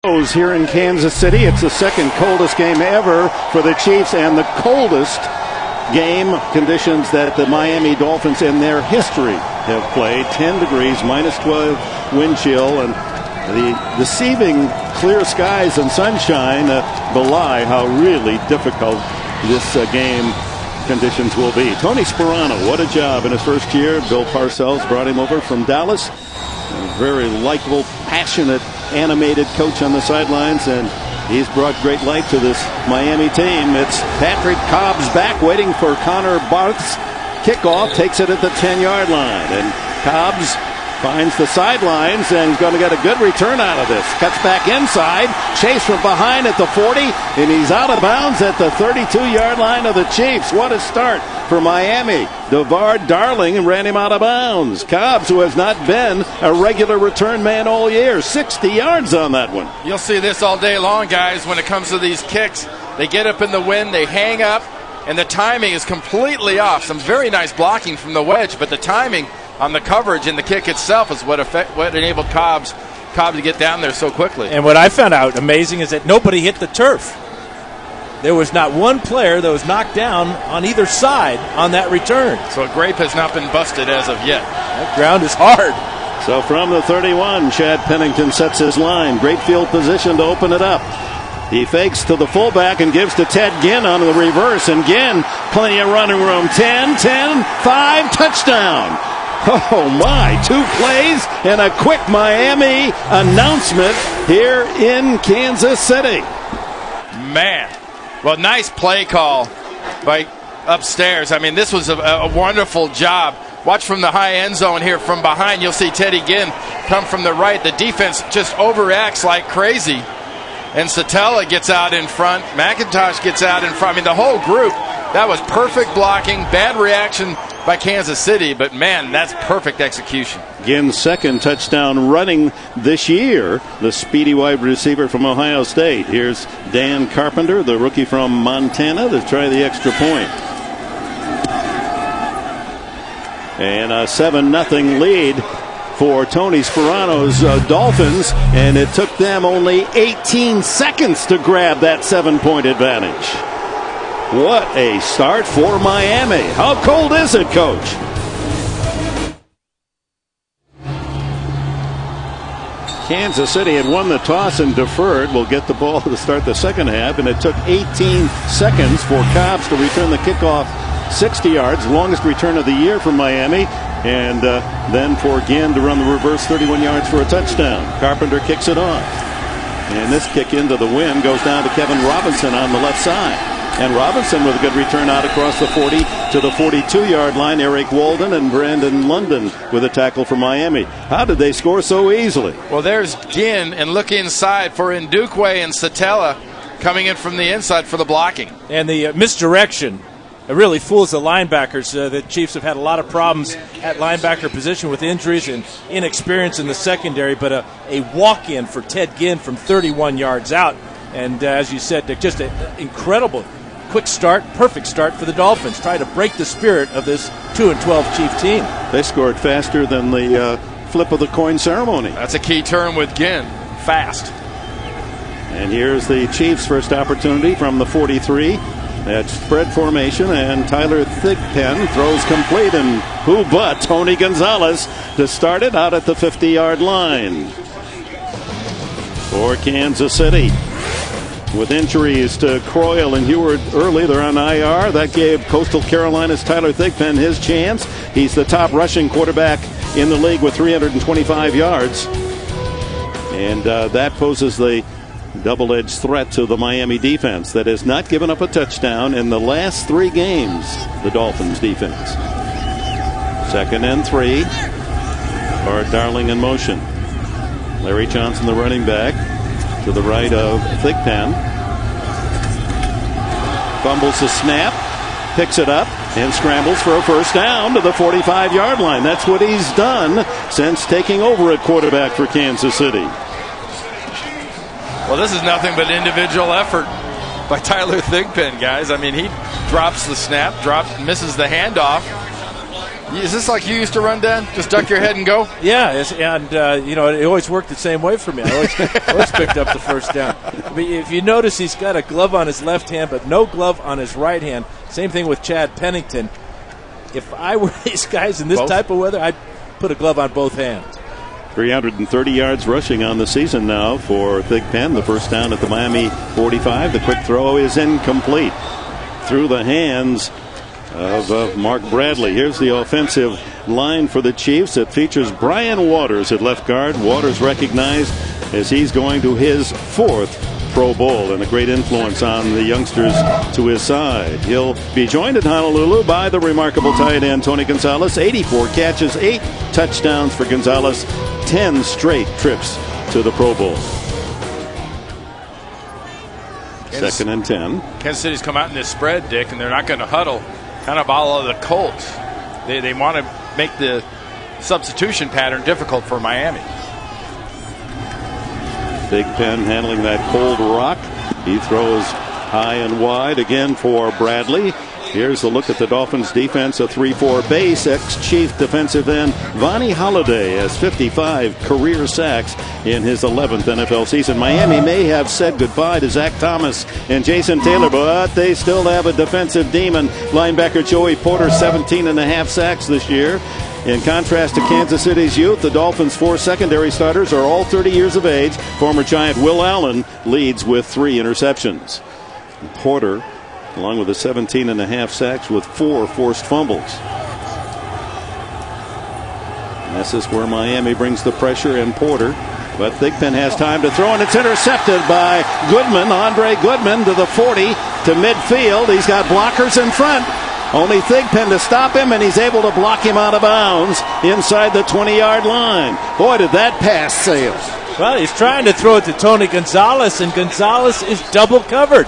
Here in Kansas City, it's the second coldest game ever for the Chiefs and the coldest game conditions that the Miami Dolphins in their history have played. 10 degrees, minus 12 wind chill, and the deceiving clear skies and sunshine belie how really difficult this game conditions will be. Tony Sparano, what a job in his first year. Bill Parcells brought him over from Dallas. A very likable, passionate, animated coach on the sidelines, and he's brought great life to this Miami team. It's Patrick Cobb's back, waiting for Connor Barth's kickoff. Takes it at the 10-yard line, and Cobb's finds the sidelines and is going to get a good return out of this. Cuts back inside, chase from behind at the 40, and he's out of bounds at the 32-yard line of the Chiefs. What a start for Miami. DeVar Darling ran him out of bounds. Cobbs, who has not been a regular return man all year, 60 yards on that one. You'll see this all day long, guys, when it comes to these kicks. They get up in the wind, they hang up, and the timing is completely off. Some very nice blocking from the wedge, but the timing on the coverage and the kick itself is what enabled Cobb to get down there so quickly. And what I found out amazing is that nobody hit the turf. There was not one player that was knocked down on either side on that return. So a grape has not been busted as of yet. That ground is hard. So from the 31, Chad Pennington sets his line. Great field position to open it up. He fakes to the fullback and gives to Ted Ginn on the reverse. And Ginn, plenty of running room. 10, 5, touchdown. Oh my, 2 plays and a quick Miami announcement here in Kansas City. Man, well, nice play call by upstairs. I mean, this was a wonderful job. Watch from the high end zone here from behind. You'll see Teddy Ginn come from the right. The defense just overacts like crazy. And Satella gets out in front. McIntosh gets out in front. I mean, the whole group, that was perfect blocking, bad reaction by Kansas City, but man, that's perfect execution. Ginn's second touchdown running this year, the speedy wide receiver from Ohio State. Here's Dan Carpenter, the rookie from Montana, to try the extra point. And a 7-0 lead for Tony Sparano's Dolphins, and it took them only 18 seconds to grab that 7-point advantage. What a start for Miami. How cold is it, Coach? Kansas City had won the toss and deferred. Will get the ball to start the second half, and it took 18 seconds for Cobbs to return the kickoff 60 yards, longest return of the year for Miami, and then for Ginn to run the reverse 31 yards for a touchdown. Carpenter kicks it off, and this kick into the wind goes down to Kevin Robinson on the left side. And Robinson with a good return out across the 40 to the 42-yard line. Eric Walden and Brandon London with a tackle for Miami. How did they score so easily? Well, there's Ginn, and look inside for Ndukwe and Satella coming in from the inside for the blocking. And the misdirection, it really fools the linebackers. The Chiefs have had a lot of problems at linebacker position with injuries and inexperience in the secondary, but a walk-in for Ted Ginn from 31 yards out. And as you said, just an incredible quick start, perfect start for the Dolphins. Try to break the spirit of this 2-12 Chief team. They scored faster than the flip of the coin ceremony. That's a key term with Ginn, fast. And here's the Chiefs' first opportunity from the 43. That's spread formation, and Tyler Thigpen throws complete, and who but Tony Gonzalez to start it out at the 50-yard line. For Kansas City, with injuries to Croyle and Heward early, they're on IR. That gave Coastal Carolina's Tyler Thigpen his chance. He's the top rushing quarterback in the league with 325 yards. And that poses the double-edged threat to the Miami defense that has not given up a touchdown in the last 3 games, the Dolphins defense. 2nd and 3. Bart Darling in motion. Larry Johnson, the running back, to the right of Thigpen. Fumbles the snap, picks it up, and scrambles for a first down to the 45-yard line. That's what he's done since taking over at quarterback for Kansas City. Well, this is nothing but individual effort by Tyler Thigpen, guys. I mean, he drops the snap, misses the handoff, Is this like you used to run, Dad? Just duck your head and go? Yeah, and it always worked the same way for me. I always picked up the first down. I mean, if you notice, he's got a glove on his left hand, but no glove on his right hand. Same thing with Chad Pennington. If I were these guys in this type of weather, I'd put a glove on both hands. 330 yards rushing on the season now for Thigpen. The first down at the Miami 45. The quick throw is incomplete. Through the hands of Mark Bradley. Here's the offensive line for the Chiefs. It features Brian Waters at left guard. Waters recognized as he's going to his 4th Pro Bowl and a great influence on the youngsters to his side. He'll be joined in Honolulu by the remarkable tight end Tony Gonzalez. 84 catches, 8 touchdowns for Gonzalez, 10 straight trips to the Pro Bowl. Second and 10. Kansas City's come out in this spread, Dick, and they're not going to huddle, kind of a la the Colts. They want to make the substitution pattern difficult for Miami. Thigpen handling that cold rock. He throws high and wide again for Bradley. Here's a look at the Dolphins defense. A 3-4 base. Ex-Chief defensive end Vonnie Holliday has 55 career sacks in his 11th NFL season. Miami may have said goodbye to Zach Thomas and Jason Taylor, but they still have a defensive demon. Linebacker Joey Porter, 17.5 sacks this year. In contrast to Kansas City's youth, the Dolphins' 4 secondary starters are all 30 years of age. Former Giant Will Allen leads with 3 interceptions. Porter, along with the 17.5 sacks, with 4 forced fumbles. And this is where Miami brings the pressure, and Porter. But Thigpen has time to throw, and it's intercepted by Goodman. Andre Goodman to the 40 to midfield. He's got blockers in front. Only Thigpen to stop him, and he's able to block him out of bounds inside the 20-yard line. Boy, did that pass sail. Well, he's trying to throw it to Tony Gonzalez, and Gonzalez is double covered.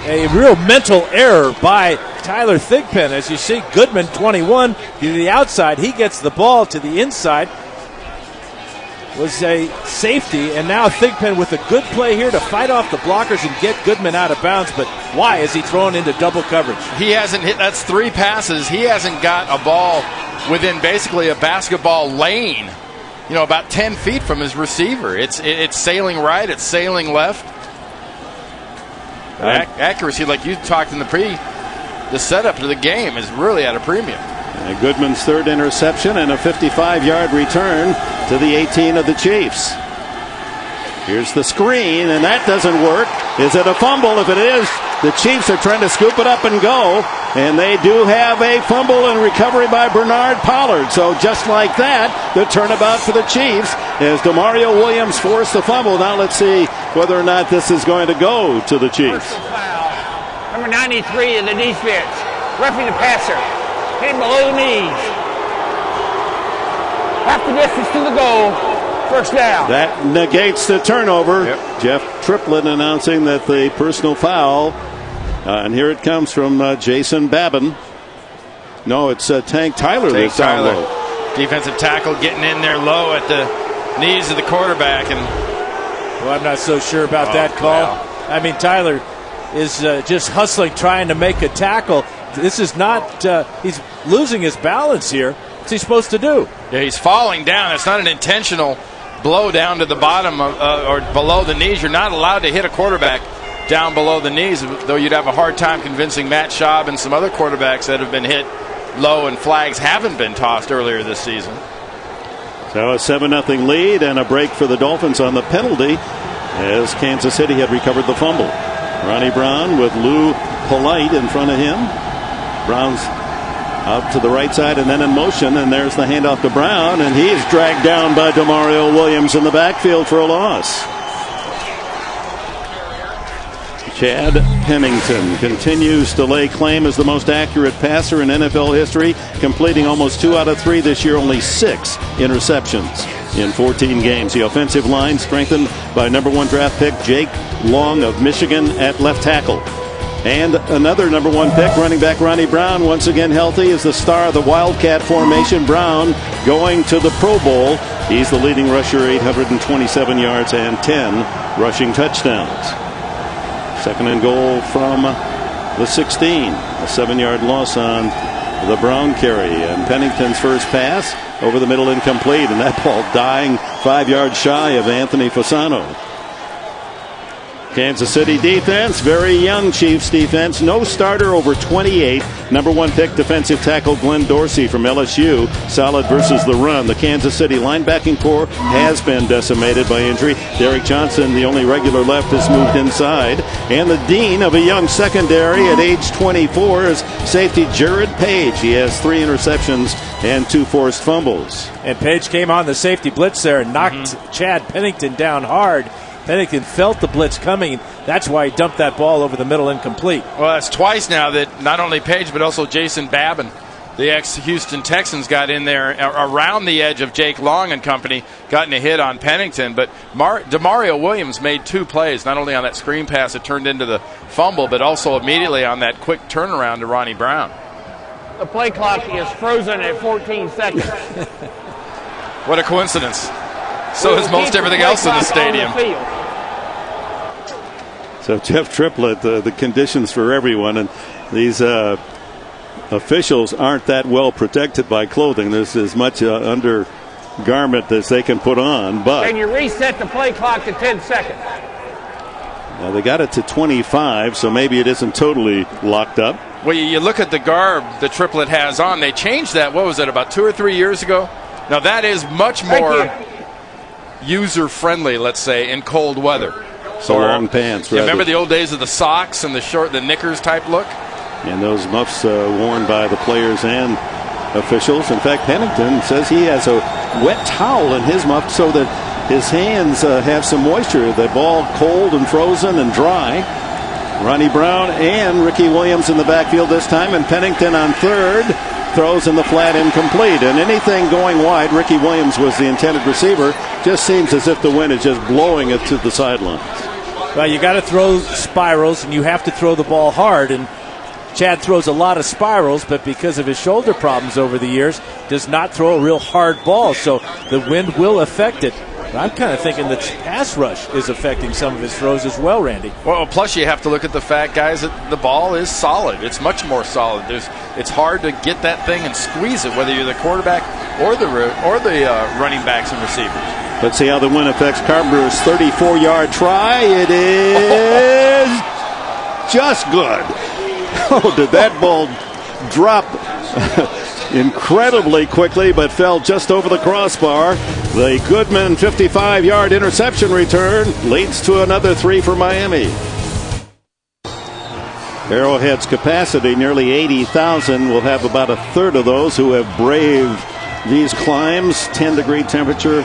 A real mental error by Tyler Thigpen. As you see, Goodman, 21, to the outside. He gets the ball to the inside. Was a safety, and now Thigpen with a good play here to fight off the blockers and get Goodman out of bounds. But why is he thrown into double coverage? He hasn't hit. That's 3 passes. He hasn't got a ball within basically a basketball lane, about 10 feet from his receiver. It's sailing right. It's sailing left. Accuracy, like you talked in the setup to the game, is really at a premium. And Goodman's 3rd interception and a 55-yard return to the 18 of the Chiefs. Here's the screen, and that doesn't work. Is it a fumble? If it is, the Chiefs are trying to scoop it up and go. And they do have a fumble and recovery by Bernard Pollard. So just like that, the turnabout for the Chiefs as DeMario Williams forced the fumble. Now let's see whether or not this is going to go to the Chiefs. Foul. Number 93 of the defense. Roughing the passer. Hit him below the knees. Half the distance to the goal. First down. That negates the turnover. Yep. Jeff Triplett announcing that the personal foul. And here it comes from Jason Babin. No, it's Tank Tyler that's down low. Defensive tackle getting in there low at the knees of the quarterback. Well, I'm not so sure about that call. Wow. I mean, Tyler is just hustling, trying to make a tackle. This is not, he's losing his balance here. What's he supposed to do? Yeah, he's falling down. It's not an intentional blow down to the bottom or below the knees. You're not allowed to hit a quarterback down below the knees, though you'd have a hard time convincing Matt Schaub and some other quarterbacks that have been hit low and flags haven't been tossed earlier this season. So a 7-0 lead and a break for the Dolphins on the penalty as Kansas City had recovered the fumble. Ronnie Brown with Lou Polite in front of him. Brown's out to the right side and then in motion, and there's the handoff to Brown, and he's dragged down by DeMario Williams in the backfield for a loss. Chad Pennington continues to lay claim as the most accurate passer in NFL history, completing almost 2 out of 3 this year, only 6 interceptions in 14 games. The offensive line strengthened by number 1 draft pick Jake Long of Michigan at left tackle. And another number 1 pick, running back Ronnie Brown, once again healthy, is the star of the Wildcat formation. Brown going to the Pro Bowl. He's the leading rusher, 827 yards and 10 rushing touchdowns. Second and goal from the 16. A 7-yard loss on the Brown carry, and Pennington's first pass over the middle incomplete, and that ball dying 5 yards shy of Anthony Fasano. Kansas City defense, very young Chiefs defense. No starter over 28. Number 1 pick defensive tackle Glenn Dorsey from LSU. Solid versus the run. The Kansas City linebacking core has been decimated by injury. Derek Johnson, the only regular left, has moved inside. And the dean of a young secondary at age 24 is safety Jared Page. He has 3 interceptions and 2 forced fumbles. And Page came on the safety blitz there and knocked Chad Pennington down hard. Pennington felt the blitz coming. That's why he dumped that ball over the middle incomplete. Well, that's twice now that not only Page but also Jason Babin, the ex-Houston Texans, got in there around the edge of Jake Long and company, gotten a hit on Pennington. But Demario Williams made 2 plays, not only on that screen pass that turned into the fumble, but also immediately on that quick turnaround to Ronnie Brown. The play clock is frozen at 14 seconds. What a coincidence. So is most everything else in the stadium. So Jeff Triplett, the conditions for everyone, and these officials aren't that well protected by clothing. There's as much undergarment as they can put on. But can you reset the play clock to 10 seconds? Now they got it to 25, so maybe it isn't totally locked up. Well, you look at the garb that Triplett has on. They changed that, what was it, about 2 or 3 years ago? Now that is much more user-friendly, let's say, in cold weather. So long pants. You remember the old days of the socks and the knickers type look? And those muffs worn by the players and officials. In fact, Pennington says he has a wet towel in his muff so that his hands have some moisture. The ball cold and frozen and dry. Ronnie Brown and Ricky Williams in the backfield this time, and Pennington on third. Throws in the flat, incomplete. And anything going wide, Ricky Williams was the intended receiver. Just seems as if the wind is just blowing it to the sidelines. Well, you got to throw spirals, and you have to throw the ball hard. And Chad throws a lot of spirals, but because of his shoulder problems over the years, does not throw a real hard ball. So the wind will affect it. But I'm kind of thinking the pass rush is affecting some of his throws as well, Randy. Well, plus you have to look at the fact, guys, that the ball is solid. It's much more solid. It's hard to get that thing and squeeze it, whether you're the quarterback or the running backs and receivers. Let's see how the wind affects Carpenter's 34-yard try. It is just good. Oh, did that ball drop incredibly quickly, but fell just over the crossbar. The Goodman 55-yard interception return leads to another 3 for Miami. Arrowhead's capacity, nearly 80,000. We'll have about a third of those who have braved these climbs. 10-degree temperature,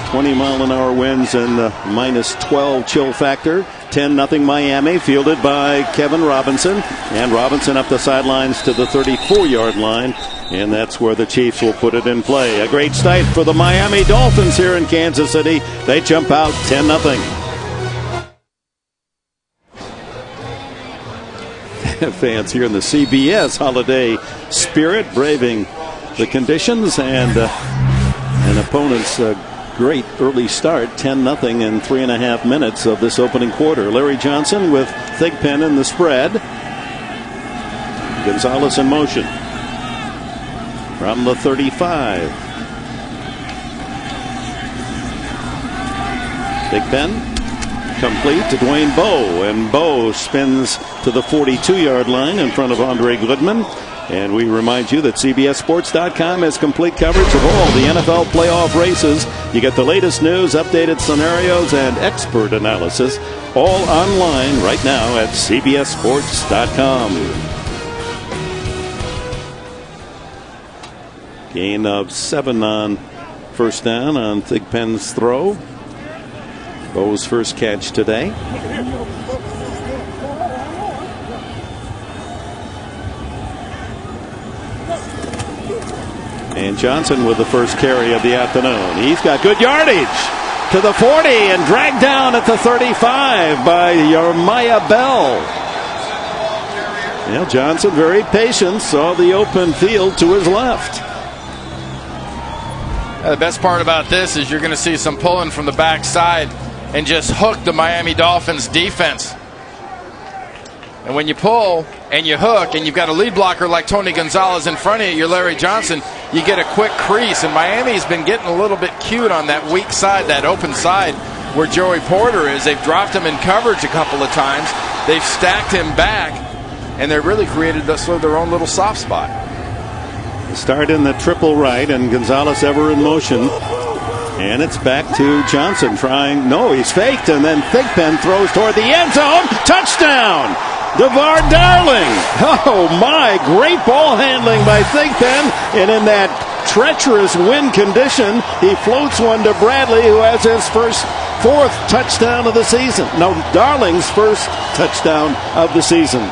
20-mile-an-hour winds, and minus 12 chill factor. 10-0 Miami, fielded by Kevin Robinson. And Robinson up the sidelines to the 34-yard line. And that's where the Chiefs will put it in play. A great start for the Miami Dolphins here in Kansas City. They jump out 10-0. Fans here in the CBS holiday spirit, braving the conditions and an opponent's great early start, 10-0 in 3.5 minutes of this opening quarter. Larry Johnson with Thigpen in the spread. Gonzalez in motion from the 35. Thigpen complete to Dwayne Bowe, and Bowe spins to the 42-yard line in front of Andre Goodman. And we remind you that CBSSports.com has complete coverage of all the NFL playoff races. You get the latest news, updated scenarios, and expert analysis all online right now at CBSSports.com. Gain of 7 on first down on Thigpen's throw. Bowe's first catch today. And Johnson with the first carry of the afternoon. He's got good yardage to the 40 and dragged down at the 35 by Jeremiah Bell. Well, Johnson very patient, saw the open field to his left. The best part about this is you're going to see some pulling from the backside and just hook the Miami Dolphins defense. And when you pull, and you hook, and you've got a lead blocker like Tony Gonzalez in front of you, you're Larry Johnson, you get a quick crease. And Miami's been getting a little bit cute on that weak side, that open side where Joey Porter is. They've dropped him in coverage a couple of times. They've stacked him back, and they really created their own little soft spot. Start in the triple right, and Gonzalez ever in motion. And it's back to Johnson trying. No, he's faked, and then Thigpen throws toward the end zone. Touchdown! DeVar Darling. Oh, my. Great ball handling by Thigpen. And in that treacherous wind condition, he floats one to Bradley, who has his fourth touchdown of the season. No, Darling's first touchdown of the season.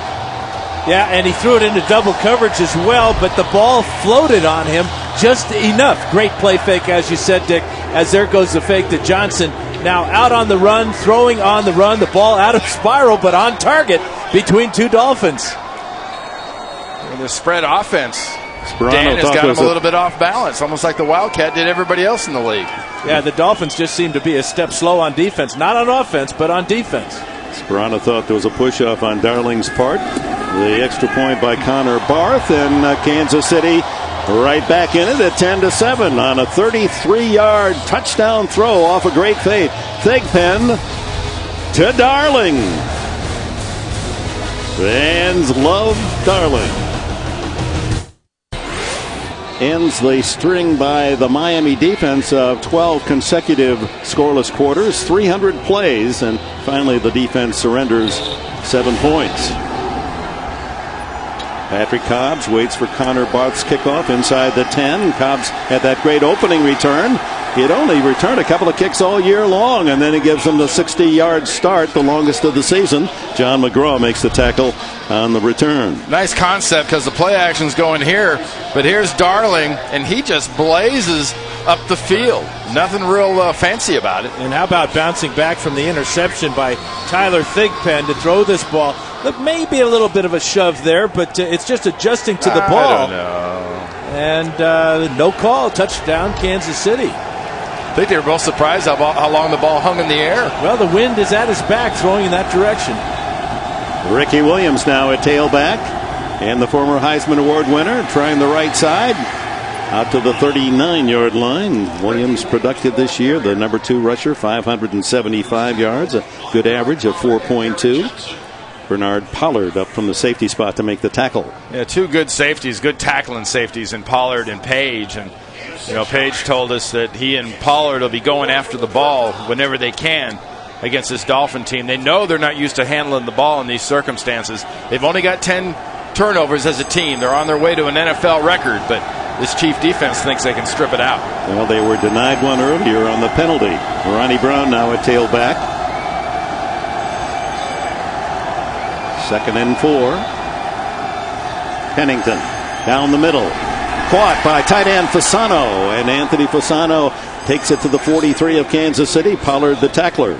Yeah, and he threw it into double coverage as well, but the ball floated on him just enough. Great play fake, as you said, Dick, as there goes the fake to Johnson. Now out on the run, throwing on the run, the ball out of spiral, but on target between two Dolphins. And the spread offense, Sperano Dan has got him a a little bit off balance, almost like the Wildcat did everybody else in the league. Yeah, the Dolphins just seem to be a step slow on defense. Not on offense, but on defense. Sperano thought there was a push-off on Darling's part. The extra point by Connor Barth, and Kansas City right back in it at 10-7 on a 33-yard touchdown throw off a great fade. Thigpen to Darling. Fans love Darling. Ends the string by the Miami defense of 12 consecutive scoreless quarters, 300 plays, and finally the defense surrenders 7 points. Patrick Cobbs waits for Connor Barth's kickoff inside the 10. Cobbs had that great opening return. He had only returned a couple of kicks all year long, and then he gives them the 60-yard start, the longest of the season. John McGraw makes the tackle on the return. Nice concept because the play action's going here, but here's Darling, and he just blazes up the field. Nothing real fancy about it. And how about bouncing back from the interception by Tyler Thigpen to throw this ball? Look, maybe a little bit of a shove there, but it's just adjusting to the ball. I don't know. And no call. Touchdown, Kansas City. I think they were both surprised how long the ball hung in the air. Well, the wind is at his back, throwing in that direction. Ricky Williams now at tailback, and the former Heisman Award winner trying the right side out to the 39-yard line. Williams productive this year, the number 2 rusher, 575 yards, a good average of 4.2. Bernard Pollard up from the safety spot to make the tackle. Yeah, 2 good safeties, good tackling safeties in Pollard and Page. And Page told us that he and Pollard will be going after the ball whenever they can against this Dolphin team. They know they're not used to handling the ball in these circumstances. They've only got 10 turnovers as a team. They're on their way to an NFL record, but this Chief defense thinks they can strip it out. Well, they were denied one earlier on the penalty. Ronnie Brown now at tailback. 2nd and 4. Pennington down the middle. Caught by tight end Fasano, and Anthony Fasano takes it to the 43 of Kansas City. Pollard the tackler.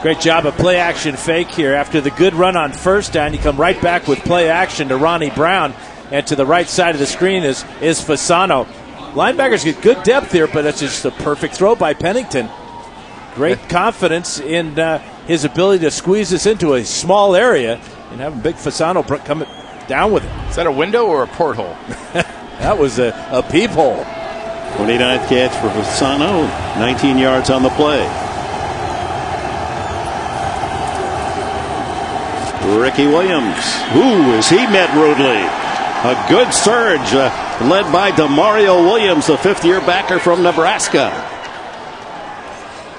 Great job of play action fake here. After the good run on first down, you come right back with play action to Ronnie Brown, and to the right side of the screen is Fasano. Linebackers get good depth here, but it's just a perfect throw by Pennington. Great confidence in his ability to squeeze this into a small area and have a big Fasano come down with it. Is that a window or a porthole? That was a peephole. 29th catch for Fasano, 19 yards on the play. Ricky Williams. Ooh, as he met rudely. A good surge led by DeMario Williams, the 5th-year backer from Nebraska.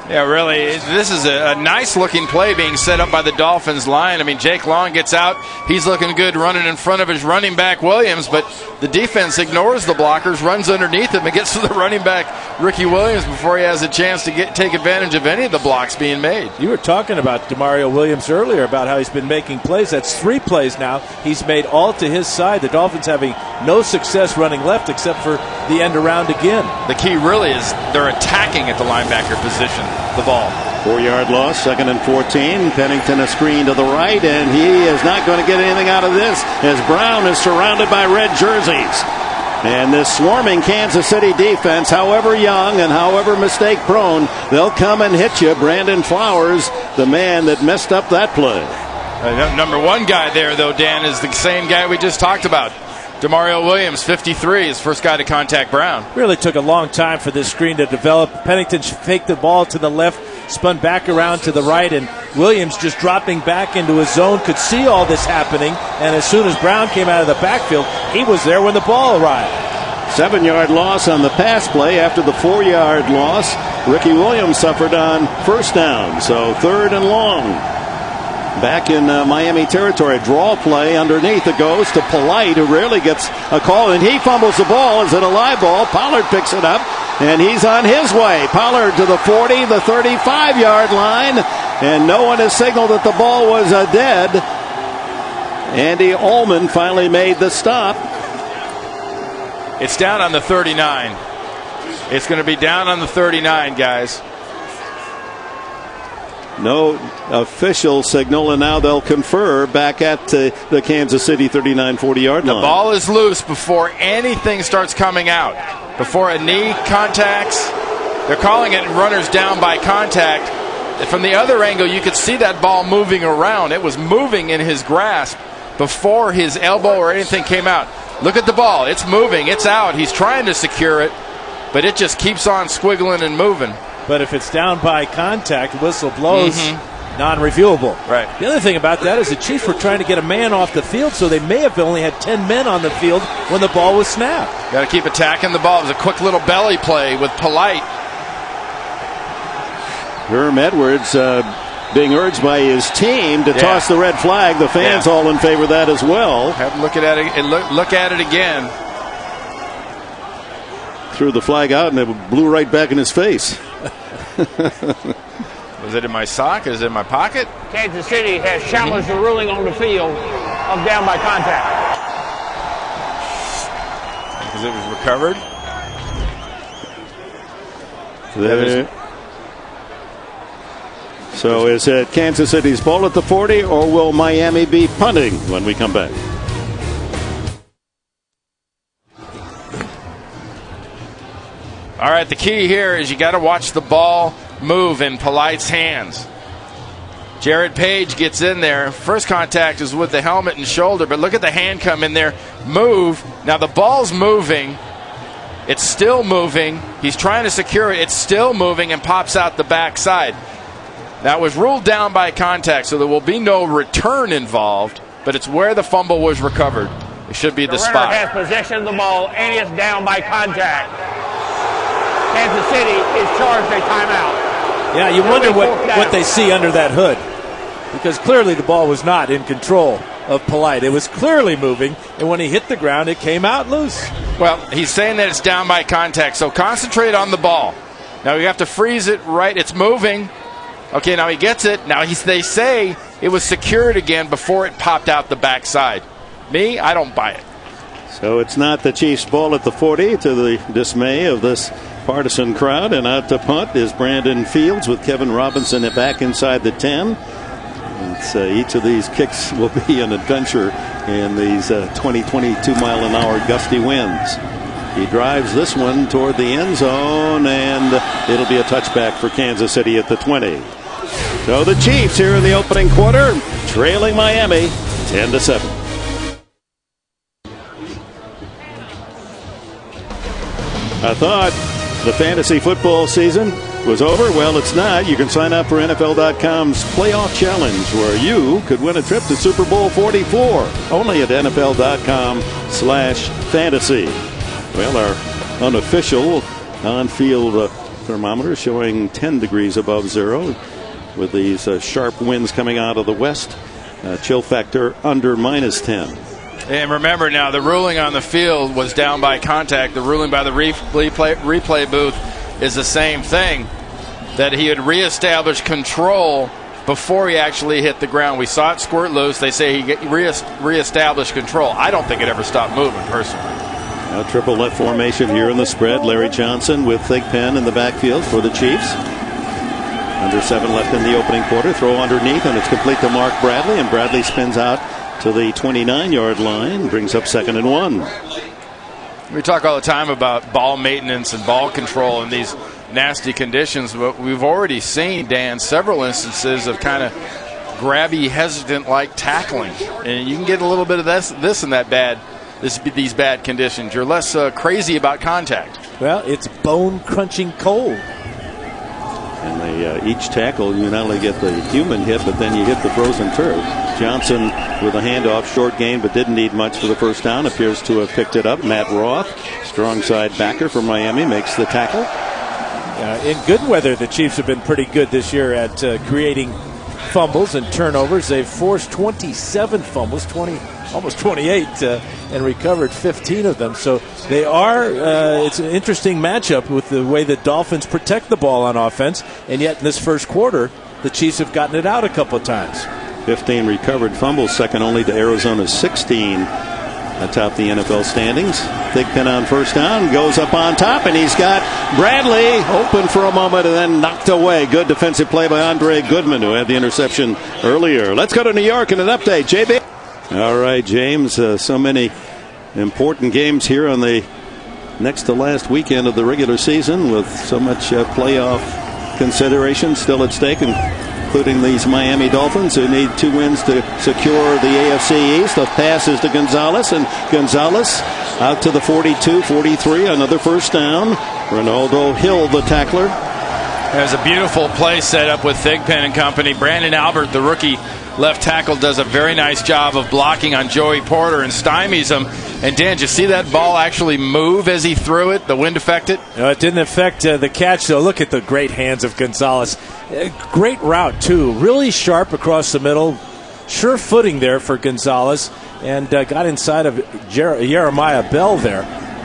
Yeah, really, this is a nice-looking play being set up by the Dolphins line. I mean, Jake Long gets out. He's looking good running in front of his running back, Williams, but the defense ignores the blockers, runs underneath him, and gets to the running back, Ricky Williams, before he has a chance to take advantage of any of the blocks being made. You were talking about DeMario Williams earlier, about how he's been making plays. That's 3 plays now. He's made all to his side. The Dolphins having no success running left except for the end around again. The key really is they're attacking at the linebacker position. The ball. 4-yard loss, 2nd and 14. Pennington a screen to the right, and he is not going to get anything out of this as Brown is surrounded by red jerseys. And this swarming Kansas City defense, however young and however mistake-prone, they'll come and hit you. Brandon Flowers, the man that messed up that play. Number one guy there, though, Dan, is the same guy we just talked about. Demario Williams, 53, is first guy to contact Brown. Really took a long time for this screen to develop. Pennington faked the ball to the left, spun back around to the right, and Williams just dropping back into his zone could see all this happening, and as soon as Brown came out of the backfield, he was there when the ball arrived. 7-yard loss on the pass play after the 4-yard loss. Ricky Williams suffered on first down, so 3rd and long. Back in Miami territory, draw play underneath. It goes to Polite, who rarely gets a call, and he fumbles the ball. Is it a live ball? Pollard picks it up, and he's on his way. Pollard to the 40, the 35-yard line, and no one has signaled that the ball was dead. Andy Ullman finally made the stop. It's down on the 39. It's going to be down on the 39, guys. No official signal, and now they'll confer back at the Kansas City 39-40-yard line. The ball is loose before anything starts coming out. Before a knee contacts, they're calling it runners down by contact. From the other angle, you could see that ball moving around. It was moving in his grasp before his elbow or anything came out. Look at the ball. It's moving. It's out. He's trying to secure it, but it just keeps on squiggling and moving. But if it's down by contact, whistle blows, non-reviewable. Right. The other thing about that is the Chiefs were trying to get a man off the field, so they may have only had 10 men on the field when the ball was snapped. Got to keep attacking the ball. It was a quick little belly play with Polite. Herm Edwards being urged by his team to toss the red flag. The fans all in favor of that as well. Have a look at it. Look at it again. Threw the flag out, and it blew right back in his face. Was it in my sock? Is it in my pocket? Kansas City has challenged the ruling on the field of down by contact. Because it was recovered. So is it Kansas City's ball at the 40, or will Miami be punting when we come back? All right, the key here is you got to watch the ball move in Polite's hands. Jared Page gets in there. First contact is with the helmet and shoulder, but look at the hand come in there, move. Now the ball's moving. It's still moving. He's trying to secure it. It's still moving and pops out the backside. Now it was ruled down by contact, so there will be no return involved, but it's where the fumble was recovered. It should be the spot. The runner has possession of the ball, and it's down by contact. Kansas City is charged a timeout. Yeah, you wonder what they see under that hood, because clearly the ball was not in control of Polite. It was clearly moving, and when he hit the ground, it came out loose. Well, he's saying that it's down by contact, so concentrate on the ball. Now you have to freeze it right. It's moving. Okay, now he gets it. Now they say it was secured again before it popped out the backside. Me, I don't buy it. So it's not the Chiefs' ball at the 40, to the dismay of this partisan crowd. And out to punt is Brandon Fields with Kevin Robinson back inside the 10. Each of these kicks will be an adventure in these 20, 22-mile-an-hour gusty winds. He drives this one toward the end zone, and it'll be a touchback for Kansas City at the 20. So the Chiefs here in the opening quarter, trailing Miami 10-7. I thought the fantasy football season was over. Well, it's not. You can sign up for NFL.com's Playoff Challenge, where you could win a trip to Super Bowl 44. Only at NFL.com/fantasy. Well, our unofficial on-field thermometer showing 10 degrees above zero with these sharp winds coming out of the west. Chill factor under -10. And remember now, the ruling on the field was down by contact. The ruling by the replay booth is the same thing, that he had reestablished control before he actually hit the ground. We saw it squirt loose. They say he reestablished control. I don't think it ever stopped moving, personally. Now triple left formation here in the spread. Larry Johnson with Thigpen in the backfield for the Chiefs. Under 7 left in the opening quarter. Throw underneath, and it's complete to Mark Bradley, and Bradley spins out to the 29-yard line, brings up 2nd and 1. We talk all the time about ball maintenance and ball control in these nasty conditions, but we've already seen, Dan, several instances of kind of grabby, hesitant-like tackling. And you can get a little bit of this in these bad conditions. You're less crazy about contact. Well, it's bone-crunching cold. And each tackle, you not only get the human hit, but then you hit the frozen turf. Johnson with a handoff, short gain, but didn't need much for the first down. Appears to have picked it up. Matt Roth, strong side backer for Miami, makes the tackle. In good weather, the Chiefs have been pretty good this year at creating fumbles and turnovers. They've forced 27 fumbles, almost 28, and recovered 15 of them. So they are, it's an interesting matchup with the way the Dolphins protect the ball on offense, and yet in this first quarter, the Chiefs have gotten it out a couple of times. 15 recovered fumbles, second only to Arizona's 16 atop the NFL standings. Thigpen on first down, goes up on top, and he's got Bradley open for a moment and then knocked away. Good defensive play by Andre Goodman, who had the interception earlier. Let's go to New York in an update. JB. All right, James, so many important games here on the next to last weekend of the regular season with so much playoff consideration still at stake, including these Miami Dolphins, who need 2 wins to secure the AFC East. The pass is to Gonzalez, and Gonzalez out to the 42-43, another first down. Ronaldo Hill, the tackler. There's a beautiful play set up with Thigpen and company. Brandon Albert, the rookie left tackle, does a very nice job of blocking on Joey Porter and stymies him. And Dan, did you see that ball actually move as he threw it? The wind affected? No, it didn't affect the catch, though. Look at the great hands of Gonzalez. Great route, too. Really sharp across the middle. Sure footing there for Gonzalez. And got inside of Jeremiah Bell there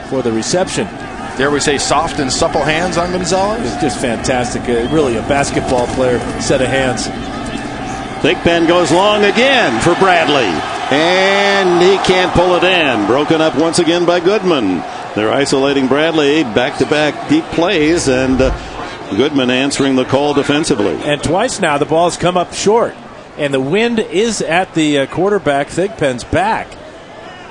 for the reception. Dare we say soft and supple hands on Gonzalez? It's just fantastic. Really a basketball player set of hands. Thigpen goes long again for Bradley, and he can't pull it in. Broken up once again by Goodman. They're isolating Bradley, back-to-back deep plays, and Goodman answering the call defensively. And twice now the ball's come up short, and the wind is at the quarterback Thigpen's back.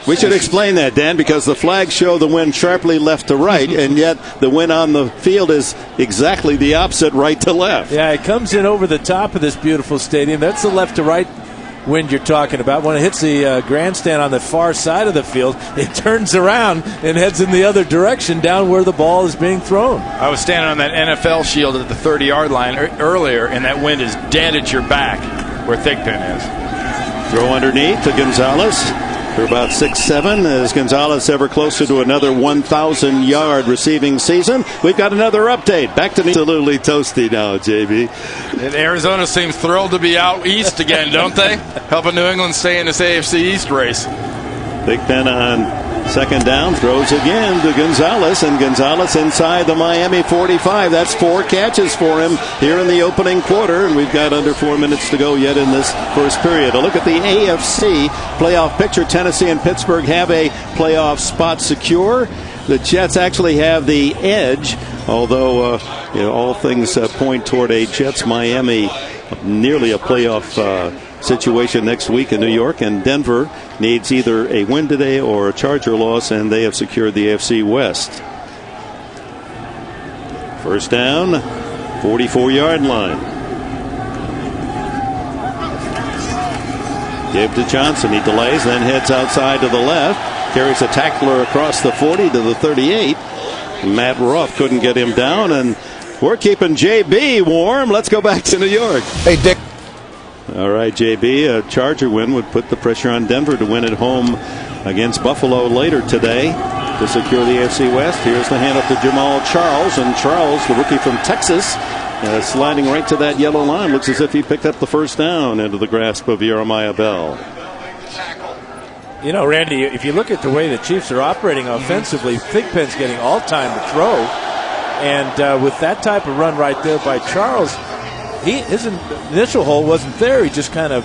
We should explain that, Dan, because the flags show the wind sharply left to right, and yet the wind on the field is exactly the opposite, right to left. Yeah, it comes in over the top of this beautiful stadium. That's the left to right wind you're talking about. When it hits the grandstand on the far side of the field, it turns around and heads in the other direction down where the ball is being thrown. I was standing on that NFL shield at the 30-yard line earlier, and that wind is dead at your back where Thigpen is. Throw underneath to Gonzalez. For about 6-7, as Gonzalez ever closer to another 1,000-yard receiving season. We've got another update. Back to absolutely toasty now, JB. And Arizona seems thrilled to be out east again, don't they? Helping New England stay in this AFC East race. Thigpen on second down, throws again to Gonzalez, and Gonzalez inside the Miami 45. That's 4 catches for him here in the opening quarter, and we've got under 4 minutes to go yet in this first period. A look at the AFC playoff picture. Tennessee and Pittsburgh have a playoff spot secure. The Jets actually have the edge, although all things point toward a Jets-Miami, nearly a playoff situation next week in New York, and Denver needs either a win today or a Charger loss, and they have secured the AFC West. First down, 44-yard line. Give to Johnson. He delays, then heads outside to the left. Carries a tackler across the 40 to the 38. Matt Roth couldn't get him down, and we're keeping JB warm. Let's go back to New York. Hey, Dick. All right, JB, a Charger win would put the pressure on Denver to win at home against Buffalo later today to secure the AFC West. Here's the handoff to Jamal Charles, and Charles, the rookie from Texas, sliding right to that yellow line. Looks as if he picked up the first down into the grasp of Jeremiah Bell. You know, Randy, if you look at the way the Chiefs are operating offensively, Thigpen's getting all time to throw, and with that type of run right there by Charles, his initial hole wasn't there. He just kind of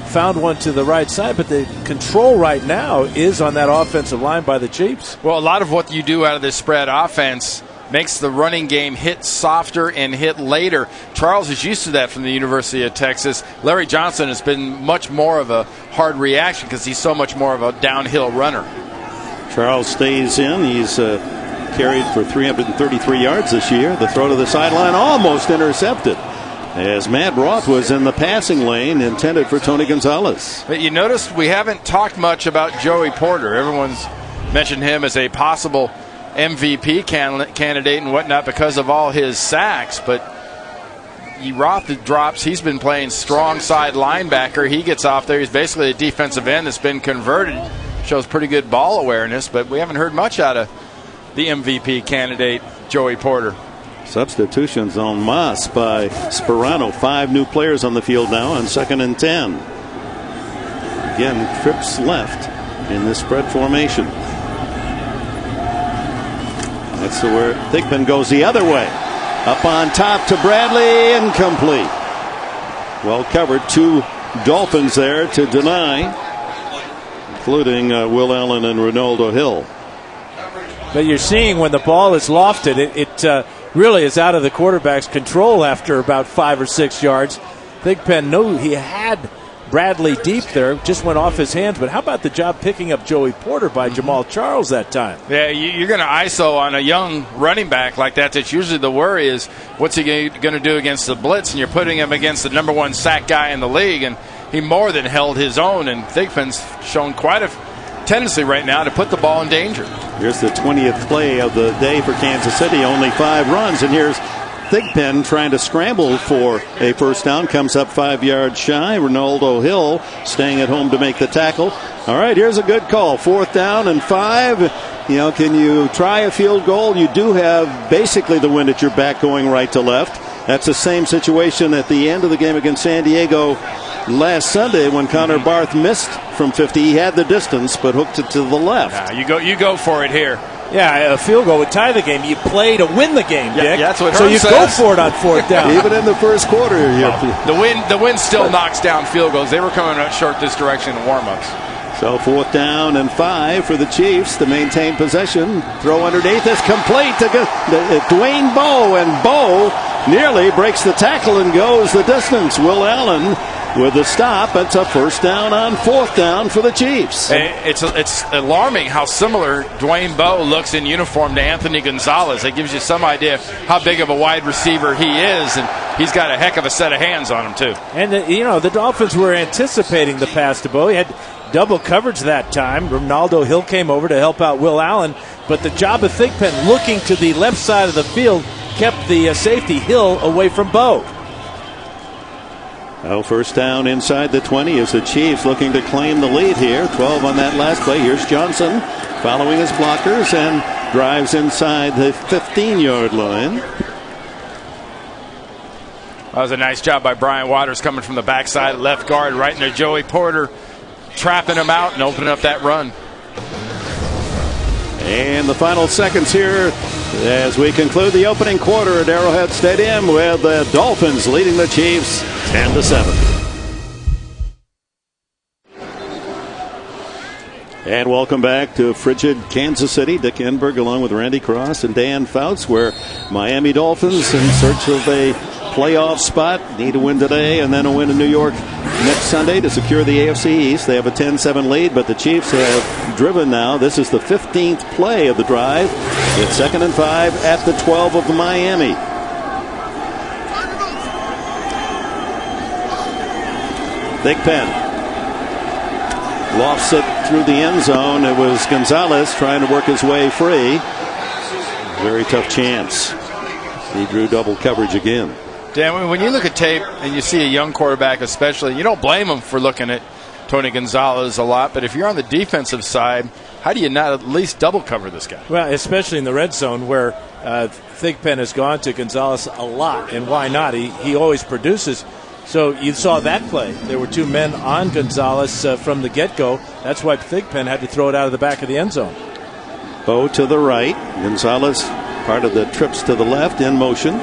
found one to the right side, but the control right now is on that offensive line by the Chiefs. Well, a lot of what you do out of this spread offense makes the running game hit softer and hit later. Charles is used to that from the University of Texas. Larry Johnson has been much more of a hard reaction because he's so much more of a downhill runner. Charles stays in. He's carried for 333 yards this year. The throw to the sideline almost intercepted. as Matt Roth was in the passing lane intended for Tony Gonzalez. But you notice we haven't talked much about Joey Porter. Everyone's mentioned him as a possible MVP candidate and whatnot because of all his sacks, but Roth drops. He's been playing strong side linebacker. He gets off there. He's basically a defensive end that's been converted. Shows pretty good ball awareness, but we haven't heard much out of the MVP candidate, Joey Porter. Substitutions en masse by Sperano. 5 new players on the field now on 2nd and 10. Again, trips left in this spread formation. That's where Thigpen goes the other way. Up on top to Bradley, incomplete. Well covered. 2 Dolphins there to deny, including Will Allen and Ronaldo Hill. But you're seeing when the ball is lofted, it really is out of the quarterback's control after about 5 or 6 yards. Thigpen knew he had Bradley deep there, just went off his hands. But how about the job picking up Joey Porter by Jamal Charles that time? Yeah, you're going to ISO on a young running back like that. That's usually the worry is what's he going to do against the blitz, and you're putting him against the number 1 sack guy in the league, and he more than held his own, and Thigpen's shown quite a tendency right now to put the ball in danger. Here's the 20th play of the day for Kansas City, only 5 runs, and here's Thigpen trying to scramble for a first down, comes up 5 yards shy. Ronaldo Hill staying at home to make the tackle. All right, here's a good call. 4th down and 5. Can you try a field goal? You do have basically the wind at your back going right to left. That's the same situation at the end of the game against San Diego last Sunday when Connor Barth missed from 50. He had the distance but hooked it to the left. You go for it here. Yeah, a field goal would tie the game. You play to win the game, Dick. Yeah, that's what so Herm you says. go for it on 4th down. Even in the first quarter. The wind still knocks down field goals. They were coming out short this direction in warm-ups. So 4th down and 5 for the Chiefs to maintain possession. Throw underneath is complete to Dwayne Bowe, and Bowe nearly breaks the tackle and goes the distance. Will Allen with the stop. It's a first down on 4th down for the Chiefs. It's alarming how similar Dwayne Bowe looks in uniform to Anthony Gonzalez. It gives you some idea how big of a wide receiver he is, and he's got a heck of a set of hands on him too. And the Dolphins were anticipating the pass to Bowe. He had double coverage that time. Ronaldo Hill came over to help out Will Allen, but the job of Thigpen looking to the left side of the field kept the safety Hill away from Bowe. Well, first down inside the 20 as the Chiefs looking to claim the lead here. 12 on that last play. Here's Johnson following his blockers and drives inside the 15-yard line. That was a nice job by Brian Waters coming from the backside, left guard, right into Joey Porter, trapping him out and opening up that run. And the final seconds here as we conclude the opening quarter at Arrowhead Stadium with the Dolphins leading the Chiefs 10-7. And welcome back to frigid Kansas City. Dick Enberg along with Randy Cross and Dan Fouts, where Miami Dolphins in search of a playoff spot need a win today and then a win in New York next Sunday to secure the AFC East. They have a 10-7 lead, but the Chiefs have driven now. This is the 15th play of the drive. It's 2nd and 5 at the 12 of Miami. Thigpen lofts it through the end zone. It was Gonzalez trying to work his way free. Very tough chance. He drew double coverage again. Dan, when you look at tape and you see a young quarterback especially, you don't blame him for looking at Tony Gonzalez a lot, but if you're on the defensive side, how do you not at least double cover this guy? Well, especially in the red zone where Thigpen has gone to Gonzalez a lot, and why not? He always produces. So you saw that play. There were 2 men on Gonzalez from the get-go. That's why Thigpen had to throw it out of the back of the end zone. Bowe to the right. Gonzalez, part of the trips to the left, in motion.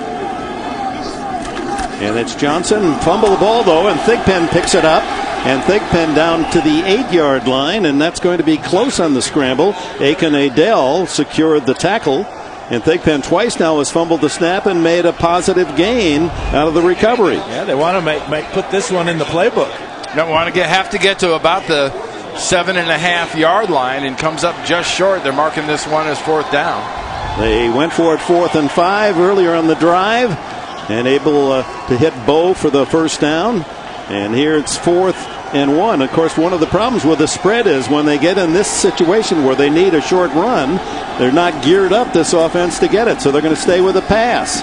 And it's Johnson. Fumble the ball, though, and Thigpen picks it up. And Thigpen down to the 8-yard line, and that's going to be close on the scramble. Aiken Adele secured the tackle. And Thigpen twice now has fumbled the snap and made a positive gain out of the recovery. Yeah, they want to put this one in the playbook. Don't want to have to get to about the 7.5-yard line and comes up just short. They're marking this one as 4th down. They went for it 4th and 5 earlier on the drive. and able to hit Bo for the first down. And here it's 4th and 1. Of course, one of the problems with the spread is when they get in this situation where they need a short run, they're not geared up, this offense, to get it. So they're going to stay with a pass.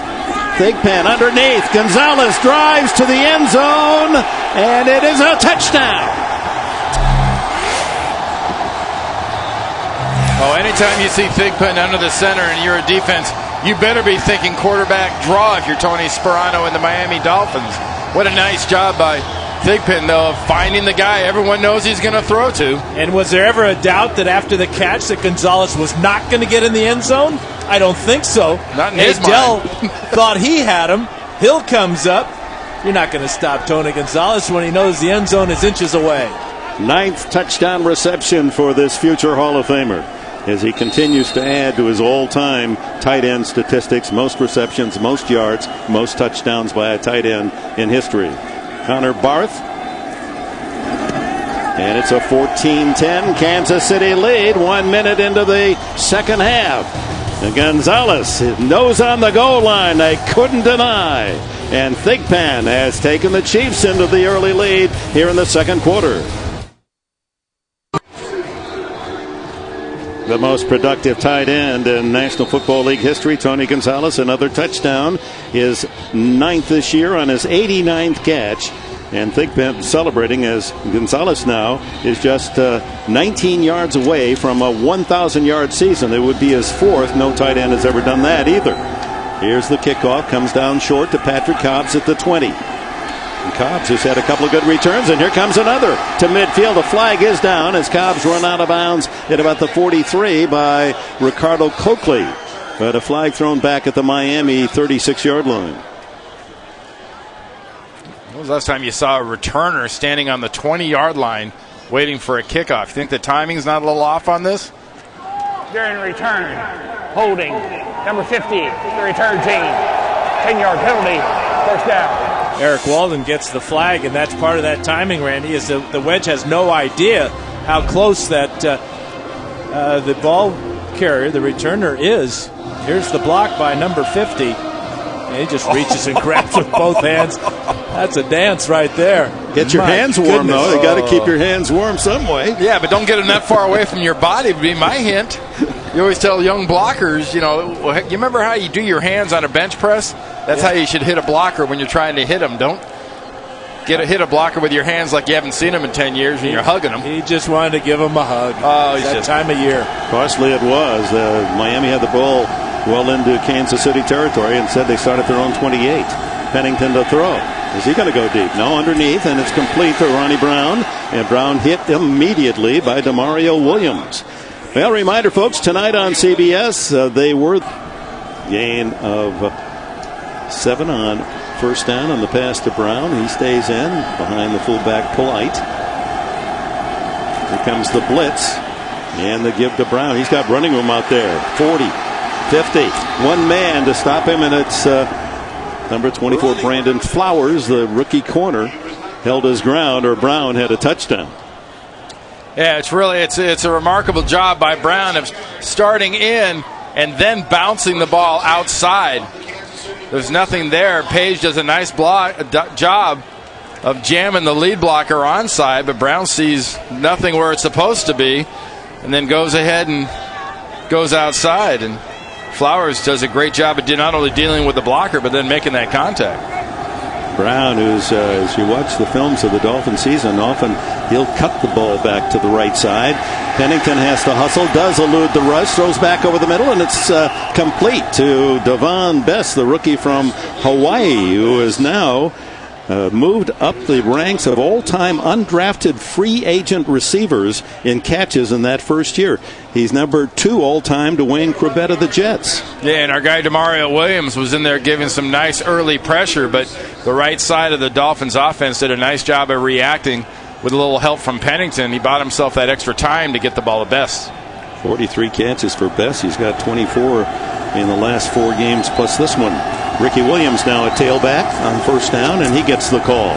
Thigpen underneath. Gonzalez drives to the end zone, and it is a touchdown. Oh, anytime you see Thigpen under the center and you're a defense, you better be thinking quarterback draw if you're Tony Sperano and the Miami Dolphins. What a nice job by Thigpen, though, of finding the guy everyone knows he's going to throw to. And was there ever a doubt that after the catch that Gonzalez was not going to get in the end zone? I don't think so. Not in his Dell mind. thought he had him. Hill comes up. You're not going to stop Tony Gonzalez when he knows the end zone is inches away. 9th touchdown reception for this future Hall of Famer, as he continues to add to his all-time tight end statistics. Most receptions, most yards, most touchdowns by a tight end in history. Connor Barth. And it's a 14-10 Kansas City lead 1 minute into the second half. And Gonzalez, his nose on the goal line, they couldn't deny. And Thigpen has taken the Chiefs into the early lead here in the second quarter. The most productive tight end in National Football League history, Tony Gonzalez, another touchdown, his 9th this year on his 89th catch. And Thigpen celebrating as Gonzalez now is just 19 yards away from a 1,000-yard season. It would be his 4th. No tight end has ever done that either. Here's the kickoff. Comes down short to Patrick Cobbs at the 20. And Cobbs has had a couple of good returns, and here comes another to midfield. A flag is down as Cobbs run out of bounds at about the 43 by Ricardo Coakley. But a flag thrown back at the Miami 36-yard line. When was the last time you saw a returner standing on the 20-yard line waiting for a kickoff? You think the timing's not a little off on this? During return, holding, number 50, the return team. 10-yard penalty, first down. Eric Walden gets the flag, and that's part of that timing, Randy, is the wedge has no idea how close that the ball carrier, the returner, is. Here's the block by number 50. And he just reaches and grabs with both hands. That's a dance right there. Get your hands warm, though. You got to keep your hands warm some way. Yeah, but don't get them that far away from your body would be my hint. You always tell young blockers, you remember how you do your hands on a bench press? That's how you should hit a blocker when you're trying to hit them. Don't hit a blocker with your hands like you haven't seen him in 10 years and you're hugging him. He just wanted to give him a hug. Oh, it's that time of year. Costly it was. Miami had the ball well into Kansas City territory and said they start at their own 28. Pennington to throw. Is he going to go deep? No, underneath, and it's complete to Ronnie Brown. And Brown hit immediately by Demario Williams. Well, reminder, folks, tonight on CBS, they were gain of 7 on first down on the pass to Brown. He stays in behind the fullback Polite. Here comes the blitz and the give to Brown. He's got running room out there. 40, 50, one man to stop him, and it's number 24 Brandon Flowers, the rookie corner, held his ground, or Brown had a touchdown. Yeah, it's a remarkable job by Brown of starting in and then bouncing the ball outside. There's nothing there. Page does a nice job of jamming the lead blocker onside, but Brown sees nothing where it's supposed to be and then goes ahead and goes outside. And Flowers does a great job of not only dealing with the blocker, but then making that contact. Brown, who's, as you watch the films of the Dolphins season, often he'll cut the ball back to the right side. Pennington has to hustle, does elude the rush, throws back over the middle, and it's complete to Devon Best, the rookie from Hawaii, who is now moved up the ranks of all-time undrafted free agent receivers in catches in that first year. He's number 2 all-time to Wayne Corbett of the Jets. Yeah, and our guy Demario Williams was in there giving some nice early pressure, but the right side of the Dolphins offense did a nice job of reacting with a little help from Pennington. He bought himself that extra time to get the ball to Best. 43 catches for Best. He's got 24 in the last 4 games plus this one. Ricky Williams now a tailback on first down, and he gets the call.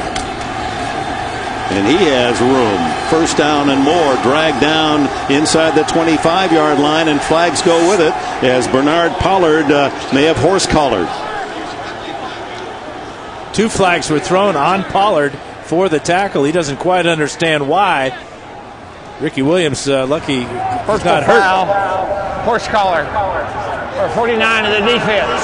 And he has room. First down and more. Dragged down inside the 25-yard line, and flags go with it as Bernard Pollard may have horse-collared. 2 flags were thrown on Pollard for the tackle. He doesn't quite understand why. Ricky Williams, lucky he's not hurt. Foul. Horse collar for 49 of the defense.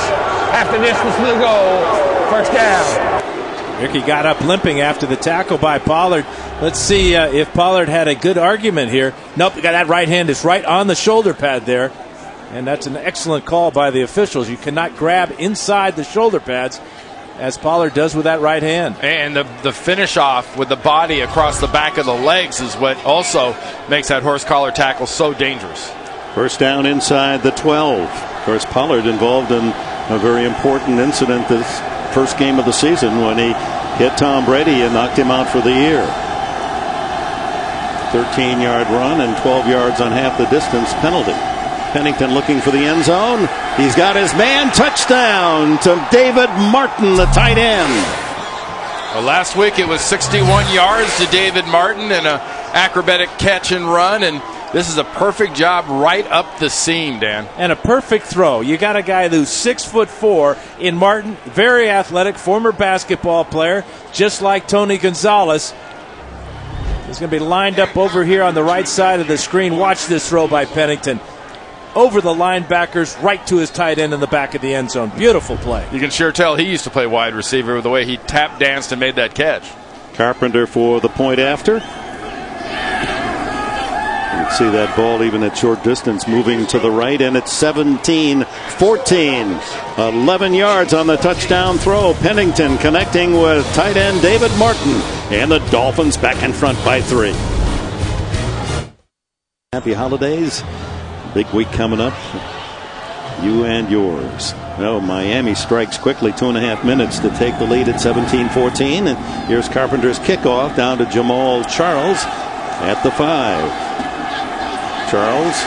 Half the distance to the goal. First down. Ricky got up limping after the tackle by Pollard. Let's see if Pollard had a good argument here. Nope, that right hand is right on the shoulder pad there. And that's an excellent call by the officials. You cannot grab inside the shoulder pads as Pollard does with that right hand. And the finish off with the body across the back of the legs is what also makes that horse collar tackle so dangerous. First down inside the 12. Of course, Pollard involved in a very important incident this first game of the season when he hit Tom Brady and knocked him out for the year. 13-yard run and 12 yards on half the distance penalty. Pennington looking for the end zone. He's got his man. Touchdown to David Martin, the tight end. Well, last week it was 61 yards to David Martin and an acrobatic catch and run, and this is a perfect job right up the seam, Dan. And a perfect throw. You got a guy who's 6'4" in Martin, very athletic, former basketball player, just like Tony Gonzalez. He's going to be lined up over here on the right side of the screen. Watch this throw by Pennington. Over the linebackers, right to his tight end in the back of the end zone. Beautiful play. You can sure tell he used to play wide receiver with the way he tap danced and made that catch. Carpenter for the point after. You can see that ball even at short distance moving to the right, and it's 17-14. 11 yards on the touchdown throw. Pennington connecting with tight end David Martin, and the Dolphins back in front by 3. Happy holidays. Big week coming up. You and yours. Well, Miami strikes quickly. 2.5 minutes to take the lead at 17-14. And here's Carpenter's kickoff down to Jamal Charles at the 5. Charles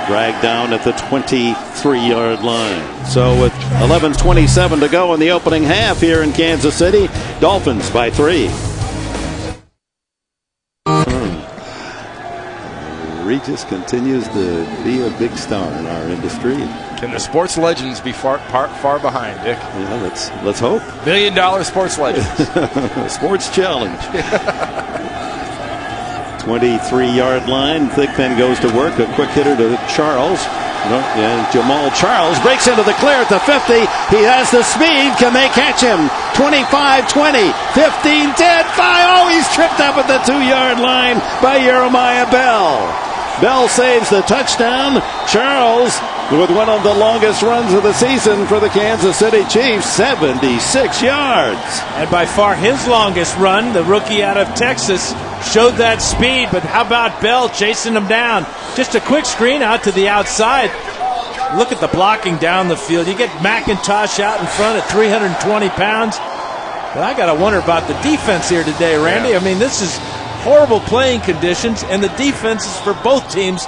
dragged down at the 23-yard line. So with 11:27 to go in the opening half here in Kansas City, Dolphins by 3. Regis continues to be a big star in our industry. Can the sports legends be far behind, Dick? Yeah, let's hope. $1 million sports legends. Sports challenge. 23-yard line. Thigpen goes to work. A quick hitter to Charles. And Jamal Charles breaks into the clear at the 50. He has the speed. Can they catch him? 25, 20, 15, 10, 5. Oh, he's tripped up at the 2-yard line by Jeremiah Bell. Bell saves the touchdown. Charles with one of the longest runs of the season for the Kansas City Chiefs, 76 yards. And by far his longest run, the rookie out of Texas, showed that speed. But how about Bell chasing him down? Just a quick screen out to the outside. Look at the blocking down the field. You get McIntosh out in front at 320 pounds. But I got to wonder about the defense here today, Randy. Yeah. I mean, this is horrible playing conditions, and the defenses for both teams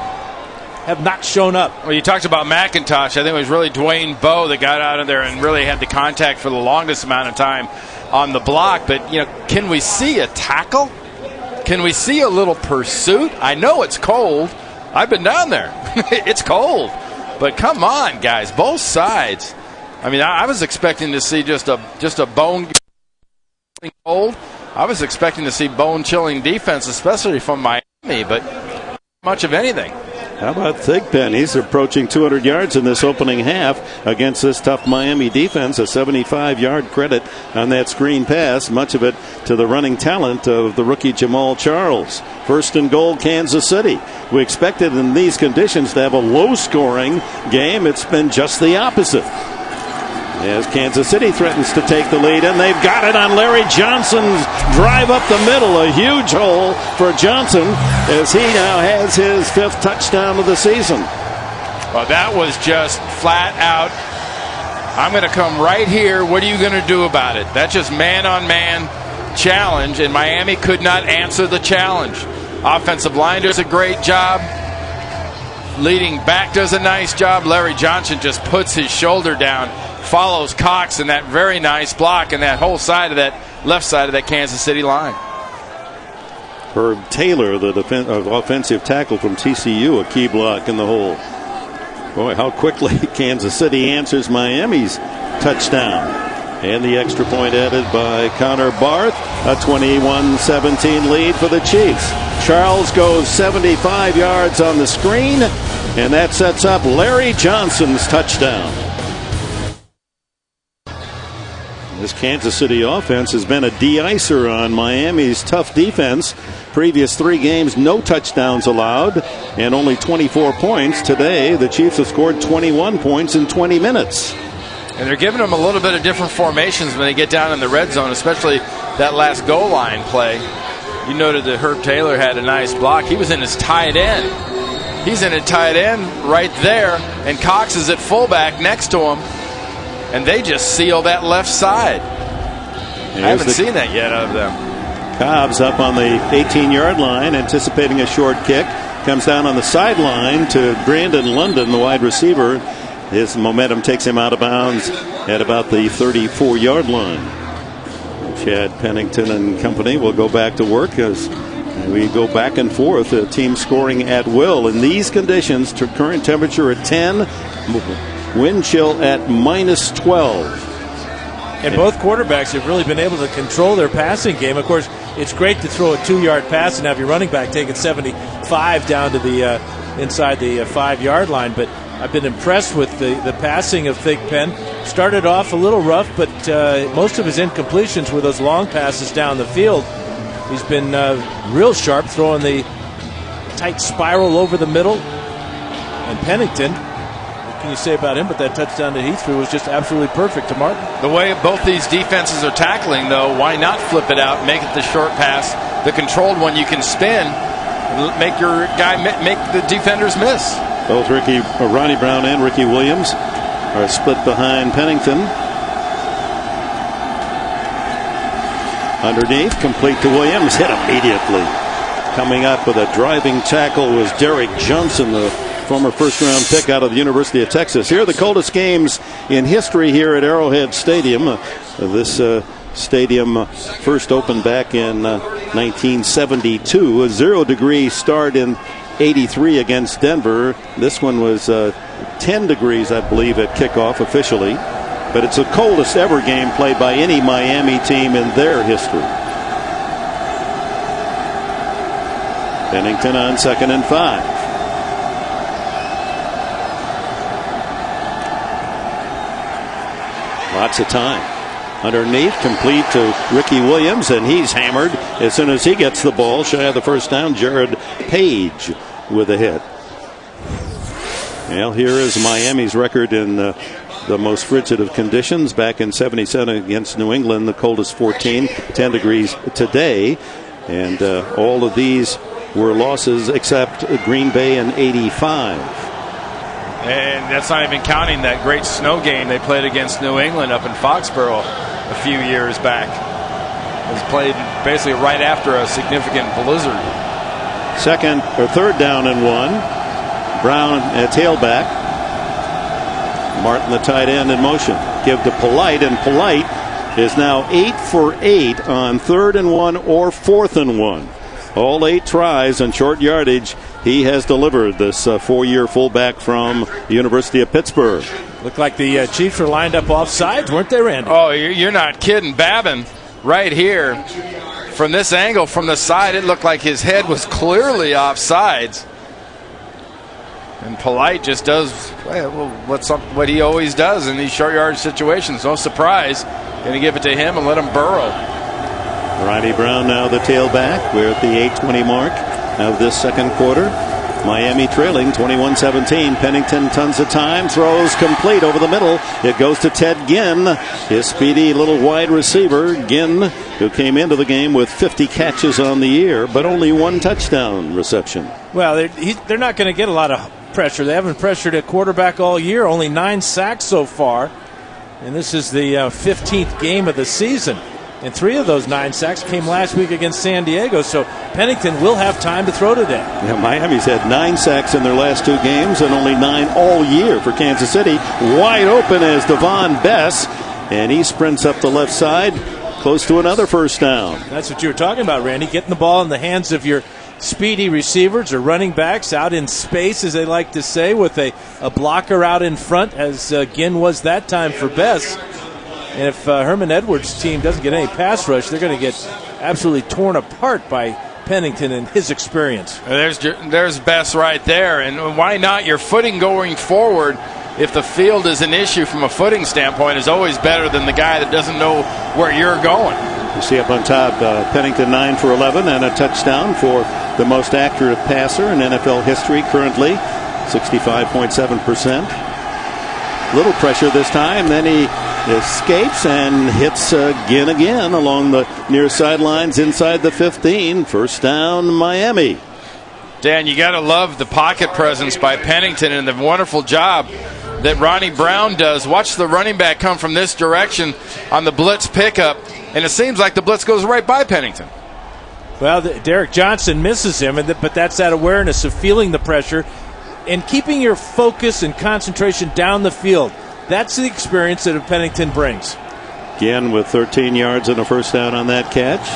have not shown up. Well, you talked about McIntosh. I think it was really Dwayne Bowe that got out of there and really had the contact for the longest amount of time on the block. But, can we see a tackle? Can we see a little pursuit? I know it's cold. I've been down there. It's cold. But come on, guys, both sides. I mean, I was expecting to see just a bone cold. I was expecting to see bone-chilling defense, especially from Miami, but not much of anything. How about Thigpen? He's approaching 200 yards in this opening half against this tough Miami defense. A 75-yard credit on that screen pass, much of it to the running talent of the rookie Jamal Charles. First and goal, Kansas City. We expected in these conditions to have a low-scoring game. It's been just the opposite, as Kansas City threatens to take the lead, and they've got it on Larry Johnson's drive up the middle. A huge hole for Johnson as he now has his 5th touchdown of the season. Well, that was just flat out, I'm going to come right here. What are you going to do about it? That's just man-on-man challenge, and Miami could not answer the challenge. Offensive line does a great job. Leading back does a nice job. Larry Johnson just puts his shoulder down, follows Cox in that very nice block, and that whole side of that left side of that Kansas City line. Herb Taylor, the offensive tackle from TCU, a key block in the hole. Boy, how quickly Kansas City answers Miami's touchdown. And the extra point added by Connor Barth. A 21-17 lead for the Chiefs. Charles goes 75 yards on the screen, and that sets up Larry Johnson's touchdown. This Kansas City offense has been a de-icer on Miami's tough defense. Previous 3 games, no touchdowns allowed and only 24 points. Today, the Chiefs have scored 21 points in 20 minutes. And they're giving them a little bit of different formations when they get down in the red zone, especially that last goal line play. You noted that Herb Taylor had a nice block. He was in his tight end. He's in a tight end right there, and Cox is at fullback next to him. And they just seal that left side. I haven't seen that yet out of them. Cobb's up on the 18-yard line, anticipating a short kick. Comes down on the sideline to Brandon London, the wide receiver. His momentum takes him out of bounds at about the 34-yard line. Chad Pennington and company will go back to work as we go back and forth. The team scoring at will. In these conditions, current temperature at 10. Wind chill at -12. And both quarterbacks have really been able to control their passing game. Of course, it's great to throw a 2-yard pass and have your running back take it 75 down to the inside the 5-yard line. But I've been impressed with the passing of Thigpen. Started off a little rough, but most of his incompletions were those long passes down the field. He's been real sharp, throwing the tight spiral over the middle. And Pennington, can you say about him? But that touchdown that he threw was just absolutely perfect to Martin. The way both these defenses are tackling, though, why not flip it out, make it the short pass, the controlled one you can spin, make your guy make the defenders miss. Both Ronnie Brown and Ricky Williams are split behind Pennington. Underneath, complete to Williams, hit immediately. Coming up with a driving tackle was Derek Johnson, the former first-round pick out of the University of Texas. Here are the coldest games in history here at Arrowhead Stadium. This stadium first opened back in 1972. A 0-degree start in 83 against Denver. This one was 10 degrees, I believe, at kickoff officially. But it's the coldest ever game played by any Miami team in their history. Pennington on 2nd and 5. Lots of time. Underneath, complete to Ricky Williams, and he's hammered as soon as he gets the ball. Shy of the first down, Jared Page with a hit. Well, here is Miami's record in the most frigid of conditions. Back in 77 against New England, the coldest 14, 10 degrees today. And all of these were losses except Green Bay in 85. And that's not even counting that great snow game they played against New England up in Foxborough a few years back. It was played basically right after a significant blizzard. Third down and 1. Brown at tailback. Martin, the tight end, in motion. Give to Polite, and Polite is now 8 for 8 on 3rd and 1 or 4th and 1. All 8 tries and short yardage. He has delivered, this 4-year fullback from the University of Pittsburgh. Looked like the Chiefs were lined up off sides, weren't they, Randy? Oh, you're not kidding. Babin right here. From this angle, from the side, it looked like his head was clearly off sides. And Polite just does what he always does in these short yardage situations. No surprise. Going to give it to him and let him burrow. Ronnie Brown now the tailback. We're at the 8:20 mark of this second quarter. Miami trailing 21-17. Pennington, tons of time, throws complete over the middle. It goes to Ted Ginn, his speedy little wide receiver. Ginn, who came into the game with 50 catches on the year, but only 1 touchdown reception. Well, they're not going to get a lot of pressure. They haven't pressured a quarterback all year. Only 9 sacks so far. And this is the 15th game of the season. And 3 of those 9 sacks came last week against San Diego. So Pennington will have time to throw today. Yeah, Miami's had 9 sacks in their last 2 games and only 9 all year for Kansas City. Wide open is Devon Bess, and he sprints up the left side, close to another first down. That's what you were talking about, Randy. Getting the ball in the hands of your speedy receivers or running backs out in space, as they like to say, with a blocker out in front, as Ginn was that time for Bess. And if Herman Edwards' team doesn't get any pass rush, they're going to get absolutely torn apart by Pennington and his experience. There's Bess right there. And why not? Your footing going forward, if the field is an issue from a footing standpoint, is always better than the guy that doesn't know where you're going. You see up on top, Pennington 9 for 11 and a touchdown for the most accurate passer in NFL history currently, 65.7%. Little pressure this time, then he escapes and hits again along the near sidelines inside the 15. First down, Miami. Dan, you got to love the pocket presence by Pennington and the wonderful job that Ronnie Brown does. Watch the running back come from this direction on the blitz pickup, and it seems like the blitz goes right by Pennington. Well, Derek Johnson misses him, but that's that awareness of feeling the pressure and keeping your focus and concentration down the field. That's the experience that Pennington brings. Again with 13 yards and a first down on that catch.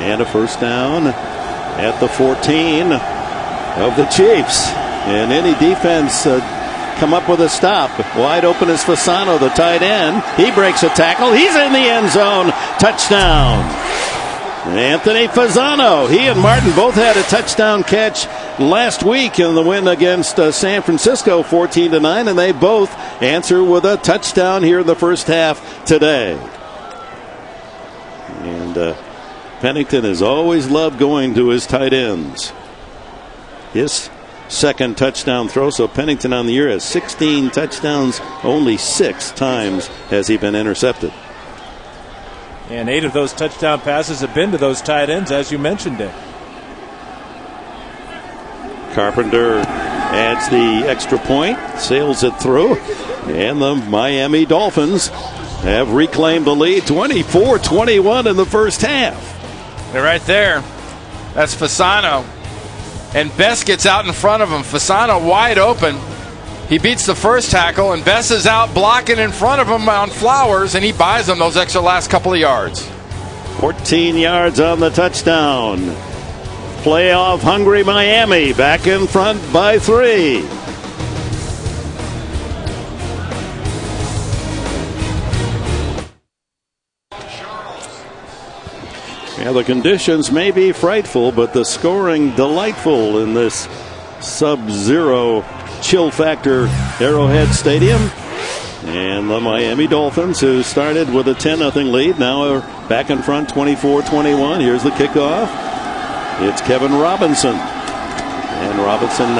And a first down at the 14 of the Chiefs. And any defense come up with a stop. Wide open is Fasano, the tight end. He breaks a tackle. He's in the end zone. Touchdown. Anthony Fasano. He and Martin both had a touchdown catch last week in the win against San Francisco 14-9, and they both answer with a touchdown here in the first half today. And Pennington has always loved going to his tight ends. His second touchdown throw, so Pennington on the year has 16 touchdowns. Only 6 times has he been intercepted. And 8 of those touchdown passes have been to those tight ends, as you mentioned, Dick. Carpenter adds the extra point, sails it through, and the Miami Dolphins have reclaimed the lead 24-21 in the first half. They're right there. That's Fasano. And Bess gets out in front of him. Fasano wide open. He beats the first tackle, and Bess is out blocking in front of him on Flowers, and he buys him those extra last couple of yards. 14 yards on the touchdown. Playoff hungry Miami back in front by 3. Yeah, the conditions may be frightful, but the scoring delightful in this sub-zero chill factor Arrowhead Stadium. And the Miami Dolphins, who started with a 10-0 lead, now are back in front 24-21. Here's the kickoff. It's Kevin Robinson. And Robinson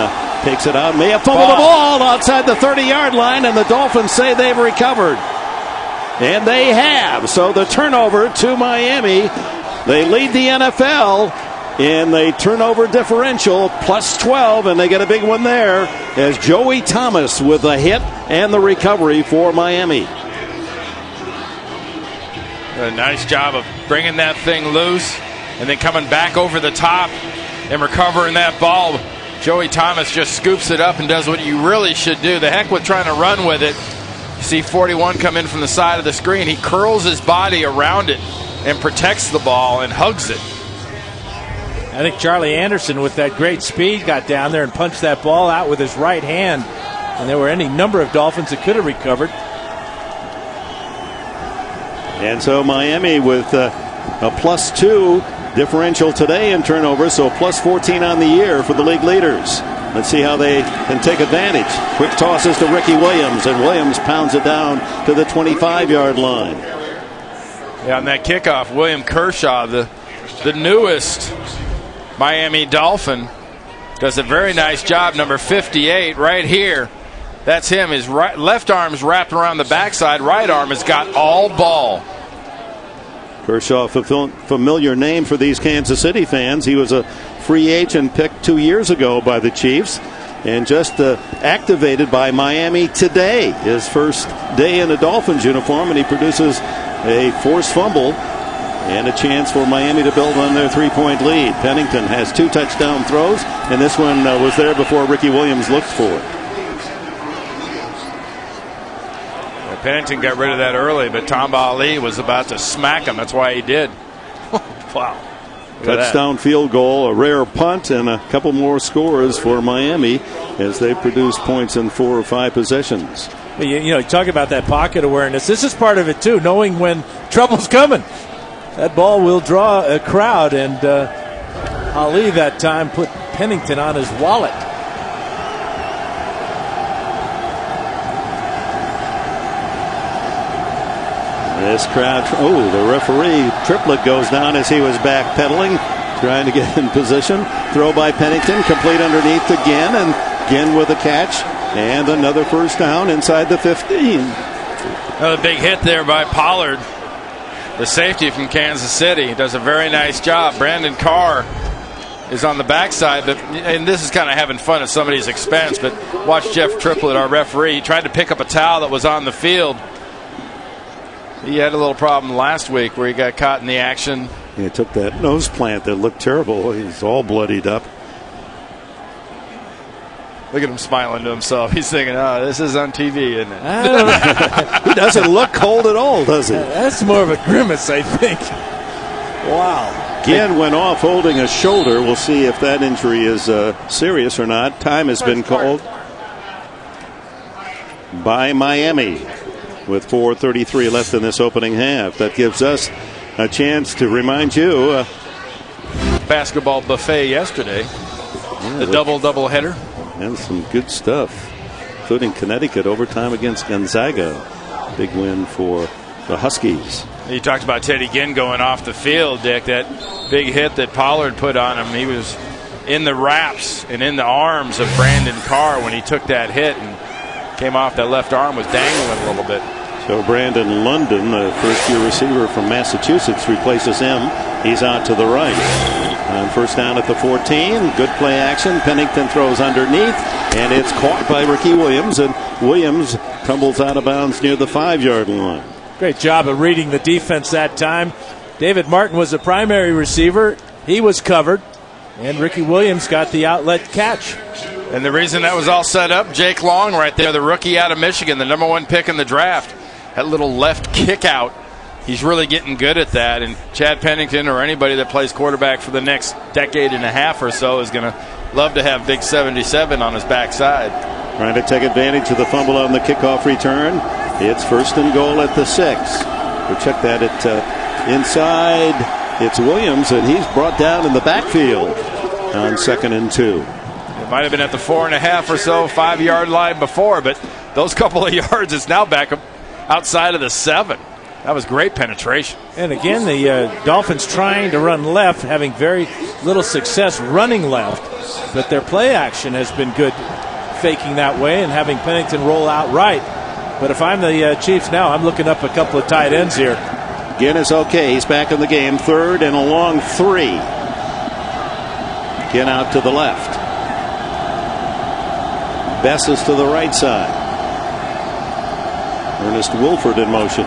takes it out. May have fumbled the ball outside the 30-yard line, and the Dolphins say they've recovered. And they have. So the turnover to Miami. They lead the NFL in the turnover differential, plus 12, and they get a big one there as Joey Thomas with the hit and the recovery for Miami. A nice job of bringing that thing loose and then coming back over the top and recovering that ball. Joey Thomas just scoops it up and does what you really should do. The heck with trying to run with it. You see 41 come in from the side of the screen. He curls his body around it and protects the ball and hugs it. I think Charlie Anderson, with that great speed, got down there and punched that ball out with his right hand. And there were any number of Dolphins that could have recovered. And so Miami with a plus 2 differential today in turnovers, so plus 14 on the year for the league leaders. Let's see how they can take advantage. Quick tosses to Ricky Williams, and Williams pounds it down to the 25-yard line. Yeah, on that kickoff, William Kershaw, the newest Miami Dolphin, does a very nice job. Number 58 right here. That's him. His left arm's wrapped around the backside. Right arm has got all ball. Kershaw, familiar name for these Kansas City fans. He was a free agent picked 2 years ago by the Chiefs and just activated by Miami today. His first day in a Dolphins uniform, and he produces a forced fumble and a chance for Miami to build on their 3-point lead. Pennington has 2 touchdown throws, and this one was there before Ricky Williams looked for it. Pennington got rid of that early, but Tamba Ali was about to smack him. That's why he did. Wow. Touchdown field goal, a rare punt, and a couple more scores for Miami as they produce points in 4 or 5 possessions. But you talk about that pocket awareness. This is part of it, too, knowing when trouble's coming. That ball will draw a crowd, and Ali that time put Pennington on his wallet. This crowd, the referee, Triplett goes down as he was backpedaling, trying to get in position. Throw by Pennington, complete underneath again, and again with a catch. And another first down inside the 15. Another big hit there by Pollard, the safety from Kansas City. Does a very nice job. Brandon Carr is on the backside, and this is kind of having fun at somebody's expense, but watch Jeff Triplett, our referee. He tried to pick up a towel that was on the field. He had a little problem last week where he got caught in the action. He took that nose plant that looked terrible. He's all bloodied up. Look at him smiling to himself. He's thinking, this is on TV, isn't it? He doesn't look cold at all, does he? That's more of a grimace, I think. Wow. Ginn went off holding a shoulder. We'll see if that injury is serious or not. Time has been called by Miami with 4:33 left in this opening half. That gives us a chance to remind you. Basketball buffet yesterday. The double header. And some good stuff, including Connecticut overtime against Gonzaga. Big win for the Huskies. You talked about Teddy Ginn going off the field, Dick. That big hit that Pollard put on him. He was in the wraps and in the arms of Brandon Carr when he took that hit and came off. That left arm was dangling a little bit. So Brandon London, the first-year receiver from Massachusetts, replaces him. He's out to the right. On first down at the 14, good play action. Pennington throws underneath, and it's caught by Ricky Williams, and Williams tumbles out of bounds near the 5-yard line. Great job of reading the defense that time. David Martin was the primary receiver. He was covered, and Ricky Williams got the outlet catch. And the reason that was all set up, Jake Long right there, the rookie out of Michigan, the #1 pick in the draft. That little left kick out. He's really getting good at that, and Chad Pennington or anybody that plays quarterback for the next decade and a half or so is going to love to have Big 77 on his backside. Trying to take advantage of the fumble on the kickoff return. It's first and goal at the 6. We'll check that at inside. It's Williams, and he's brought down in the backfield on 2nd and 2. It might have been at the 4.5 or so, 5-yard line before, but those couple of yards, it's now back up outside of the 7. That was great penetration. And again, the Dolphins trying to run left, having very little success running left. But their play action has been good, faking that way and having Pennington roll out right. But if I'm the Chiefs now, I'm looking up a couple of tight ends here. Ginn is okay. He's back in the game. 3rd and a long 3. Ginn out to the left. Bess is to the right side. Ernest Wilford in motion.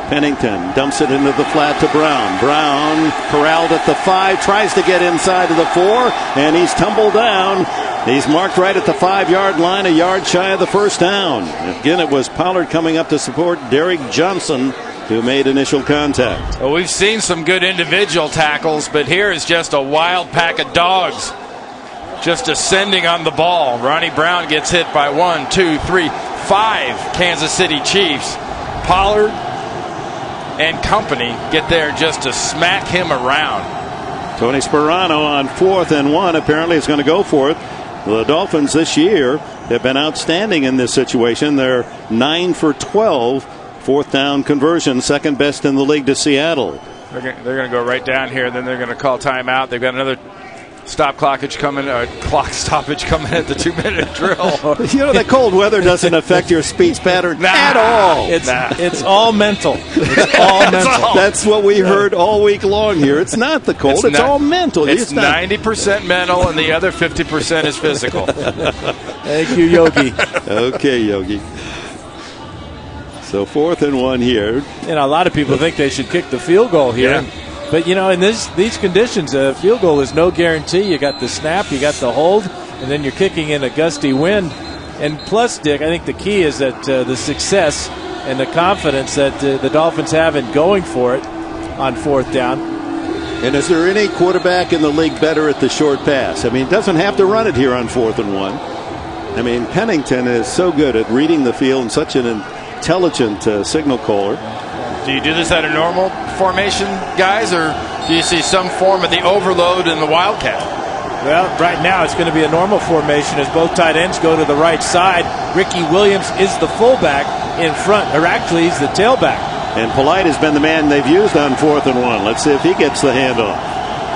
Pennington dumps it into the flat to Brown. Brown corralled at the 5, tries to get inside of the 4, and he's tumbled down. He's marked right at the 5-yard line, a yard shy of the first down. Again, it was Pollard coming up to support Derek Johnson, who made initial contact. Well, we've seen some good individual tackles, but here is just a wild pack of dogs just ascending on the ball. Ronnie Brown gets hit by 1, 2, 3, 5 Kansas City Chiefs. Pollard and company get there just to smack him around. Tony Sperano on 4th and 1 apparently is going to go for it. The Dolphins this year have been outstanding in this situation. They're 9 for 12 4th down conversion, second best in the league to Seattle. They're going to go right down here, then they're going to call timeout. They've got another clock stoppage coming at the 2-minute drill. You know, the cold weather doesn't affect your speech pattern at all. It's all mental. It's all mental. That's what we heard all week long here. It's not the cold. It's all mental. It's 90% mental, and the other 50% is physical. Thank you, Yogi. Okay, Yogi. So 4th and 1 here. A lot of people think they should kick the field goal here. Yeah. But, in these conditions, a field goal is no guarantee. You got the snap, you got the hold, and then you're kicking in a gusty wind. And plus, Dick, I think the key is that the success and the confidence that the Dolphins have in going for it on 4th down. And is there any quarterback in the league better at the short pass? I mean, it doesn't have to run it here on 4th and 1. I mean, Pennington is so good at reading the field and such an intelligent signal caller. Do you do this at a normal formation, guys, or do you see some form of the overload in the Wildcat? Well, right now it's going to be a normal formation as both tight ends go to the right side. Ricky Williams is the fullback in front, or actually he's the tailback. And Polite has been the man they've used on 4th and 1. Let's see if he gets the handoff.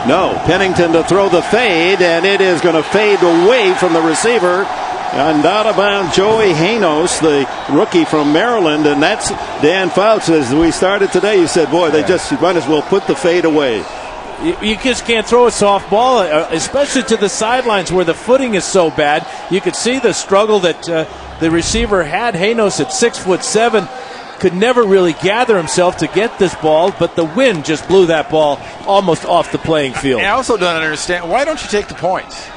No, Pennington to throw the fade, and it is going to fade away from the receiver. And out of bounds, Joey Hanos, the rookie from Maryland, and that's Dan Fouts. As we started today, you said, boy, they just might as well put the fade away. You just can't throw a soft ball, especially to the sidelines where the footing is so bad. You could see the struggle that the receiver had. Hanos at 6'7", could never really gather himself to get this ball, but the wind just blew that ball almost off the playing field. I also don't understand, why don't you take the points?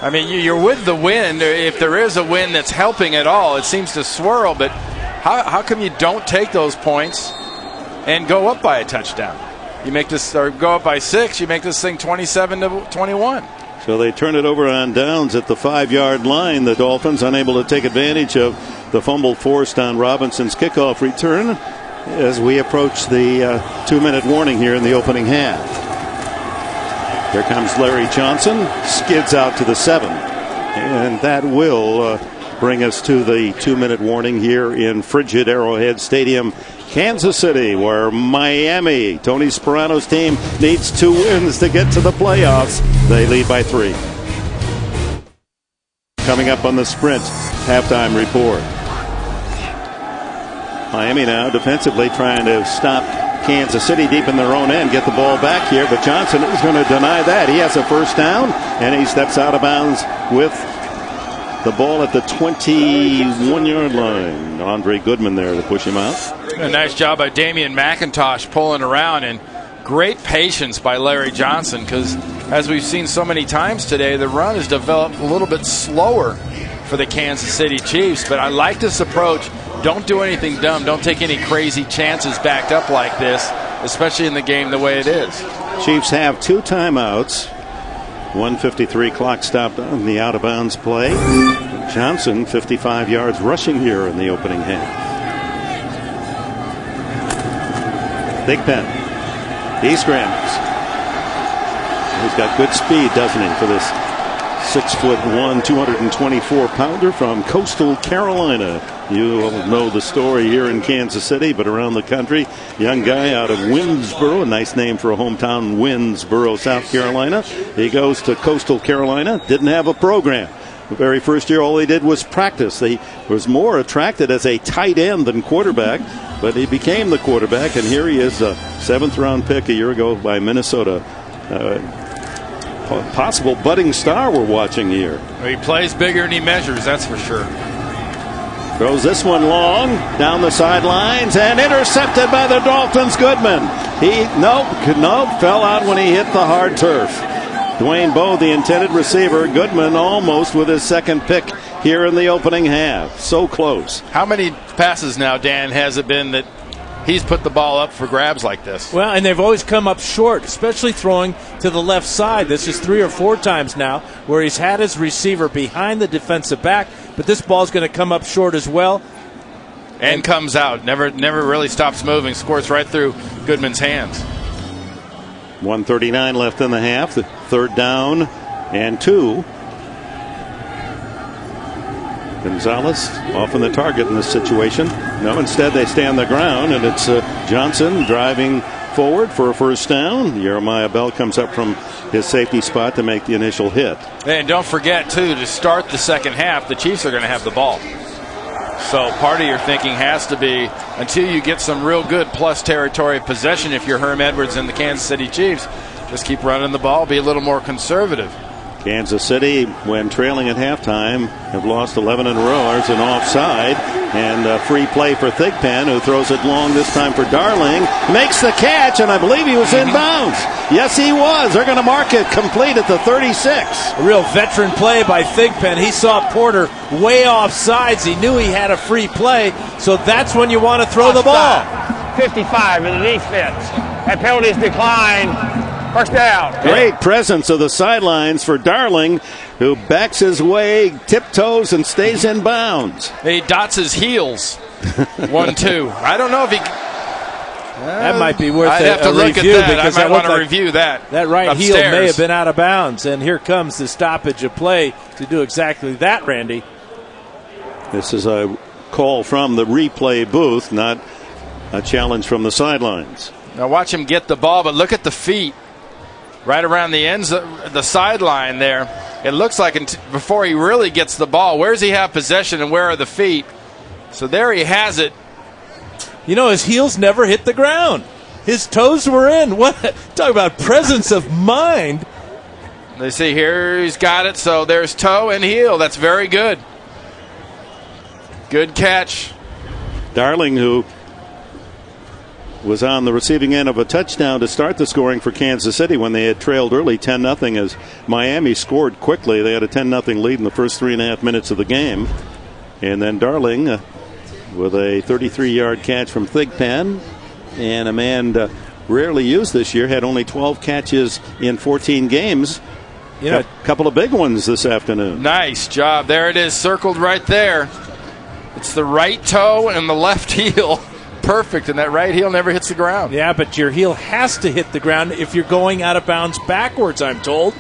I mean, you're with the wind. If there is a wind that's helping at all, it seems to swirl, but how come you don't take those points and go up by a touchdown? You make this, or go up by 6, you make this thing 27-21. So they turn it over on downs at the 5-yard line. The Dolphins unable to take advantage of the fumble forced on Robinson's kickoff return as we approach the 2-minute warning here in the opening half. Here comes Larry Johnson, skids out to the 7. And that will bring us to the 2-minute warning here in frigid Arrowhead Stadium, Kansas City, where Miami, Tony Sperano's team, needs 2 wins to get to the playoffs. They lead by 3. Coming up on the Sprint halftime report. Miami now defensively trying to stop Kansas City deep in their own end, get the ball back here, but Johnson is going to deny that. He has a first down, and he steps out of bounds with the ball at the 21-yard line. Andre Goodman there to push him out. A nice job by Damian McIntosh pulling around, and great patience by Larry Johnson, because as we've seen so many times today, the run has developed a little bit slower for the Kansas City Chiefs, but I like this approach. Don't do anything dumb. Don't take any crazy chances backed up like this, especially in the game the way it is. Chiefs have 2 timeouts. 1:53 clock stopped on the out-of-bounds play. Johnson, 55 yards rushing here in the opening half. Thigpen. He scrambles. He's got good speed, doesn't he, for this 6'1", 224-pounder from Coastal Carolina. You all know the story here in Kansas City, but around the country. Young guy out of Winnsboro, a nice name for a hometown, Winnsboro, South Carolina. He goes to Coastal Carolina, didn't have a program. The very first year, all he did was practice. He was more attracted as a tight end than quarterback, but he became the quarterback, and here he is, a 7th-round pick a year ago by Minnesota. Possible budding star we're watching here. He plays bigger than he measures, that's for sure. Throws this one long down the sidelines and intercepted by the Dolphins. Goodman. Fell out when he hit the hard turf. Dwayne Bowe, the intended receiver. Goodman almost with his second pick here in the opening half. So close. How many passes now, Dan, has it been that he's put the ball up for grabs like this? Well, and they've always come up short, especially throwing to the left side. This is 3 or 4 times now where he's had his receiver behind the defensive back, but this ball's going to come up short as well. And comes out. Never really stops moving. Scores right through Goodman's hands. 1:39 left in the half. The 3rd down and 2. Gonzalez off on the target in this situation. No, instead they stay on the ground, and it's Johnson driving forward for a first down. Jeremiah Bell comes up from his safety spot to make the initial hit. And don't forget, too, to start the second half, the Chiefs are going to have the ball. So part of your thinking has to be, until you get some real good plus territory possession, if you're Herm Edwards and the Kansas City Chiefs, just keep running the ball, be a little more conservative. Kansas City, when trailing at halftime, have lost 11 in a row. There's an offside and a free play for Thigpen, who throws it long this time for Darling. Makes the catch, and I believe he was in bounds. Yes, he was. They're going to mark it complete at the 36. A real veteran play by Thigpen. He saw Porter way off sides. He knew he had a free play, so that's when you want to throw the ball. 55 in the defense. That penalty is declined. First down. Great presence of the sidelines for Darling, who backs his way, tiptoes, and stays in bounds. He dots his heels. 1-2. I don't know if he. That might be worth I'd have to look review at that. because I might want to like review that. That right upstairs. heel may have been out of bounds, and here comes the stoppage of play to do exactly that, Randy. This is a call from the replay booth, not a challenge from the sidelines. Now watch him get the ball, but look at the feet right around the sideline there. It looks like before he really gets the ball, where does he have possession and where are the feet? So there he has it. You know, his heels never hit the ground. His toes were in. What? Talk about presence of mind. They see here he's got it, so there's toe and heel. That's very good. Good catch. Darling, who was on the receiving end of a touchdown to start the scoring for Kansas City when they had trailed early 10-0 as Miami scored quickly. They had a 10-0 lead in the first 3.5 minutes of the game. And then Darling with a 33-yard catch from Thigpen, and a man rarely used this year, had only 12 catches in 14 games. You know, a couple of big ones this afternoon. Nice job. There it is, circled right there. It's the right toe and the left heel. Perfect, and that right heel never hits the ground. Yeah, but your heel has to hit the ground if you're going out of bounds backwards, I'm told.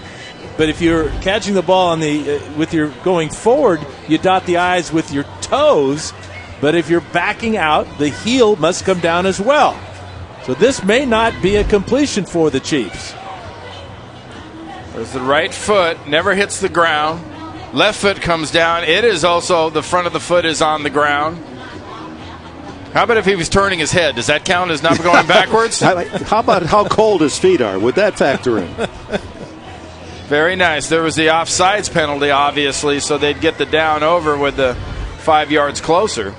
But if you're catching the ball on with your going forward, you dot the I's with your toes. But if you're backing out, the heel must come down as well. So this may not be a completion for the Chiefs. There's the right foot, never hits the ground. Left foot comes down. It is also, the front of the foot is on the ground. How about if he was turning his head? Does that count as not going backwards? How about how cold his feet are? Would that factor in? Very nice. There was the offsides penalty, obviously, so they'd get the down over with the 5 yards closer.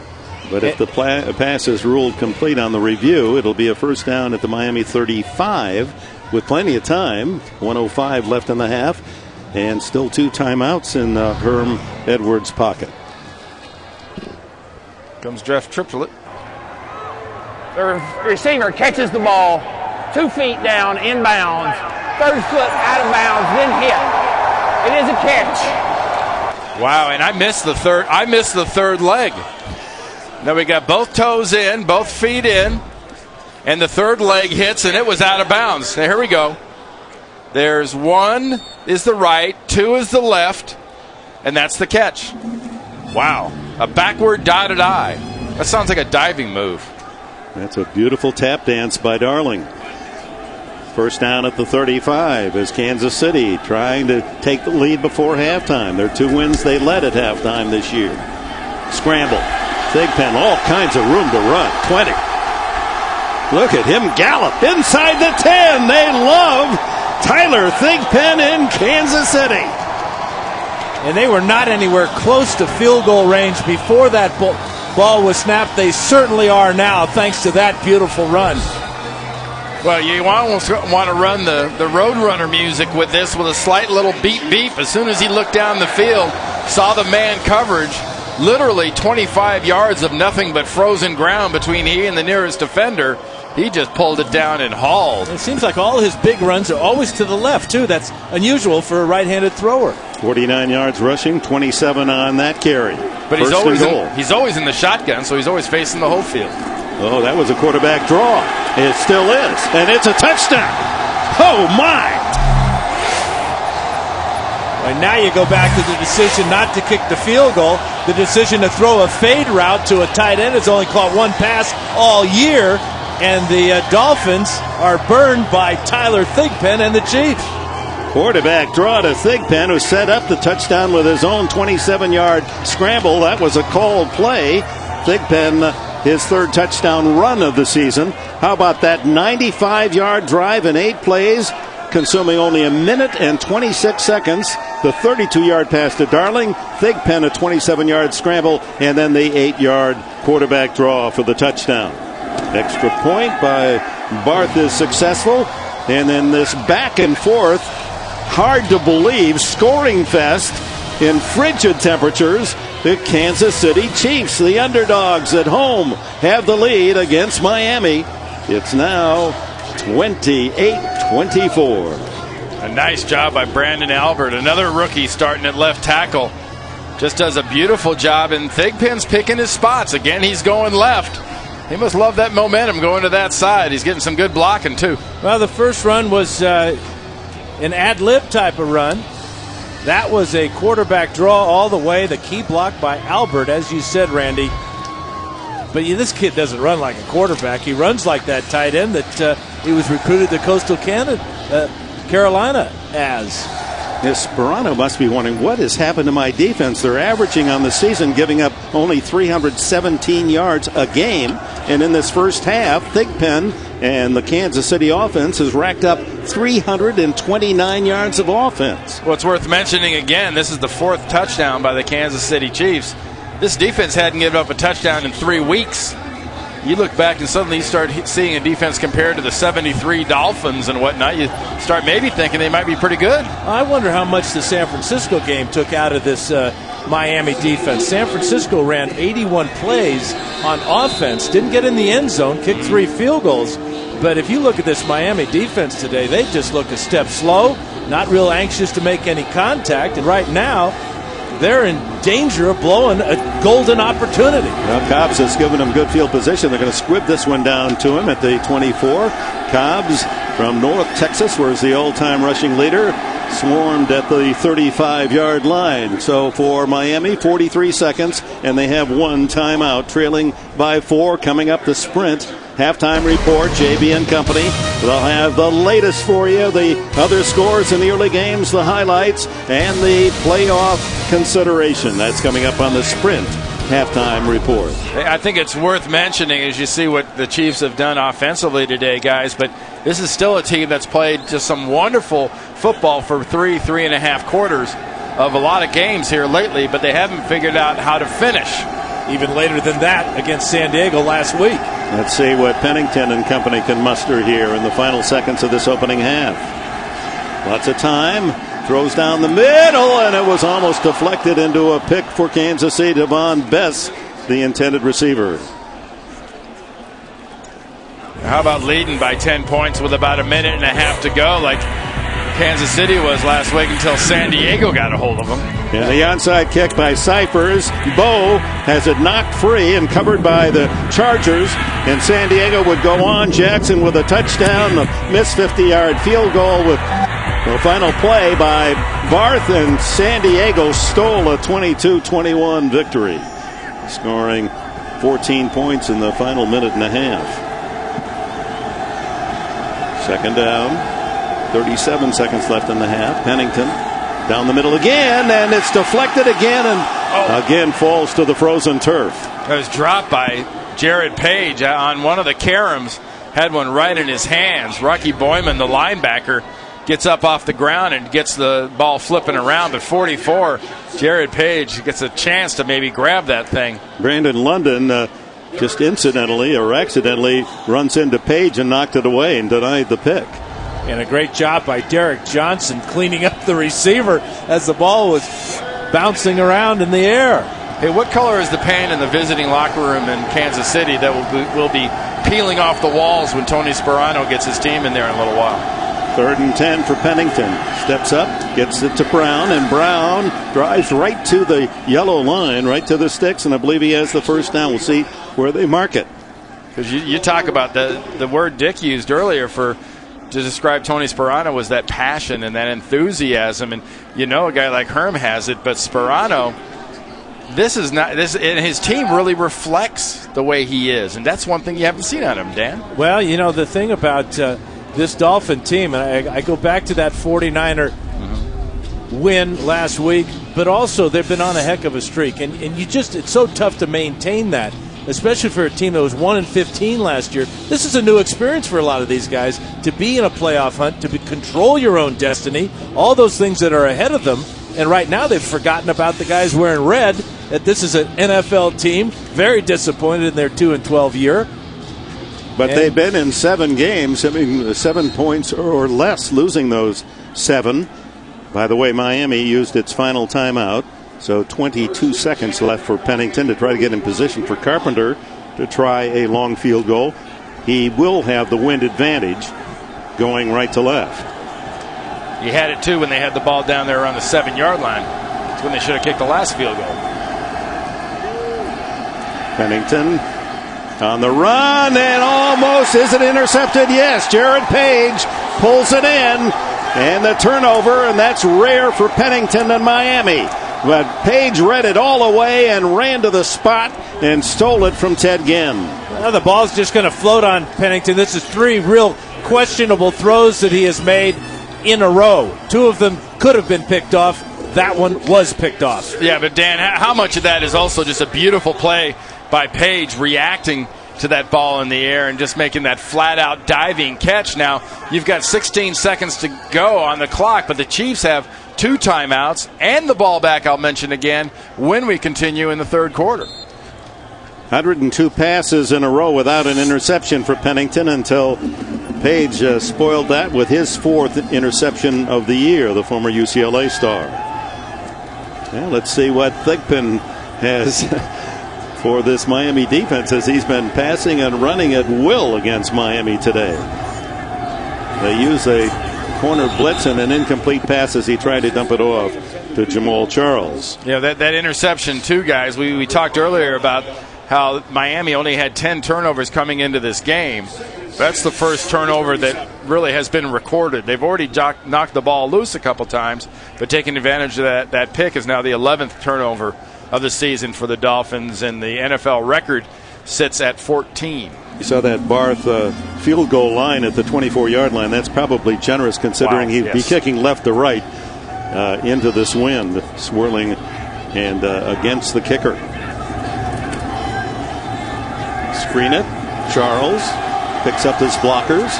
But if the pass is ruled complete on the review, it'll be a first down at the Miami 35 with plenty of time. 1:05 left in the half, and still 2 timeouts in Herm Edwards' pocket. Comes Jeff Triplet. The receiver catches the ball 2 feet down, inbounds, third foot out of bounds, then hit. It is a catch. Wow, and I missed the third leg. Now we got both toes in, both feet in, and the third leg hits, and it was out of bounds. Now here we go. There's 1 is the right, 2 is the left, and that's the catch. Wow, a backward dotted I. That sounds like a diving move. That's a beautiful tap dance by Darling. First down at the 35 as Kansas City trying to take the lead before halftime. Their 2 wins they led at halftime this year. Scramble. Thigpen, all kinds of room to run. 20. Look at him gallop inside the 10. They love Tyler Thigpen in Kansas City. And they were not anywhere close to field goal range before that ball was snapped. They certainly are now, thanks to that beautiful run. Well, you almost want to run the Roadrunner music with this, with a slight little beep beep. As soon as he looked down the field, saw the man coverage, literally 25 yards of nothing but frozen ground between he and the nearest defender. He just pulled it down and hauled. It seems like all his big runs are always to the left, too. That's unusual for a right-handed thrower. 49 yards rushing, 27 on that carry. But he's always in the shotgun, so he's always facing the whole field. Oh, that was a quarterback draw. It still is. And it's a touchdown. Oh, my. Right, now you go back to the decision not to kick the field goal. The decision to throw a fade route to a tight end has only caught 1 pass all year. And the Dolphins are burned by Tyler Thigpen and the Chiefs. Quarterback draw to Thigpen, who set up the touchdown with his own 27-yard scramble. That was a called play. Thigpen, his 3rd touchdown run of the season. How about that 95-yard drive in 8 plays, consuming only 1 minute and 26 seconds. The 32-yard pass to Darling, Thigpen a 27-yard scramble, and then the 8-yard quarterback draw for the touchdown. Extra point by Barth is successful. And then this back and forth, hard to believe, scoring fest in frigid temperatures. The Kansas City Chiefs, the underdogs at home, have the lead against Miami. It's now 28-24. A nice job by Brandon Albert, another rookie starting at left tackle. Just does a beautiful job, and Thigpen's picking his spots. Again, he's going left. He must love that momentum going to that side. He's getting some good blocking, too. Well, the first run was an ad-lib type of run. That was a quarterback draw all the way, the key block by Albert, as you said, Randy. But this kid doesn't run like a quarterback. He runs like that tight end that he was recruited to Coastal Carolina as. Yes, Sperano must be wondering, what has happened to my defense? They're averaging on the season, giving up only 317 yards a game. And in this first half, Thigpen and the Kansas City offense has racked up 329 yards of offense. Well, it's worth mentioning again, this is the fourth touchdown by the Kansas City Chiefs. This defense hadn't given up a touchdown in 3 weeks. You look back and suddenly you start seeing a defense compared to the 73 Dolphins and whatnot. You start maybe thinking they might be pretty good. I wonder how much the San Francisco game took out of this Miami defense. San Francisco ran 81 plays on offense, didn't get in the end zone, kicked 3 field goals. But if you look at this Miami defense today, they just look a step slow, not real anxious to make any contact. And right now, they're in danger of blowing a golden opportunity. Well, Cobbs has given them good field position. They're going to squib this one down to him at the 24. Cobbs from North Texas, where's the all-time rushing leader, swarmed at the 35-yard line. So for Miami, 43 seconds, and they have 1 timeout, trailing by 4, coming up the sprint. Halftime report, JB and company. They'll have the latest for you, the other scores in the early games, the highlights, and the playoff consideration. That's coming up on the Sprint halftime report. I think it's worth mentioning as you see what the Chiefs have done offensively today, guys, but this is still a team that's played just some wonderful football for 3.5 quarters of a lot of games here lately, but they haven't figured out how to finish. Even later than that against San Diego last week. Let's see what Pennington and company can muster here in the final seconds of this opening half. Lots of time. Throws down the middle, and it was almost deflected into a pick for Kansas City. Devon Bess, the intended receiver. How about leading by 10 points with about a minute and a half to go, like Kansas City was last week until San Diego got a hold of them. And the onside kick by Cyphers. Bo has it knocked free and covered by the Chargers. And San Diego would go on. Jackson with a touchdown, a missed 50-yard field goal with the final play by Barth, and San Diego stole a 22-21 victory, scoring 14 points in the final minute and a half. Second down, 37 seconds left in the half. Pennington down the middle again, and it's deflected again, and again falls to the frozen turf. It was dropped by Jared Page on one of the caroms. Had one right in his hands. Rocky Boyman, the linebacker, gets up off the ground and gets the ball flipping around. At 44, Jared Page gets a chance to maybe grab that thing. Brandon London just incidentally or accidentally runs into Page and knocked it away and denied the pick. And a great job by Derek Johnson cleaning up the receiver as the ball was bouncing around in the air. Hey, what color is the paint in the visiting locker room in Kansas City that will be peeling off the walls when Tony Sperano gets his team in there in a little while? 3rd and 10 for Pennington. Steps up, gets it to Brown, and Brown drives right to the yellow line, right to the sticks, and I believe he has the first down. We'll see where they mark it. Because you talk about the word Dick used earlier to describe Tony Sperano was that passion and that enthusiasm, and a guy like Herm has it, but Sperano, and his team really reflects the way he is, and that's one thing you haven't seen on him, Dan. Well, the thing about this Dolphin team, and I go back to that 49er win last week, but also they've been on a heck of a streak, and it's so tough to maintain that, especially for a team that was 1-15 last year. This is a new experience for a lot of these guys, to be in a playoff hunt, to control your own destiny, all those things that are ahead of them. And right now they've forgotten about the guys wearing red, that this is an NFL team, very disappointed in their 2-12 year. But they've been in 7 games, 7 points or less, losing those 7. By the way, Miami used its final timeout, so 22 seconds left for Pennington to try to get in position for Carpenter to try a long field goal. He will have the wind advantage going right to left. You had it too when they had the ball down there around the 7-yard line. It's when they should have kicked the last field goal. Pennington on the run and almost, is it intercepted? Yes, Jared Page pulls it in and the turnover, and that's rare for Pennington and Miami. But Page read it all away and ran to the spot and stole it from Ted Ginn. Well, the ball's just going to float on Pennington. This is 3 real questionable throws that he has made in a row. 2 of them could have been picked off. That one was picked off. Yeah, but Dan, how much of that is also just a beautiful play by Page reacting to that ball in the air and just making that flat-out diving catch? Now, you've got 16 seconds to go on the clock, but the Chiefs have 2 timeouts and the ball back, I'll mention again, when we continue in the third quarter. 102 passes in a row without an interception for Pennington until Page spoiled that with his 4th interception of the year, the former UCLA star. Well, let's see what Thigpen has for this Miami defense, as he's been passing and running at will against Miami today. They use a corner blitz and an incomplete pass as he tried to dump it off to Jamal Charles. Yeah, that interception too, guys. We talked earlier about how Miami only had 10 turnovers coming into this game. That's the first turnover that really has been recorded. They've already knocked the ball loose a couple times, but taking advantage of that pick is now the 11th turnover of the season for the Dolphins, and the NFL record sits at 14. You saw that Barth field goal line at the 24-yard line. That's probably generous considering he'd be kicking left to right into this wind, swirling and against the kicker. Screen it. Charles picks up his blockers,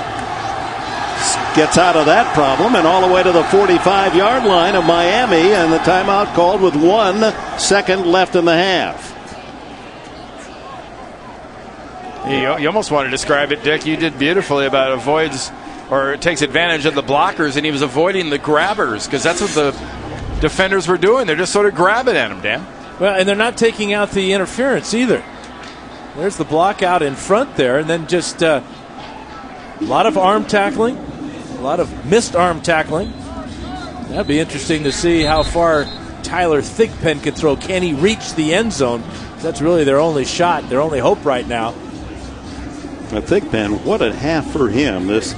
gets out of that problem, and all the way to the 45-yard line of Miami, and the timeout called with 1 second left in the half. You almost want to describe it, Dick. You did beautifully about avoids or takes advantage of the blockers, and he was avoiding the grabbers, because that's what the defenders were doing. They're just sort of grabbing at him, Dan. Well, and they're not taking out the interference either. There's the block out in front there, and then just a lot of arm tackling, a lot of missed arm tackling. That'd be interesting to see how far Tyler Thigpen can throw. Can he reach the end zone? That's really their only shot, their only hope right now. Thigpen, what a half for him. This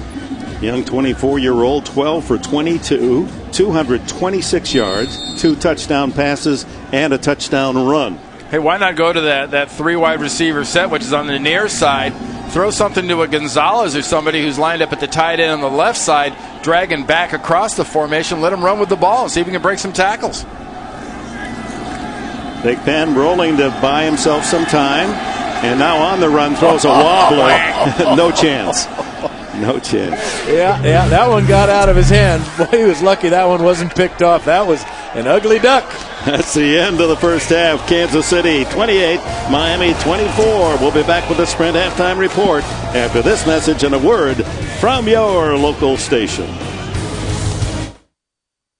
young 24-year-old, 12 for 22, 226 yards, 2 touchdown passes, and a touchdown run. Hey, why not go to that 3 wide receiver set, which is on the near side, throw something to a Gonzalez or somebody who's lined up at the tight end on the left side, dragging back across the formation, let him run with the ball and see if he can break some tackles. Thigpen rolling to buy himself some time, and now on the run throws a wobbler. No chance. No chance. Yeah, that one got out of his hand. Boy, he was lucky that one wasn't picked off. That was an ugly duck. That's the end of the first half. Kansas City 28, Miami 24. We'll be back with the Sprint halftime report after this message and a word from your local station.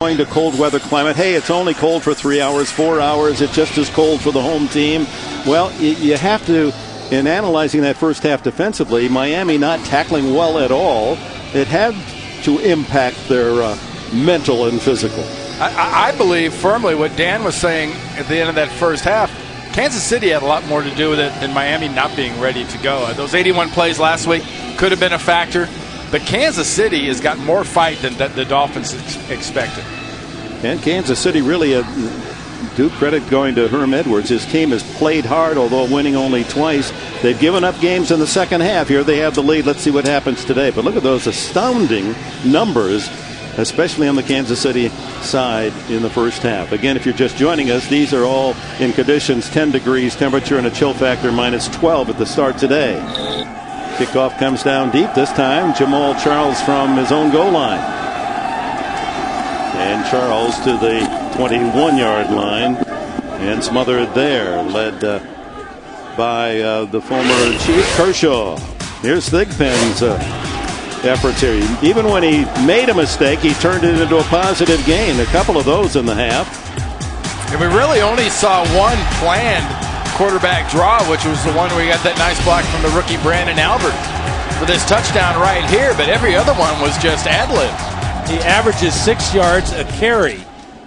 Going to cold weather climate. Hey, it's only cold for 3 hours, 4 hours. It's just as cold for the home team. Well, you have to, in analyzing that first half defensively, Miami not tackling well at all, it had to impact their mental and physical. I believe firmly what Dan was saying at the end of that first half. Kansas City had a lot more to do with it than Miami not being ready to go. Those 81 plays last week could have been a factor, but Kansas City has got more fight than the Dolphins expected. And Kansas City really, due credit going to Herm Edwards. His team has played hard, although winning only twice. They've given up games in the second half. Here they have the lead. Let's see what happens today. But look at those astounding numbers, especially on the Kansas City side in the first half. Again, if you're just joining us, these are all in conditions 10 degrees, temperature and a chill factor minus 12 at the start today. Kickoff comes down deep this time. Jamal Charles from his own goal line. And Charles to the 21-yard line and smothered there, led by the former Chief Kershaw. Here's Thigpen's efforts here. Even when he made a mistake, he turned it into a positive gain. A couple of those in the half. And we really only saw one planned quarterback draw, which was the one where we got that nice block from the rookie Brandon Albert. for this touchdown right here, but every other one was just ad-lib. He averages 6 yards a carry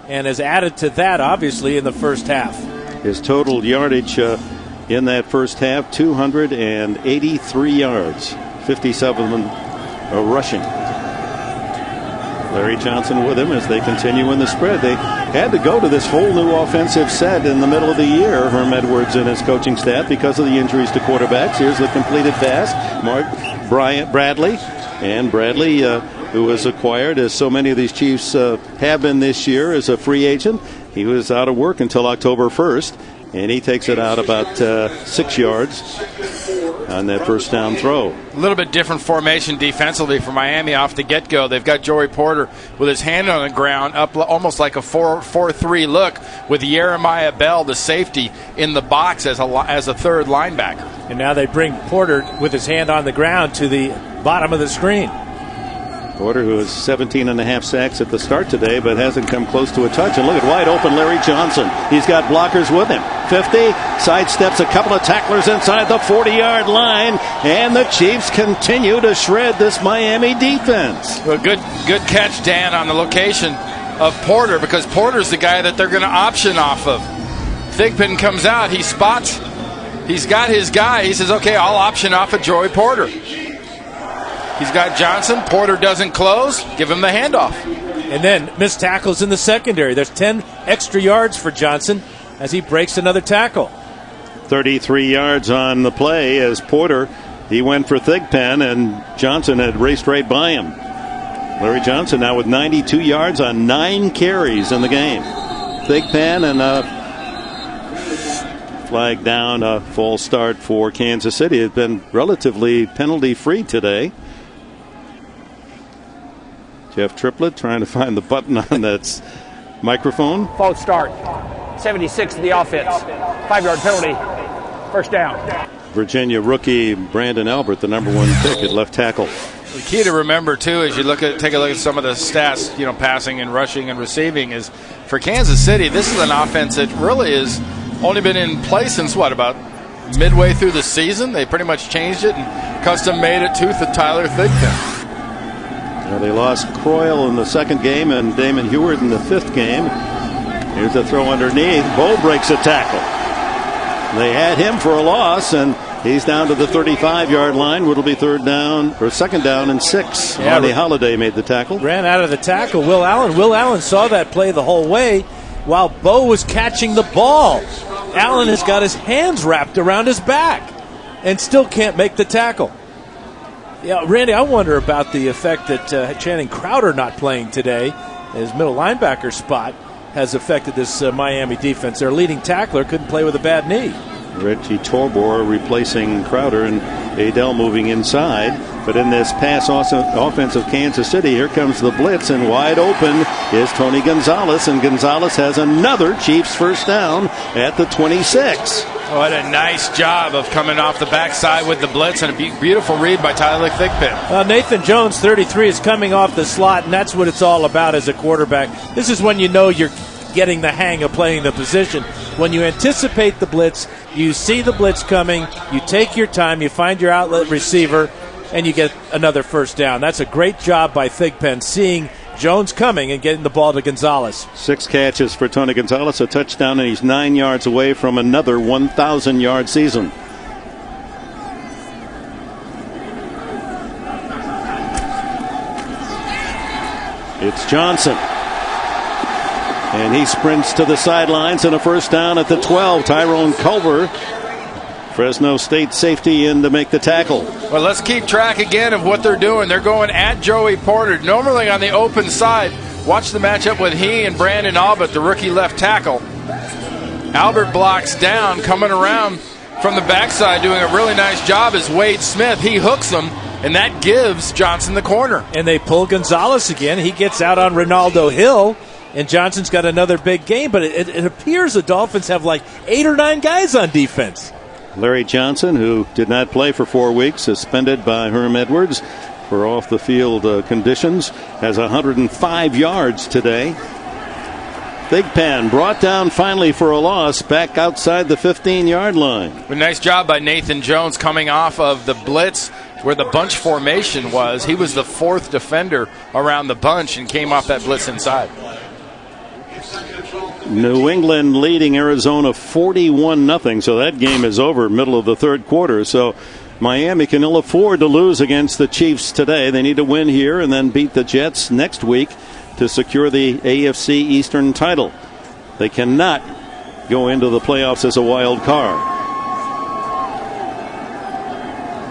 and has added to that, obviously, in the first half. His total yardage in that first half, 283 yards, 57 rushing. Larry Johnson with him as they continue in the spread. They had to go to this whole new offensive set in the middle of the year, Herm Edwards and his coaching staff, because of the injuries to quarterbacks. Here's the completed pass. Bradley. And Bradley, who was acquired, as so many of these Chiefs have been this year, as a free agent. He was out of work until October 1st, and he takes it out about 6 yards on that first down throw. A little bit different formation defensively for Miami off the get-go. They've got Joey Porter with his hand on the ground, up almost like a 4-4-3 look, with Jeremiah Bell, the safety, in the box as a third linebacker. And now they bring Porter with his hand on the ground to the bottom of the screen. Porter, who has 17 and a half sacks at the start today, but hasn't come close to a touch. And look at wide open Larry Johnson. He's got blockers with him. 50, sidesteps a couple of tacklers inside the 40-yard line, and the Chiefs continue to shred this Miami defense. Well, good catch, Dan, on the location of Porter, because Porter's the guy that they're going to option off of. Thigpen comes out. He spots. He's got his guy. He says, okay, I'll option off of Joey Porter. He's got Johnson. Porter doesn't close. Give him the handoff. And then missed tackles in the secondary. There's 10 extra yards for Johnson as he breaks another tackle. 33 yards on the play as Porter, he went for Thigpen, and Johnson had raced right by him. Larry Johnson now with 92 yards on 9 carries in the game. Thigpen and a flag down, a false start for Kansas City. It's been relatively penalty-free today. Jeff Triplett trying to find the button on that microphone. False start. 76 to the offense. 5-yard penalty. First down. Virginia rookie Brandon Albert, the number 1 pick at left tackle. The key to remember, too, as you take a look at some of the stats, passing and rushing and receiving, is for Kansas City, this is an offense that really has only been in place since, about midway through the season? They pretty much changed it and custom made it to Tyler Thigpen. They lost Croyle in the second game and Damon Heward in the 5th game. Here's a throw underneath. Bo breaks a tackle. They had him for a loss, and he's down to the 35-yard line. It'll be second down and 6. Yeah, Lonnie Holiday made the tackle. Ran out of the tackle. Will Allen. Will Allen saw that play the whole way while Bo was catching the ball. Allen has got his hands wrapped around his back and still can't make the tackle. Yeah, Randy, I wonder about the effect that Channing Crowder not playing today, his middle linebacker spot, has affected this Miami defense. Their leading tackler couldn't play with a bad knee. Reggie Torbor replacing Crowder, and Adele moving inside. But in this pass offense of Kansas City, here comes the blitz, and wide open is Tony Gonzalez, and Gonzalez has another Chiefs first down at the 26. What a nice job of coming off the backside with the blitz, and a beautiful read by Tyler Thigpen. Nathan Jones, 33, is coming off the slot, and that's what it's all about as a quarterback. This is when you know you're getting the hang of playing the position. When you anticipate the blitz, you see the blitz coming, you take your time, you find your outlet receiver, and you get another first down. That's a great job by Thigpen, seeing Jones coming and getting the ball to Gonzalez. 6 catches for Tony Gonzalez, a touchdown, and he's 9 yards away from another 1,000-yard season. It's Johnson. And he sprints to the sidelines, and a first down at the 12. Tyrone Culver, Fresno State safety, in to make the tackle. Well, let's keep track again of what they're doing. They're going at Joey Porter, normally on the open side. Watch the matchup with he and Brandon Albert, the rookie left tackle. Albert blocks down, coming around from the backside, doing a really nice job is Wade Smith. He hooks him, and that gives Johnson the corner. And they pull Gonzalez again. He gets out on Ronaldo Hill, and Johnson's got another big game. But it appears the Dolphins have like 8 or 9 guys on defense. Larry Johnson, who did not play for 4 weeks, suspended by Herm Edwards for off-the-field conditions, has 105 yards today. Thigpen brought down finally for a loss, back outside the 15-yard line. A nice job by Nathan Jones coming off of the blitz where the bunch formation was. He was the fourth defender around the bunch and came off that blitz inside. New England leading Arizona 41-0, so that game is over middle of the third quarter. So Miami can ill afford to lose against the Chiefs today. They need to win here and then beat the Jets next week to secure the AFC Eastern title. They cannot go into the playoffs as a wild card.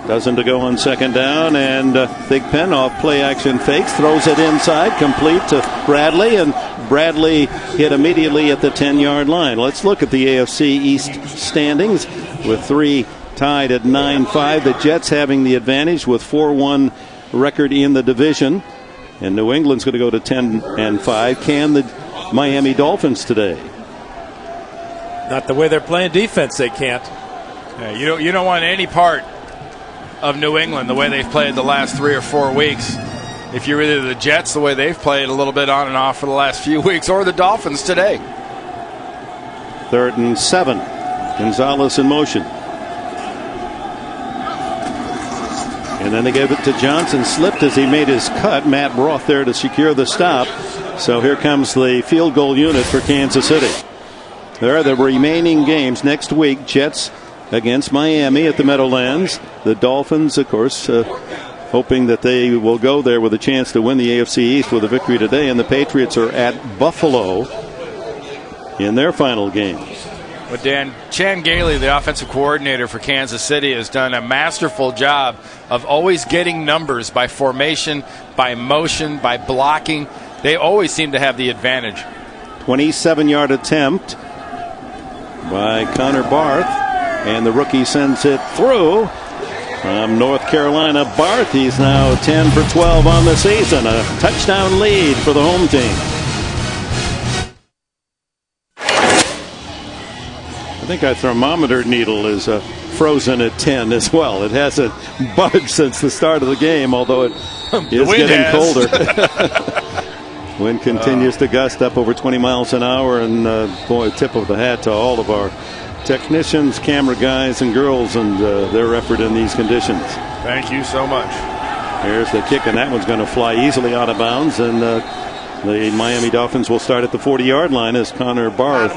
Dozen to go on second down, and Thigpen off play action fakes, throws it inside, complete to Bradley, and Bradley hit immediately at the 10-yard line. Let's look at the AFC East standings with 3 tied at 9-5. The Jets having the advantage with 4-1 record in the division, and New England's going to go to 10-5. Can the Miami Dolphins today? Not the way they're playing defense, they can't. Yeah, you don't want any part of New England the way they've played the last 3 or 4 weeks. If you're either the Jets, the way they've played a little bit on and off for the last few weeks, or the Dolphins today. 3rd and 7. Gonzalez in motion. And then they gave it to Johnson. Slipped as he made his cut. Matt Roth there to secure the stop. So here comes the field goal unit for Kansas City. There are the remaining games next week. Jets against Miami at the Meadowlands. The Dolphins, of course, hoping that they will go there with a chance to win the AFC East with a victory today. And the Patriots are at Buffalo in their final game. But Dan, Chan Gailey, the offensive coordinator for Kansas City, has done a masterful job of always getting numbers by formation, by motion, by blocking. They always seem to have the advantage. 27-yard attempt by Connor Barth. And the rookie sends it through from North Carolina. Barth, he's now 10 for 12 on the season. A touchdown lead for the home team. I think our thermometer needle is frozen at 10 as well. It hasn't budged since the start of the game, although it is getting colder. Wind continues to gust up over 20 miles an hour, and boy, tip of the hat to all of our technicians, camera guys and girls, and their effort in these conditions. Thank you so much. Here's the kick, and that one's going to fly easily out of bounds, and the Miami Dolphins will start at the 40-yard line as Connor Barth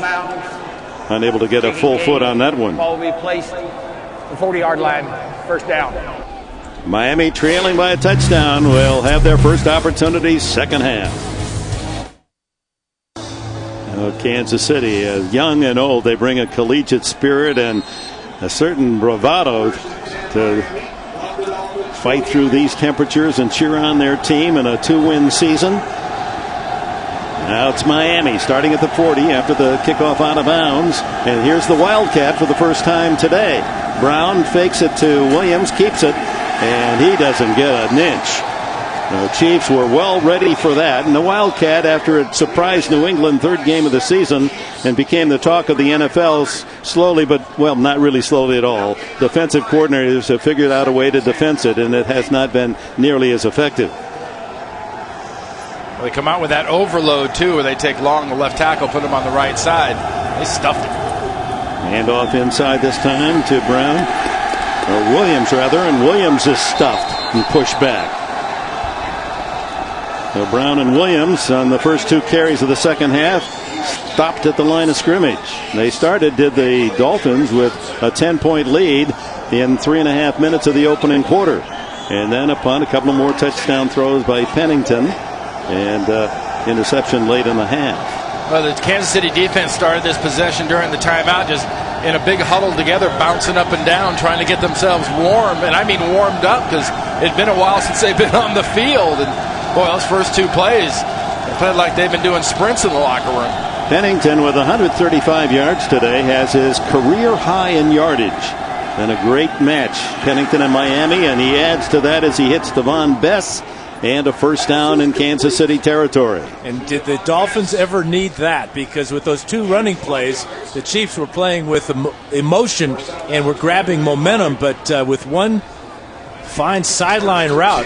unable to get a full foot on that one. Ball will be placed at the 40-yard line, first down. Miami trailing by a touchdown will have their first opportunity second half. Kansas City, young and old, they bring a collegiate spirit and a certain bravado to fight through these temperatures and cheer on their team in a 2-win season. Now it's Miami starting at the 40 after the kickoff out of bounds. And here's the Wildcat for the first time today. Brown fakes it to Williams, keeps it, and he doesn't get an inch. The Chiefs were well ready for that, and the Wildcat, after it surprised New England, third game of the season, and became the talk of the NFL slowly, but, well, not really slowly at all. Defensive coordinators have figured out a way to defense it, and it has not been nearly as effective. Well, they come out with that overload, too, where they take Long, the left tackle, put him on the right side. They stuffed him. Hand off inside this time to Brown, or Williams, rather, and Williams is stuffed and pushed back. So Brown and Williams on the first 2 carries of the second half stopped at the line of scrimmage. They did the Dolphins, with a 10-point lead in 3.5 minutes of the opening quarter. And then upon a couple of more touchdown throws by Pennington and interception late in the half. Well, the Kansas City defense started this possession during the timeout, just in a big huddle together, bouncing up and down, trying to get themselves warm. And I mean warmed up, because it'd been a while since they've been on the field. And boy, those first 2 plays, they played like they've been doing sprints in the locker room. Pennington with 135 yards today has his career high in yardage. And a great match, Pennington and Miami, and he adds to that as he hits Devon Bess and a first down in Kansas City territory. And did the Dolphins ever need that? Because with those 2 running plays, the Chiefs were playing with emotion and were grabbing momentum, but with one fine sideline route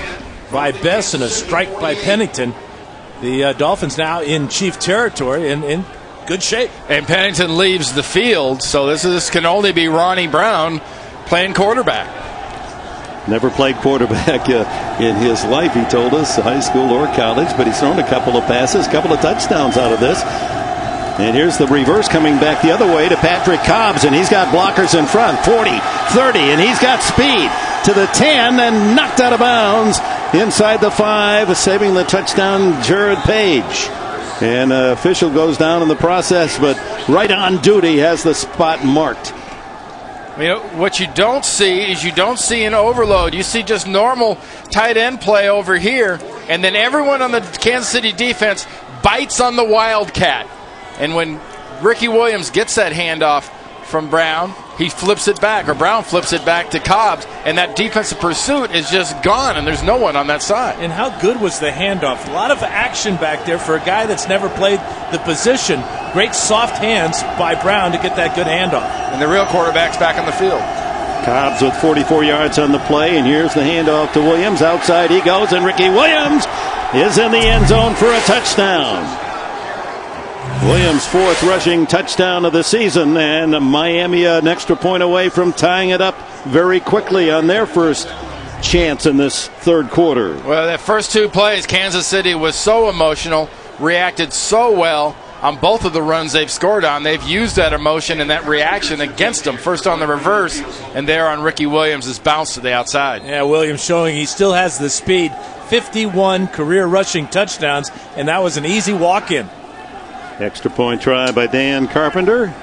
by Bess and a strike by Pennington, the Dolphins now in Chief territory and in good shape. And Pennington leaves the field, so this can only be Ronnie Brown playing quarterback. Never played quarterback in his life, he told us, high school or college, but he's thrown a couple of passes, a couple of touchdowns out of this. And here's the reverse coming back the other way to Patrick Cobbs, and he's got blockers in front, 40, 30, and he's got speed to the 10 and knocked out of bounds inside the 5, saving the touchdown, Jared Page. And official goes down in the process, but right on duty has the spot marked. You know, what you don't see is you don't see an overload. You see just normal tight end play over here, and then everyone on the Kansas City defense bites on the Wildcat. And when Ricky Williams gets that handoff from Brown, he flips it back, or Brown flips it back to Cobbs, and that defensive pursuit is just gone, and there's no one on that side. And how good was the handoff? A lot of action back there for a guy that's never played the position. Great soft hands by Brown to get that good handoff. And the real quarterback's back on the field. Cobbs with 44 yards on the play, and here's the handoff to Williams. Outside he goes, and Ricky Williams is in the end zone for a touchdown. Williams' 4th rushing touchdown of the season, and Miami an extra point away from tying it up very quickly on their first chance in this third quarter. Well, that first 2 plays, Kansas City was so emotional, reacted so well on both of the runs they've scored on. They've used that emotion and that reaction against them, first on the reverse, and there on Ricky Williams' bounce to the outside. Yeah, Williams showing he still has the speed. 51 career rushing touchdowns, and that was an easy walk-in. Extra point try by Dan Carpenter.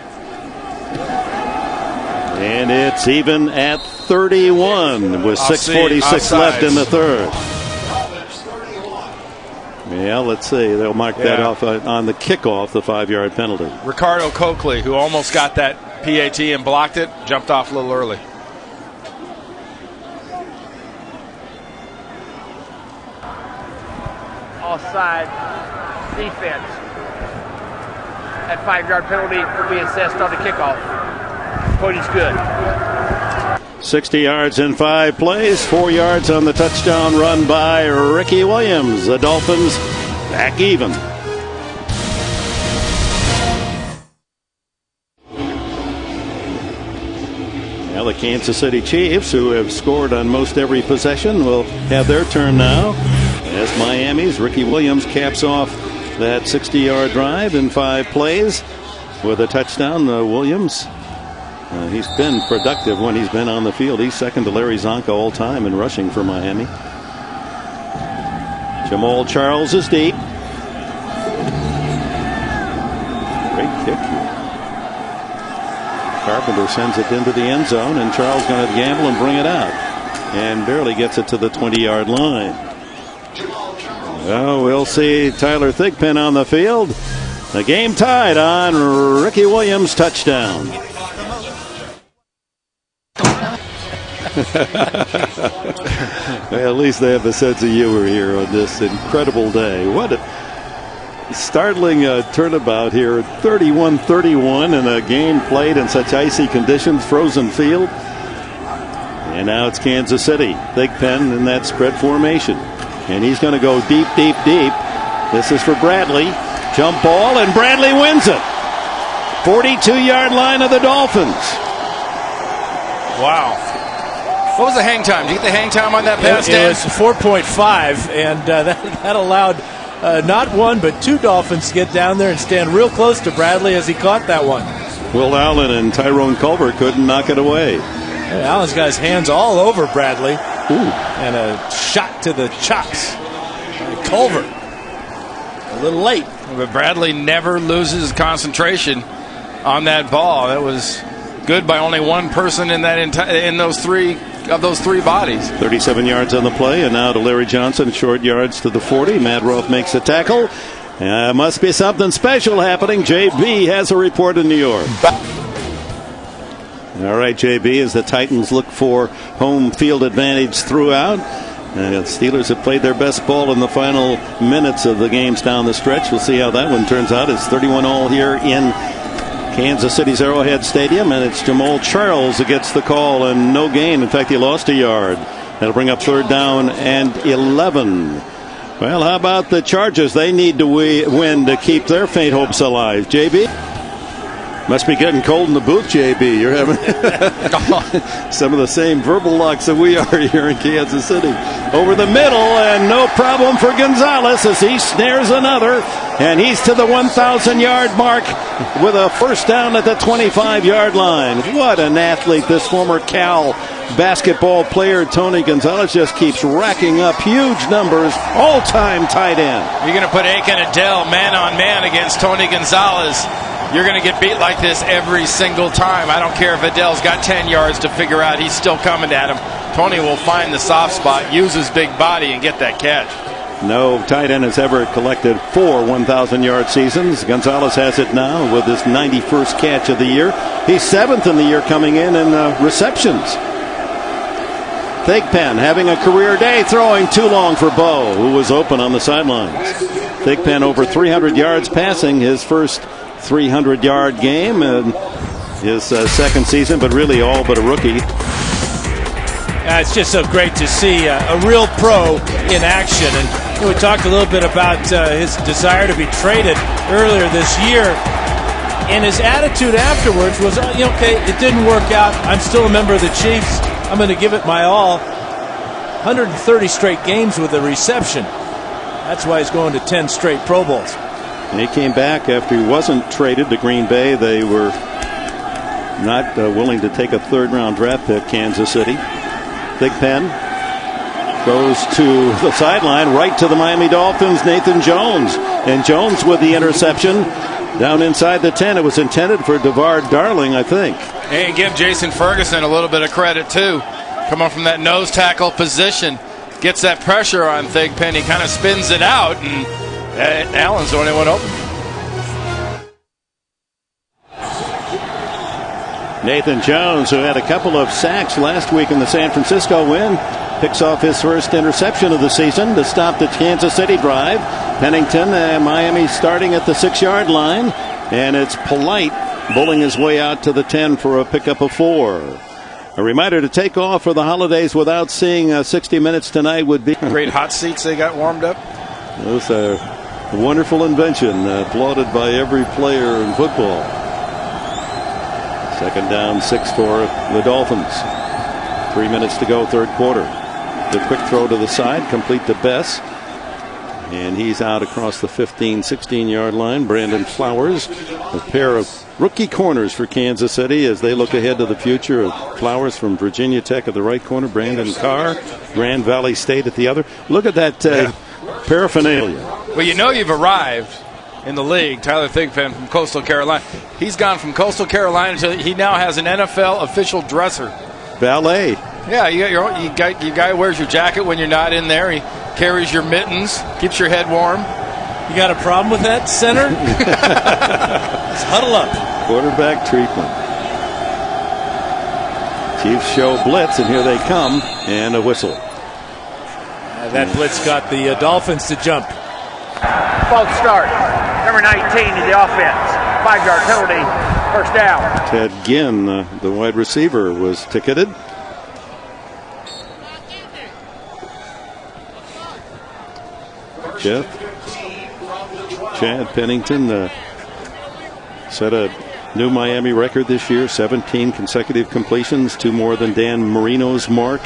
And it's even at 31 with 6:46 left in the third. Yeah, let's see. They'll mark that off on the kickoff, the 5-yard penalty. Ricardo Coakley, who almost got that PAT and blocked it, jumped off a little early. Offside defense. That 5-yard penalty will be assessed on the kickoff. Cody's good. 60 yards in 5 plays, 4 yards on the touchdown run by Ricky Williams. The Dolphins back even. Now the Kansas City Chiefs, who have scored on most every possession, will have their turn now as Miami's Ricky Williams caps off that 60-yard drive in 5 plays with a touchdown. Williams, he's been productive when he's been on the field. He's second to Larry Zonka all time in rushing for Miami. Jamal Charles is deep. Great kick here. Carpenter sends it into the end zone, and Charles going to gamble and bring it out, and barely gets it to the 20-yard line. Well, we'll see Tyler Thigpen on the field. The game tied on Ricky Williams' touchdown. Well, at least they have a sense of humor here on this incredible day. What a startling turnabout here. 31-31 in a game played in such icy conditions, frozen field. And now it's Kansas City. Thigpen in that spread formation. And he's going to go deep, deep, deep. This is for Bradley. Jump ball, and Bradley wins it. 42-yard line of the Dolphins. Wow. What was the hang time? Did you get the hang time on that pass, Dan? It was 4.5, and that allowed not one but 2 Dolphins to get down there and stand real close to Bradley as he caught that one. Will Allen and Tyrone Culver couldn't knock it away. Hey, Allen's got his hands all over Bradley. Ooh. And a shot to the chops. Culver. A little late. But Bradley never loses concentration on that ball. That was good by only one person in that in those three bodies. 37 yards on the play, and now to Larry Johnson, short yards to the 40. Matt Roth makes a tackle. Must be something special happening. JB has a report in New York. All right, JB, as the Titans look for home field advantage throughout. The Steelers have played their best ball in the final minutes of the games down the stretch. We'll see how that one turns out. It's 31-all here in Kansas City's Arrowhead Stadium, and it's Jamal Charles that gets the call, and no gain. In fact, he lost a yard. That'll bring up 3rd down and 11. Well, how about the Chargers? They need to win to keep their faint hopes alive. JB? Must be getting cold in the booth, JB. You're having some of the same verbal locks that we are here in Kansas City. Over the middle, and no problem for Gonzalez as he snares another. And he's to the 1,000-yard mark with a first down at the 25-yard line. What an athlete, this former Cal basketball player Tony Gonzalez just keeps racking up huge numbers. All-time tight end. You're going to put Aiken Adele man-on-man against Tony Gonzalez. You're going to get beat like this every single time. I don't care if Adele's got 10 yards to figure out. He's still coming at him. Tony will find the soft spot, use his big body, and get that catch. No tight end has ever collected 4 1,000-yard seasons. Gonzalez has it now with his 91st catch of the year. He's 7th in the year coming in receptions. Thigpen having a career day, throwing too long for Bo, who was open on the sidelines. Thigpen over 300 yards passing, his first 300-yard game in his second season, but really all but a rookie. It's just so great to see a real pro in action. And we talked a little bit about his desire to be traded earlier this year. And his attitude afterwards was, okay, it didn't work out. I'm still a member of the Chiefs. I'm going to give it my all. 130 straight games with a reception. That's why he's going to 10 straight Pro Bowls. And he came back after he wasn't traded to Green Bay. They were not willing to take a third-round draft pick, Kansas City. Thigpen goes to the sideline, right to the Miami Dolphins, Nathan Jones. And Jones with the interception down inside the 10. It was intended for DeVar Darling, I think. And give Jason Ferguson a little bit of credit, too. Coming from that nose tackle position. Gets that pressure on Thigpen. He kind of spins it out, and Allen's the only one open. Nathan Jones, who had a couple of sacks last week in the San Francisco win, picks off his first interception of the season to stop the Kansas City drive. Pennington, Miami starting at the 6-yard line, and it's Polite bowling his way out to the 10 for a pickup of 4. A reminder to take off for the holidays without seeing 60 Minutes tonight would be great hot seats they got warmed up. Those are a wonderful invention, applauded by every player in football. Second down, 6 for the Dolphins. 3 minutes to go, third quarter. The quick throw to the side, complete to Bess. And he's out across the 15, 16-yard line. Brandon Flowers, a pair of rookie corners for Kansas City as they look ahead to the future. Of Flowers from Virginia Tech at the right corner, Brandon Carr, Grand Valley State at the other. Look at that paraphernalia. Well, you've arrived in the league. Tyler Thigpen from Coastal Carolina. He's gone from Coastal Carolina to he now has an NFL official dresser. Valet. Yeah, you got your guy wears your jacket when you're not in there. He carries your mittens, keeps your head warm. You got a problem with that, center? Let's huddle up. Quarterback treatment. Chiefs show blitz, and here they come, and a whistle. That blitz got the Dolphins to jump. False start. Number 19 to the offense. 5-yard penalty. First down. Ted Ginn, the wide receiver, was ticketed. Chad Pennington set a new Miami record this year, 17 consecutive completions, 2 more than Dan Marino's mark.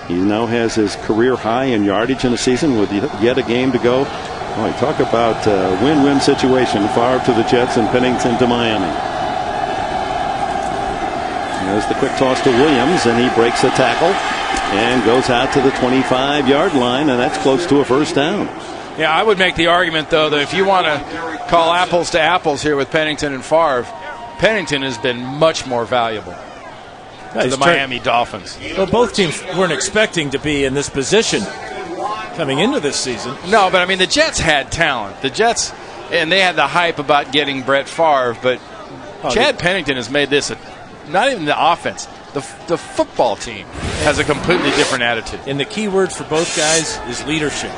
He now has his career high in yardage in a season with yet a game to go. Oh, talk about a win-win situation. Favre to the Jets and Pennington to Miami. There's the quick toss to Williams, and he breaks the tackle and goes out to the 25-yard line, and that's close to a first down. Yeah, I would make the argument, though, that if you want to call apples to apples here with Pennington and Favre, Pennington has been much more valuable to the Miami Dolphins. Well, both teams weren't expecting to be in this position coming into this season. No, but I mean, the Jets had talent. The Jets, and they had the hype about getting Brett Favre, but Chad Pennington has made this not even the offense. The football team has a completely different attitude. And the key word for both guys is leadership.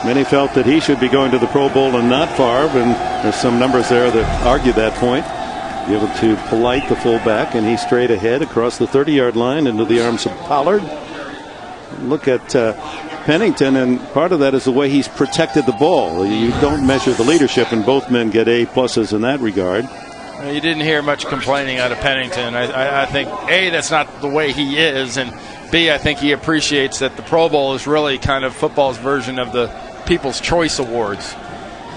Many felt that he should be going to the Pro Bowl and not Favre, and there's some numbers there that argue that point. Give it to Polite, the fullback, and he's straight ahead across the 30-yard line into the arms of Pollard. Look at Pennington, and part of that is the way he's protected the ball. You don't measure the leadership, and both men get A pluses in that regard. You didn't hear much complaining out of Pennington. I think, A, that's not the way he is, and B, I think he appreciates that the Pro Bowl is really kind of football's version of the People's Choice Awards.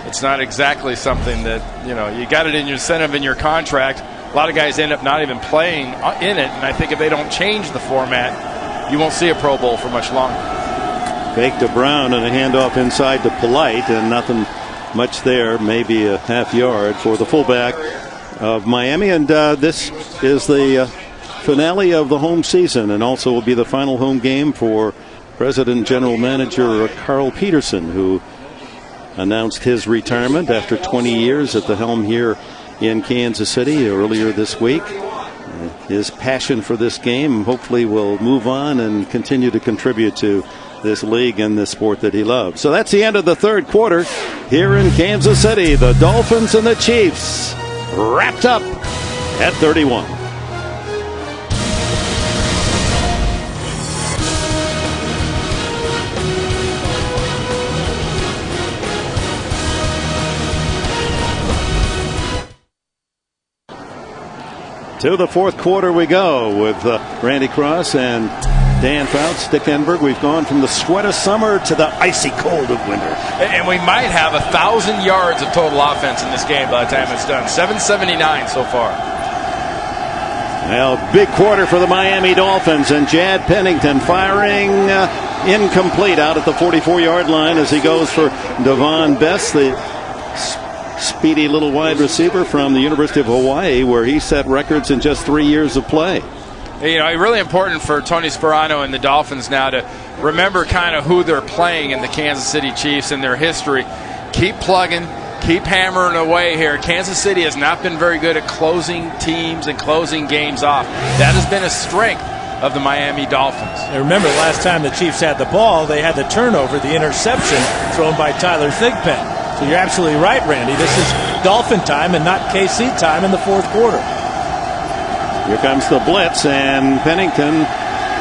It's not exactly something that, you got it in your incentive in your contract. A lot of guys end up not even playing in it, and I think if they don't change the format, you won't see a Pro Bowl for much longer. Fake to Brown and a handoff inside to Polite, and nothing much there, maybe a half yard for the fullback of Miami. And this is the finale of the home season, and also will be the final home game for President General Manager Carl Peterson, who announced his retirement after 20 years at the helm here in Kansas City earlier this week. His passion for this game hopefully will move on and continue to contribute to this league and this sport that he loves. So that's the end of the third quarter here in Kansas City. The Dolphins and the Chiefs wrapped up at 31. To the fourth quarter we go with Randy Cross and Dan Fouts, Dick Enberg. We've gone from the sweat of summer to the icy cold of winter. And we might have 1,000 yards of total offense in this game by the time it's done. 779 so far. Well, big quarter for the Miami Dolphins, and Chad Pennington firing incomplete out at the 44-yard line as he goes for Devon Best, the speedy little wide receiver from the University of Hawaii, where he set records in just 3 years of play. Really important for Tony Sperano and the Dolphins now to remember kind of who they're playing in the Kansas City Chiefs and their history. Keep plugging, keep hammering away here. Kansas City has not been very good at closing teams and closing games off. That has been a strength of the Miami Dolphins. And remember, last time the Chiefs had the ball, they had the turnover, the interception thrown by Tyler Thigpen. So you're absolutely right, Randy. This is Dolphin time and not KC time in the fourth quarter. Here comes the blitz, and Pennington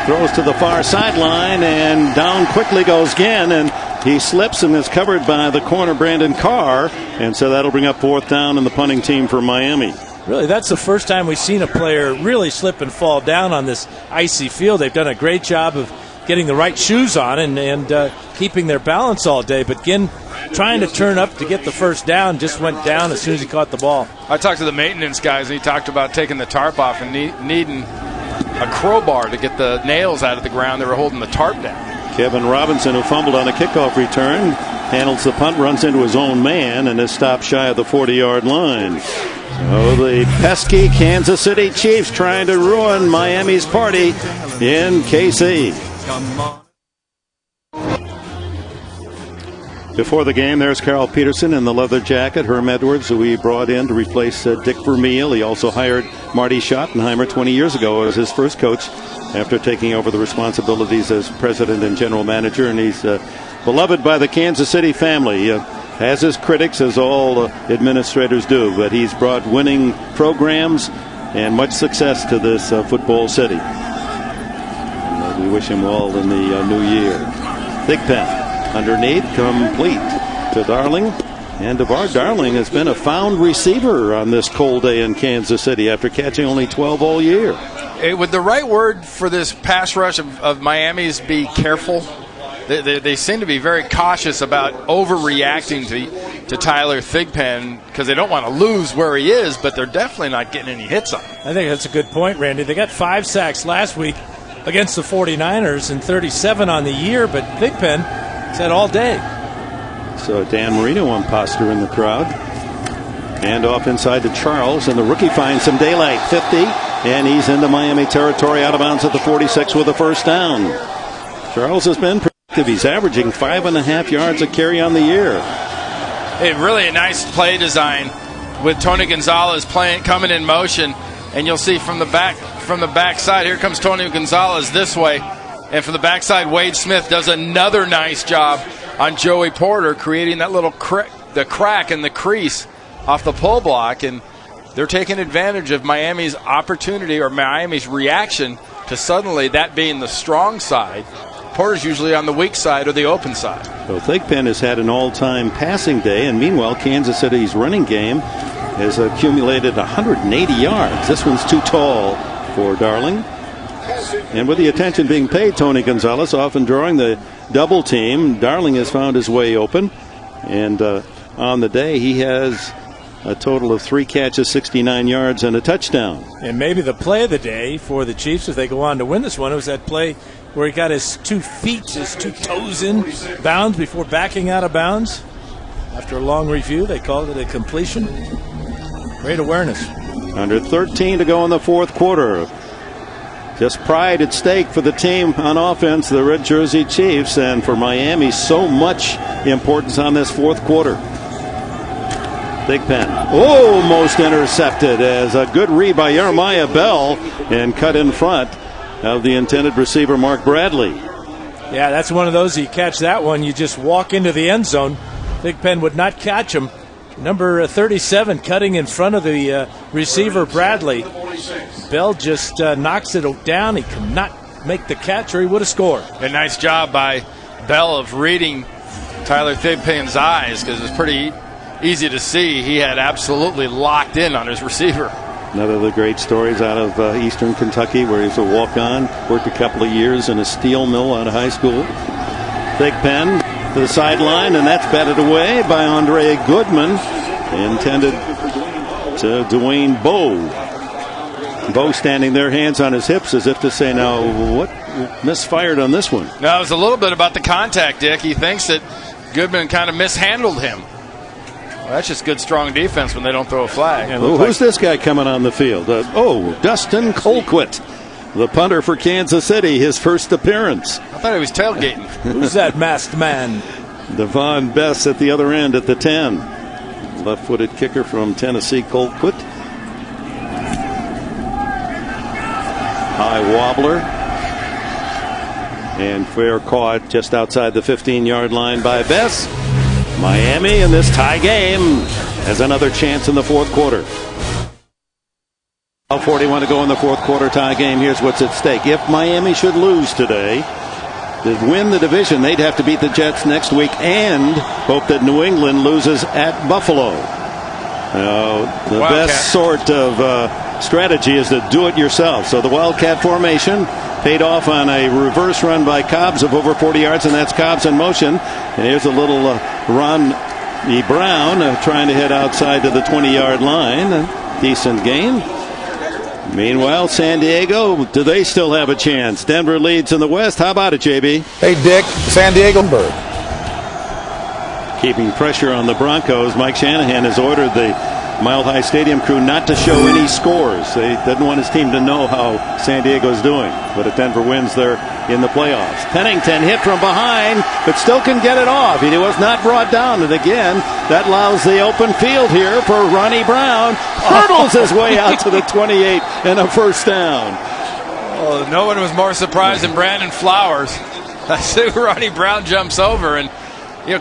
throws to the far sideline, and down quickly goes Ginn, and he slips and is covered by the corner Brandon Carr, and so that'll bring up fourth down in the punting team for Miami. Really, that's the first time we've seen a player really slip and fall down on this icy field. They've done a great job of getting the right shoes on and keeping their balance all day, but Ginn trying to turn up to get the first down, just went down as soon as he caught the ball. I talked to the maintenance guys, and he talked about taking the tarp off and needing a crowbar to get the nails out of the ground. They were holding the tarp down. Kevin Robinson, who fumbled on a kickoff return, handles the punt, runs into his own man, and is stopped shy of the 40-yard line. So the pesky Kansas City Chiefs trying to ruin Miami's party in KC. Before the game, there's Carl Peterson in the leather jacket. Herm Edwards, who he brought in to replace Dick Vermeil. He also hired Marty Schottenheimer 20 years ago as his first coach after taking over the responsibilities as president and general manager. And he's beloved by the Kansas City family. Has his critics, as all administrators do, but he's brought winning programs and much success to this football city. And we wish him well in the new year. Thigpen underneath, complete to Darling. And DeVar Darling has been a found receiver on this cold day in Kansas City after catching only 12 all year. Would the right word for this pass rush of Miami's be careful? They seem to be very cautious about overreacting to Tyler Thigpen because they don't want to lose where he is, but they're definitely not getting any hits on him. I think that's a good point, Randy. They got 5 sacks last week against the 49ers and 37 on the year, but Thigpen said all day. So Dan Marino on posture in the crowd. And off inside to Charles, and the rookie finds some daylight. 50, and he's into Miami territory, out of bounds at the 46 with a first down. Charles has been productive. He's averaging 5.5 yards a carry on the year. Really a nice play design with Tony Gonzalez coming in motion, and you'll see from the backside, here comes Tony Gonzalez this way. And from the backside, Wade Smith does another nice job on Joey Porter, creating that little crack in the crease off the pull block. And they're taking advantage of Miami's opportunity or Miami's reaction to suddenly that being the strong side Porter's usually on the weak side or the open side. So Thigpen has had an all-time passing day, and meanwhile Kansas City's running game has accumulated 180 yards. This one's too tall for Darling. And with the attention being paid, Tony Gonzalez often drawing the double team, Darling has found his way open. And on the day, he has a total of 3 catches, 69 yards, and a touchdown. And maybe the play of the day for the Chiefs, if they go on to win this one, was that play where he got his 2 feet, his 2 toes in bounds before backing out of bounds. After a long review, they called it a completion. Great awareness. Under 13 to go in the fourth quarter. Just pride at stake for the team on offense, the Red Jersey Chiefs, and for Miami, so much importance on this fourth quarter. Thigpen almost intercepted as a good read by Jeremiah Bell and cut in front of the intended receiver, Mark Bradley. Yeah, that's one of those, you catch that one, you just walk into the end zone. Thigpen would not catch him. Number 37 cutting in front of the receiver, Bradley. Bell just knocks it down. He cannot make the catch or he would have scored. A nice job by Bell of reading Tyler Thigpen's eyes, because it's pretty easy to see he had absolutely locked in on his receiver. Another of the great stories out of Eastern Kentucky, where he's a walk-on, worked a couple of years in a steel mill out of high school. Thigpen to the sideline, and that's batted away by Andre Goodman, intended to Dwayne Bowe. Bowe standing there, hands on his hips, as if to say, now what misfired on this one? No, it was a little bit about the contact, Dick. He thinks that Goodman kind of mishandled him. Well, that's just good, strong defense when they don't throw a flag. Yeah, who's this guy coming on the field? Dustin Colquitt, the punter for Kansas City, his first appearance. I thought he was tailgating. Who's that masked man? Devon Bess at the other end at the 10. Left-footed kicker from Tennessee, Colquitt. High wobbler. And fair caught just outside the 15-yard line by Bess. Miami in this tie game has another chance in the fourth quarter. 41 to go in the fourth quarter tie game. Here's what's at stake. If Miami should lose today, to win the division, they'd have to beat the Jets next week and hope that New England loses at Buffalo. The best sort of strategy is to do it yourself. So the Wildcat formation paid off on a reverse run by Cobbs of over 40 yards, and that's Cobbs in motion. And here's a little run. Brown trying to head outside to the 20-yard line. A decent gain. Meanwhile, San Diego, do they still have a chance? Denver leads in the West. How about it, JB? Hey, Dick, San Diego bird. Keeping pressure on the Broncos, Mike Shanahan has ordered the Mile High Stadium crew not to show any scores. He doesn't want his team to know how San Diego's doing. But if Denver wins, they're in the playoffs. Pennington hit from behind, but still can get it off. He was not brought down. And again, that allows the open field here for Ronnie Brown. Hurdles his way out to the 28 and a first down. Well, no one was more surprised than Brandon Flowers. I see Ronnie Brown jumps over, and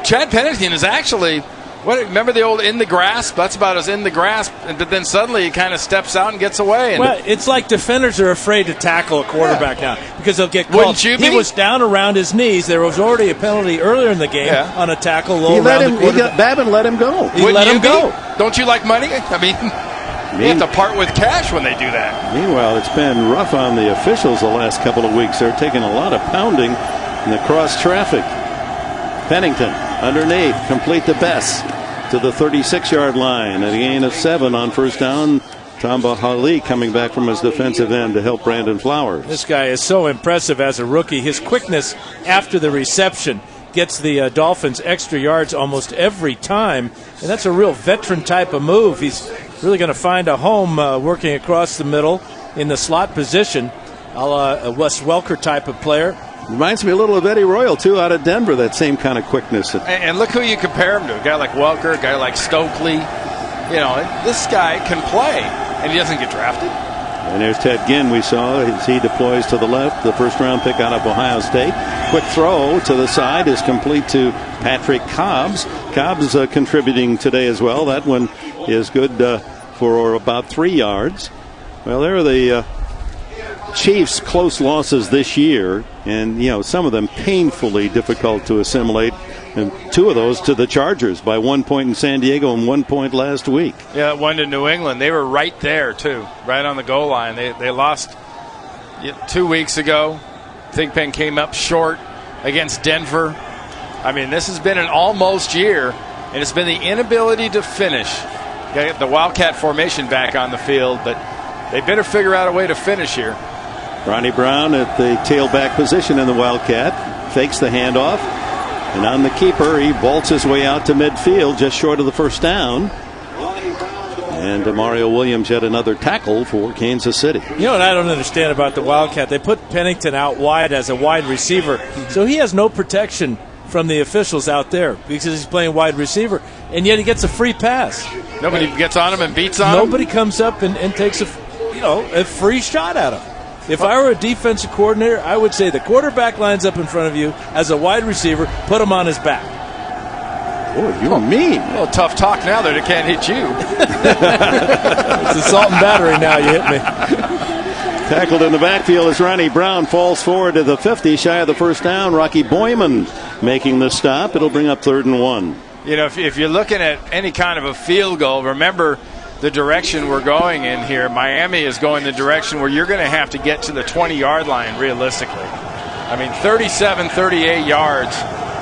Chad Pennington is actually. Remember the old in the grasp? That's about as in the grasp, but then suddenly he kind of steps out and gets away. Well, it's like defenders are afraid to tackle a quarterback now because they'll get called. Wouldn't you be? He was down around his knees. There was already a penalty earlier in the game on a tackle low around the quarterback. Babin let him go. He let him go. Don't you like money? I mean, you have to part with cash when they do that. Meanwhile, it's been rough on the officials the last couple of weeks. They're taking a lot of pounding in the cross traffic. Pennington underneath, complete the best. To the 36-yard line, a gain of 7 on first down. Tamba Hali coming back from his defensive end to help Brandon Flowers. This guy is so impressive as a rookie. His quickness after the reception gets the Dolphins extra yards almost every time, and that's a real veteran type of move. He's really going to find a home working across the middle in the slot position, a la a Wes Welker type of player. Reminds me a little of Eddie Royal, too, out of Denver, that same kind of quickness. And look who you compare him to. A guy like Welker, a guy like Stokely. This guy can play, and he doesn't get drafted. And there's Ted Ginn we saw as he deploys to the left, the first-round pick out of Ohio State. Quick throw to the side is complete to Patrick Cobbs. Cobbs contributing today as well. That one is good for about 3 yards. Well, there are the Chiefs close losses this year, and some of them painfully difficult to assimilate, and 2 of those to the Chargers by 1 point in San Diego and 1 point last week. Yeah, 1 to New England. They were right there too, right on the goal line. They lost 2 weeks ago. Thigpen came up short against Denver. I mean, this has been an almost year, and it's been the inability to finish. You got to get the Wildcat formation back on the field, but they better figure out a way to finish here. Ronnie Brown at the tailback position in the Wildcat fakes the handoff, and on the keeper, he vaults his way out to midfield just short of the first down. And Mario Williams had another tackle for Kansas City. You know what I don't understand about the Wildcat? They put Pennington out wide as a wide receiver, so he has no protection from the officials out there because he's playing wide receiver, and yet he gets a free pass. Nobody gets on him and beats on him? Nobody comes up and takes a free shot at him. If I were a defensive coordinator, I would say the quarterback lines up in front of you as a wide receiver, put him on his back. Boy, you're mean. Well, tough talk now that it can't hit you. It's assault and battery now. You hit me. Tackled in the backfield as Ronnie Brown falls forward to the 50, shy of the first down. Rocky Boyman making the stop. It'll bring up 3rd and 1. If you're looking at any kind of a field goal, remember the direction we're going in here. Miami is going the direction where you're going to have to get to the 20-yard line realistically. I mean, 37, 38 yards.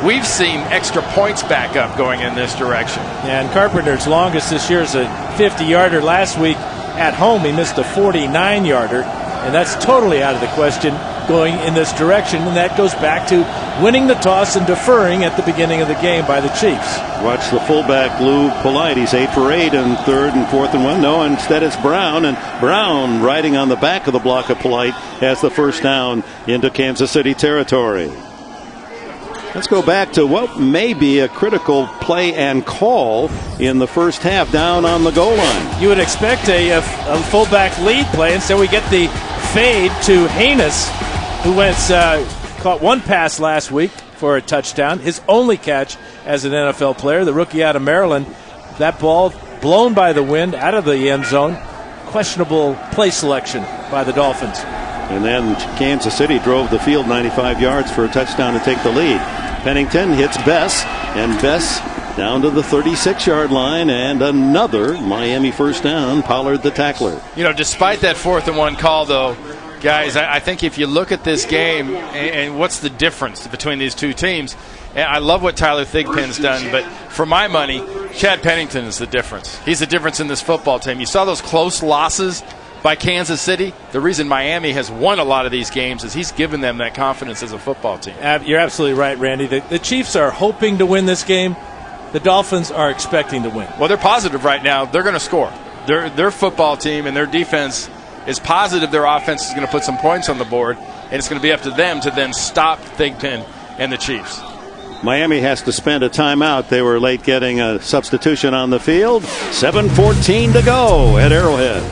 We've seen extra points back up going in this direction. Yeah, and Carpenter's longest this year is a 50-yarder. Last week at home he missed a 49-yarder, and that's totally out of the question going in this direction, and that goes back to winning the toss and deferring at the beginning of the game by the Chiefs. Watch the fullback, Lou Polite. He's 8 for 8 and 3rd and 4th and 1. No, instead it's Brown, and Brown riding on the back of the block of Polite has the first down into Kansas City territory. Let's go back to what may be a critical play and call in the first half down on the goal line. You would expect a fullback lead play. Instead we get the fade to Haynes, who caught 1 pass last week for a touchdown. His only catch as an NFL player, the rookie out of Maryland. That ball blown by the wind out of the end zone. Questionable play selection by the Dolphins. And then Kansas City drove the field 95 yards for a touchdown to take the lead. Pennington hits Bess, and Bess down to the 36-yard line, and another Miami first down. Pollard the tackler. Despite that 4th and 1 call, though, guys, I think if you look at this game and what's the difference between these two teams, and I love what Tyler Thigpen's done, but for my money, Chad Pennington is the difference. He's the difference in this football team. You saw those close losses by Kansas City. The reason Miami has won a lot of these games is he's given them that confidence as a football team. You're absolutely right, Randy. The Chiefs are hoping to win this game. The Dolphins are expecting to win. Well, they're positive right now. They're going to score. Their football team and their defense is positive their offense is going to put some points on the board, and it's going to be up to them to then stop Thigpen and the Chiefs. Miami has to spend a timeout. They were late getting a substitution on the field. 7:14 to go at Arrowhead.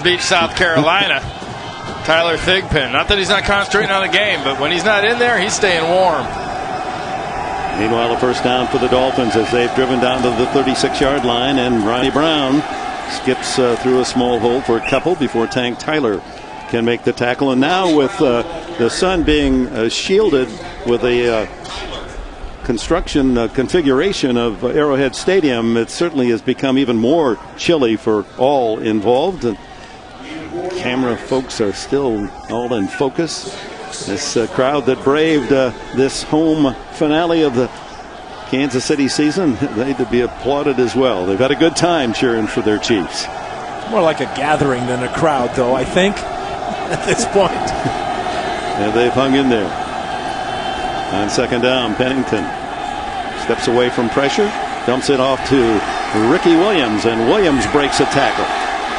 Beach, South Carolina. Tyler Thigpen. Not that he's not concentrating on the game, but when he's not in there, he's staying warm. Meanwhile, a first down for the Dolphins as they've driven down to the 36-yard line, and Ronnie Brown skips through a small hole for a couple before Tank Tyler can make the tackle. And now with the sun being shielded with a configuration of Arrowhead Stadium, it certainly has become even more chilly for all involved. And camera folks are still all in focus. This crowd that braved this home finale of the Kansas City season, they to be applauded as well. They've had a good time cheering for their Chiefs. More like a gathering than a crowd, though, I think, at this point. And they've hung in there. On second down, Pennington steps away from pressure, dumps it off to Ricky Williams, and Williams breaks a tackle.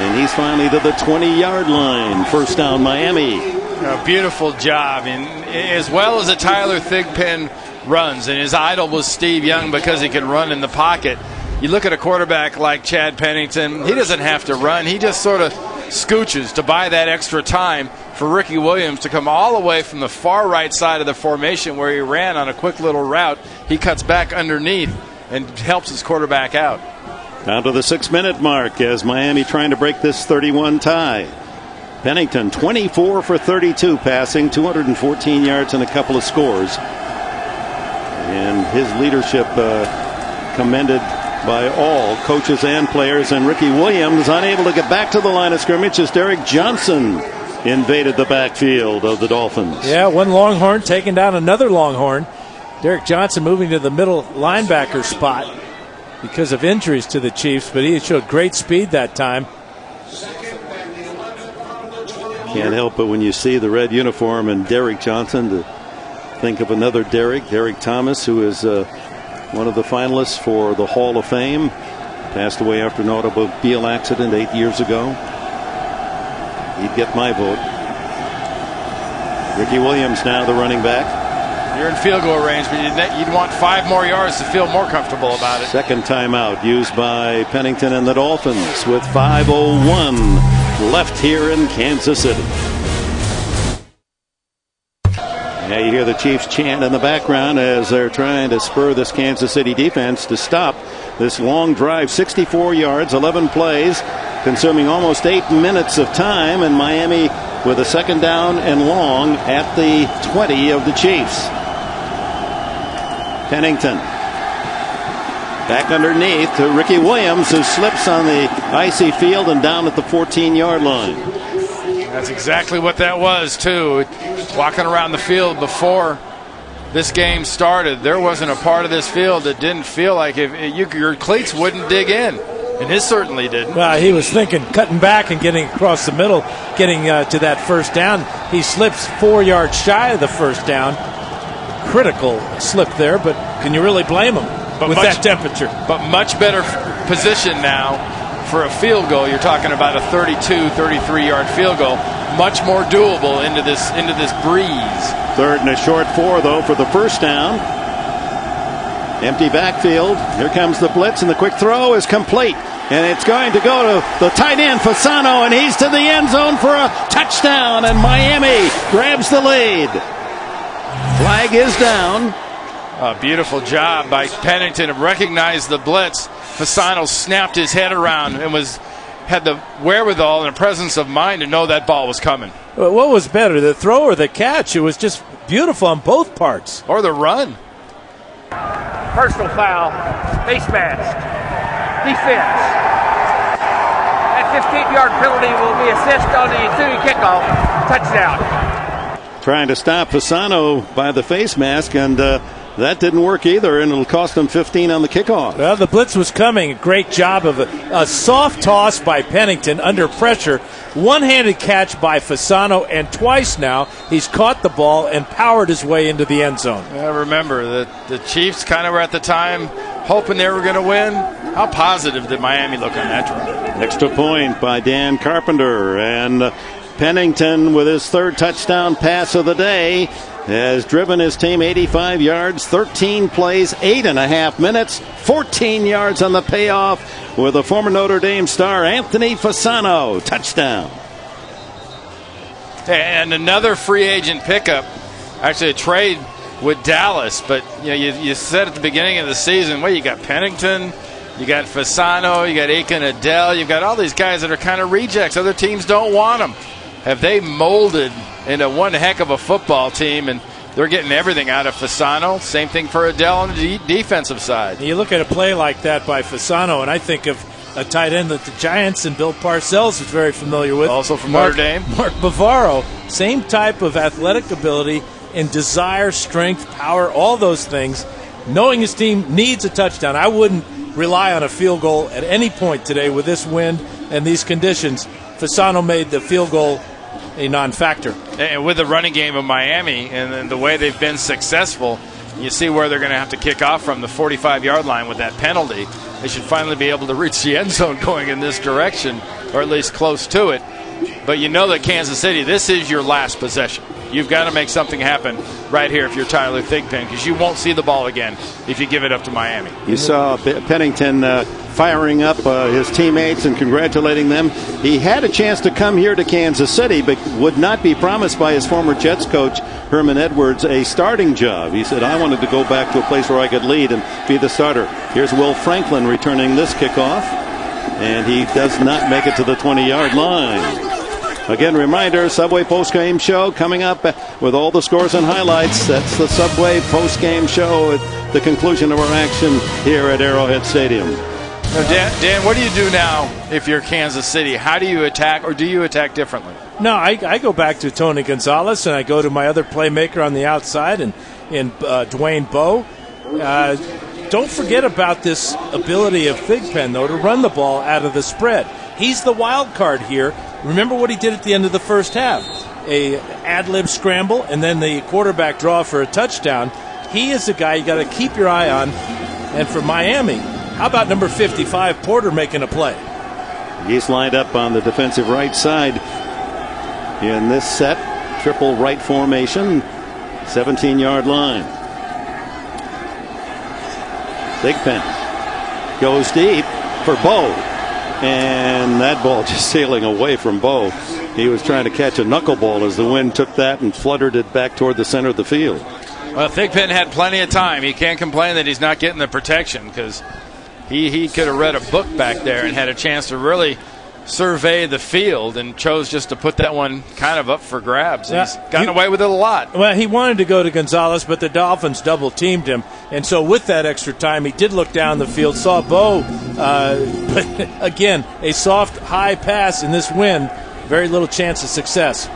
And he's finally to the 20-yard line. First down, Miami. A beautiful job. And as well as a Tyler Thigpen runs, and his idol was Steve Young because he could run in the pocket. You look at a quarterback like Chad Pennington, he doesn't have to run. He just sort of scooches to buy that extra time for Ricky Williams to come all the way from the far right side of the formation where he ran on a quick little route. He cuts back underneath and helps his quarterback out. Down to the 6-minute mark as Miami trying to break this 31 tie. Pennington 24 for 32 passing, 214 yards and a couple of scores. And his leadership commended by all coaches and players. And Ricky Williams unable to get back to the line of scrimmage as Derek Johnson invaded the backfield of the Dolphins. Yeah, one Longhorn taking down another Longhorn. Derek Johnson moving to the middle linebacker spot because of injuries to the Chiefs, but he showed great speed that time. Can't help but when you see the red uniform and Derek Johnson to think of another Derek Thomas, who is one of the finalists for the Hall of Fame. Passed away after an automobile accident 8 years ago. He'd get my vote. Ricky Williams now the running back. You're in field goal range, but you'd want 5 more yards to feel more comfortable about it. Second timeout used by Pennington and the Dolphins with 5:01 left here in Kansas City. Now you hear the Chiefs chant in the background as they're trying to spur this Kansas City defense to stop this long drive. 64 yards, 11 plays, consuming almost 8 minutes of time, and Miami with a second down and long at the 20 of the Chiefs. Pennington back underneath to Ricky Williams, who slips on the icy field and down at the 14-yard line. That's exactly what that was, too. Walking around the field before this game started, there wasn't a part of this field that didn't feel like your cleats wouldn't dig in. And his certainly didn't. Well, he was thinking cutting back and getting across the middle, getting to that first down. He slips 4 yards shy of the first down. Critical slip there, but can you really blame him with that temperature? But much better position now for a field goal. You're talking about a 32, 33-yard field goal. Much more doable into this breeze. Third and a short 4, though, for the first down. Empty backfield. Here comes the blitz, and the quick throw is complete. And it's going to go to the tight end, Fasano, and he's to the end zone for a touchdown, and Miami grabs the lead. Flag is down. A beautiful job by Pennington to recognize the blitz. Fasano snapped his head around and had the wherewithal and the presence of mind to know that ball was coming. What was better, the throw or the catch? It was just beautiful on both parts. Or the run. Personal foul, face mask, defense. That 15-yard penalty will be assessed on the ensuing kickoff. Touchdown. Trying to stop Fasano by the face mask, and that didn't work either, and it'll cost them 15 on the kickoff. Well, the blitz was coming. Great job of a soft toss by Pennington under pressure. One-handed catch by Fasano, and twice now he's caught the ball and powered his way into the end zone. Yeah, remember that the Chiefs kind of were at the time hoping they were going to win. How positive did Miami look on that drive? Extra point by Dan Carpenter, and Pennington with his third touchdown pass of the day has driven his team 85 yards, 13 plays, 8.5 minutes, 14 yards on the payoff with a former Notre Dame star, Anthony Fasano. Touchdown. And another free agent pickup, actually a trade with Dallas. But you said at the beginning of the season, well, you got Pennington, you got Fasano, you got Aiken Adele, you've got all these guys that are kind of rejects. Other teams don't want them. Have they molded into one heck of a football team, and they're getting everything out of Fasano. Same thing for Adele on the defensive side. You look at a play like that by Fasano, and I think of a tight end that the Giants and Bill Parcells is very familiar with. Also from Notre Dame. Mark Bavaro. Same type of athletic ability and desire, strength, power, all those things. Knowing his team needs a touchdown. I wouldn't rely on a field goal at any point today with this wind and these conditions. Fasano made the field goal a non-factor. And with the running game of Miami and the way they've been successful, you see where they're going to have to kick off from the 45-yard line with that penalty. They should finally be able to reach the end zone going in this direction, or at least close to it. But you know that Kansas City, this is your last possession. You've got to make something happen right here if you're Tyler Thigpen, because you won't see the ball again if you give it up to Miami. You saw Pennington firing up his teammates and congratulating them. He had a chance to come here to Kansas City, but would not be promised by his former Jets coach, Herman Edwards, a starting job. He said, I wanted to go back to a place where I could lead and be the starter. Here's Will Franklin returning this kickoff, and he does not make it to the 20-yard line. Again, reminder, Subway postgame show coming up with all the scores and highlights. That's the Subway postgame show at the conclusion of our action here at Arrowhead Stadium. Now, Dan, what do you do now if you're Kansas City? How do you attack, or do you attack differently? No, I go back to Tony Gonzalez, and I go to my other playmaker on the outside, and Dwayne Bowe. Don't forget about this ability of Thigpen, though, to run the ball out of the spread. He's the wild card here. Remember what he did at the end of the first half. A ad-lib scramble and then the quarterback draw for a touchdown. He is the guy you got to keep your eye on. And for Miami, how about number 55, Porter, making a play? He's lined up on the defensive right side in this set. Triple right formation, 17-yard line. Thigpen goes deep for Bowe. And that ball just sailing away from Bowe. He was trying to catch a knuckleball as the wind took that and fluttered it back toward the center of the field. Well, Thigpen had plenty of time. He can't complain that he's not getting the protection, because he could have read a book back there and had a chance to really survey the field, and chose just to put that one kind of up for grabs. Yeah, he's gotten away with it a lot. Well, he wanted to go to Gonzalez, but the Dolphins double-teamed him. And so with that extra time, he did look down the field, saw Bowe. But again, a soft, high pass in this wind, very little chance of success.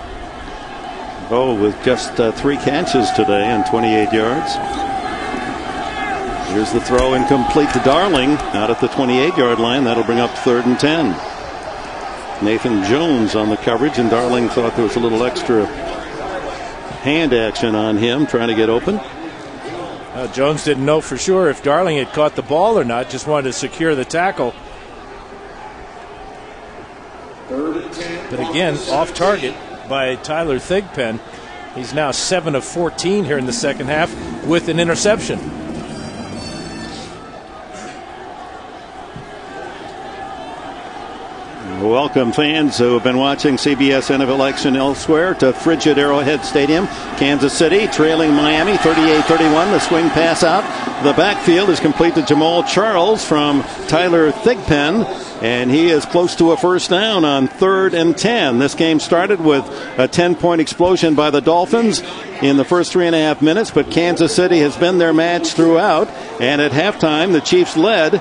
Bowe with just 3 catches today and 28 yards. Here's the throw, incomplete to Darling, out at the 28-yard line. That'll bring up 3rd and 10. Nathan Jones on the coverage, and Darling thought there was a little extra hand action on him trying to get open. Jones didn't know for sure if Darling had caught the ball or not, just wanted to secure the tackle. But again, off target by Tyler Thigpen. He's now 7 of 14 here in the second half with an interception. Welcome, fans who have been watching CBS NFL action elsewhere, to frigid Arrowhead Stadium. Kansas City trailing Miami 38-31. The swing pass out the backfield is complete to Jamal Charles from Tyler Thigpen, and he is close to a first down on 3rd and 10. This game started with a 10-point explosion by the Dolphins in the first 3.5 minutes, but Kansas City has been their match throughout, and at halftime the Chiefs led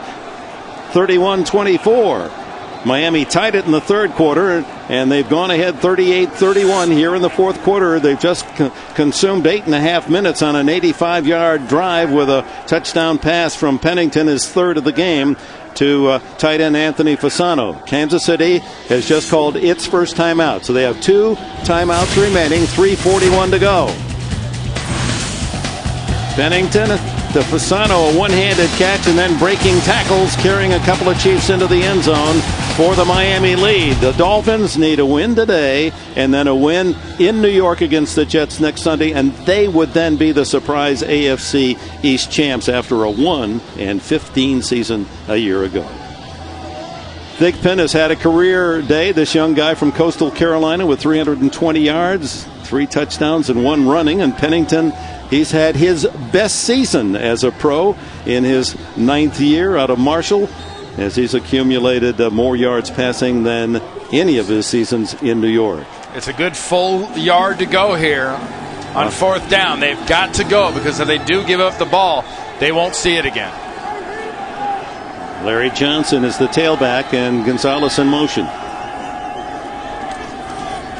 31-24. Miami tied it in the third quarter, and they've gone ahead 38-31 here in the fourth quarter. They've just consumed 8.5 minutes on an 85-yard drive with a touchdown pass from Pennington, his third of the game, to tight end Anthony Fasano. Kansas City has just called its first timeout, so they have 2 timeouts remaining, 3:41 to go. Pennington to Fasano, a one-handed catch, and then breaking tackles, carrying a couple of Chiefs into the end zone for the Miami lead. The Dolphins need a win today and then a win in New York against the Jets next Sunday, and they would then be the surprise AFC East champs after a 1-15 season a year ago. Thigpen has had a career day, this young guy from Coastal Carolina, with 320 yards, 3 touchdowns, and 1 running. And Pennington, he's had his best season as a pro in his 9th year out of Marshall, as he's accumulated more yards passing than any of his seasons in New York. It's a good full yard to go here on 4th down. They've got to go, because if they do give up the ball, they won't see it again. Larry Johnson is the tailback, and Gonzalez in motion.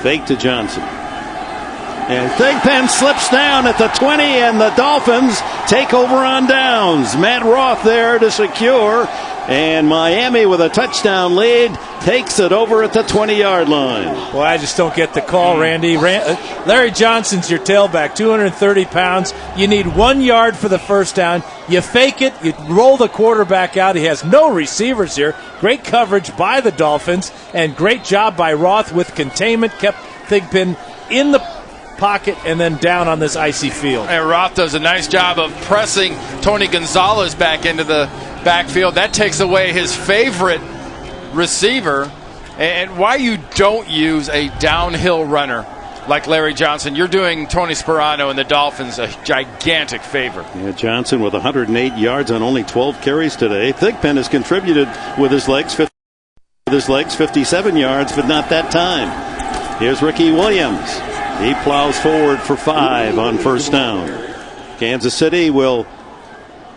Fake to Johnson. And Thigpen slips down at the 20, and the Dolphins take over on downs. Matt Roth there to secure, and Miami, with a touchdown lead, takes it over at the 20-yard line. Well, I just don't get the call, Randy. Larry Johnson's your tailback, 230 pounds. You need 1 yard for the first down. You fake it. You roll the quarterback out. He has no receivers here. Great coverage by the Dolphins, and great job by Roth with containment. Kept Thigpen in the pocket and then down on this icy field. And Roth does a nice job of pressing Tony Gonzalez back into the backfield. That takes away his favorite receiver. And why you don't use a downhill runner like Larry Johnson, you're doing Tony Sperano and the Dolphins a gigantic favor. Yeah, Johnson with 108 yards on only 12 carries today. Thigpen has contributed with his legs, 57 yards, but not that time. Here's Ricky Williams. He plows forward for 5 on first down. Kansas City will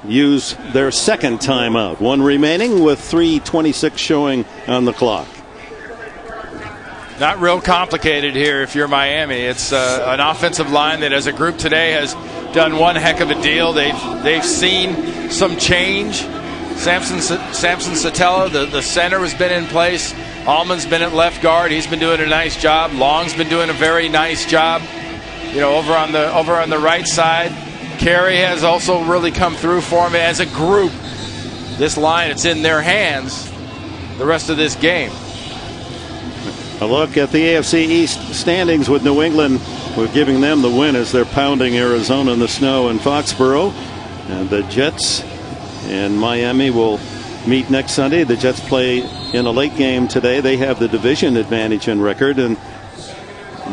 use their second timeout. One remaining with 3:26 showing on the clock. Not real complicated here if you're Miami. It's an offensive line that as a group today has done one heck of a deal. They've seen some change. Samson Satella, the center, has been in place. Allman's been at left guard. He's been doing a nice job. Long's been doing a very nice job. Over on the right side. Carey has also really come through for him. As a group, this line, it's in their hands the rest of this game. A look at the AFC East standings with New England. We're giving them the win as they're pounding Arizona in the snow in Foxborough. And the Jets and Miami will meet next Sunday. The Jets play in a late game today. They have the division advantage in record. And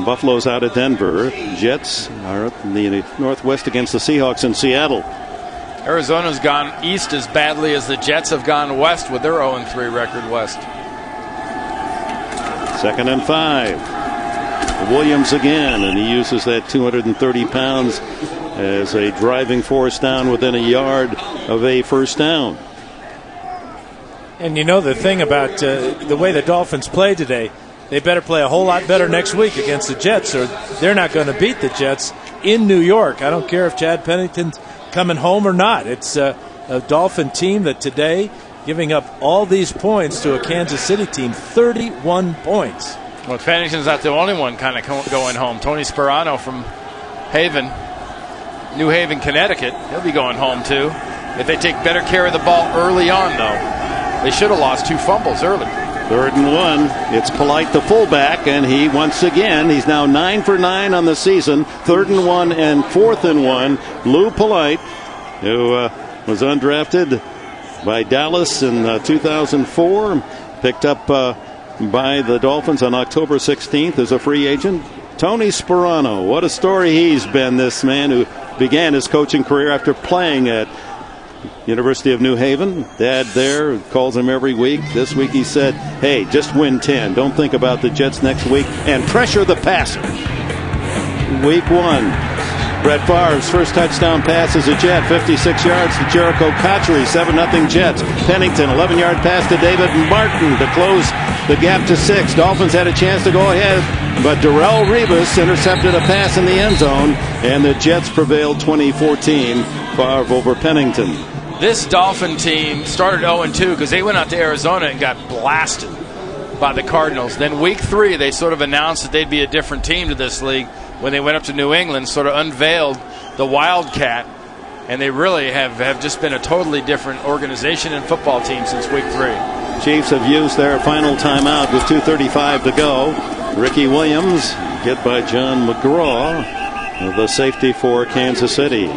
Buffalo's out of Denver. Jets are up in the Northwest against the Seahawks in Seattle. Arizona's gone east as badly as the Jets have gone west with their 0-3 record west. 2nd and 5. Williams again, and he uses that 230 pounds as a driving force down within a yard of a first down. And the thing about the way the Dolphins play today, they better play a whole lot better next week against the Jets, or they're not going to beat the Jets in New York. I don't care if Chad Pennington's coming home or not. It's a Dolphin team that today, giving up all these points to a Kansas City team, 31 points. Well, Pennington's not the only one kind of going home. Tony Sperano from New Haven, Connecticut, he'll be going home too. If they take better care of the ball early on, though. They should have lost 2 fumbles early. 3rd and 1. It's Polite, the fullback, and he's now 9 for 9 on the season. 3rd and 1 and 4th and 1. Lou Polite, who was undrafted by Dallas in 2004, picked up by the Dolphins on October 16th as a free agent. Tony Sperano, what a story he's been, this man who began his coaching career after playing at University of New Haven. Dad there calls him every week. This week he said, hey, just win 10. Don't think about the Jets next week and pressure the passer. Week 1. Brett Favre's first touchdown pass is a Jet, 56 yards to Jericho Cotchery, 7-0 Jets. Pennington, 11-yard pass to David Martin to close the gap to 6. Dolphins had a chance to go ahead, but Darrelle Revis intercepted a pass in the end zone, and the Jets prevailed 20-14. Favre over Pennington. This Dolphin team started 0-2 because they went out to Arizona and got blasted by the Cardinals. Then week 3, they sort of announced that they'd be a different team to this league. When they went up to New England, sort of unveiled the Wildcat, and they really have just been a totally different organization and football team since week 3. Chiefs have used their final timeout with 2:35 to go. Ricky Williams, get by John McGraw, the safety for Kansas City.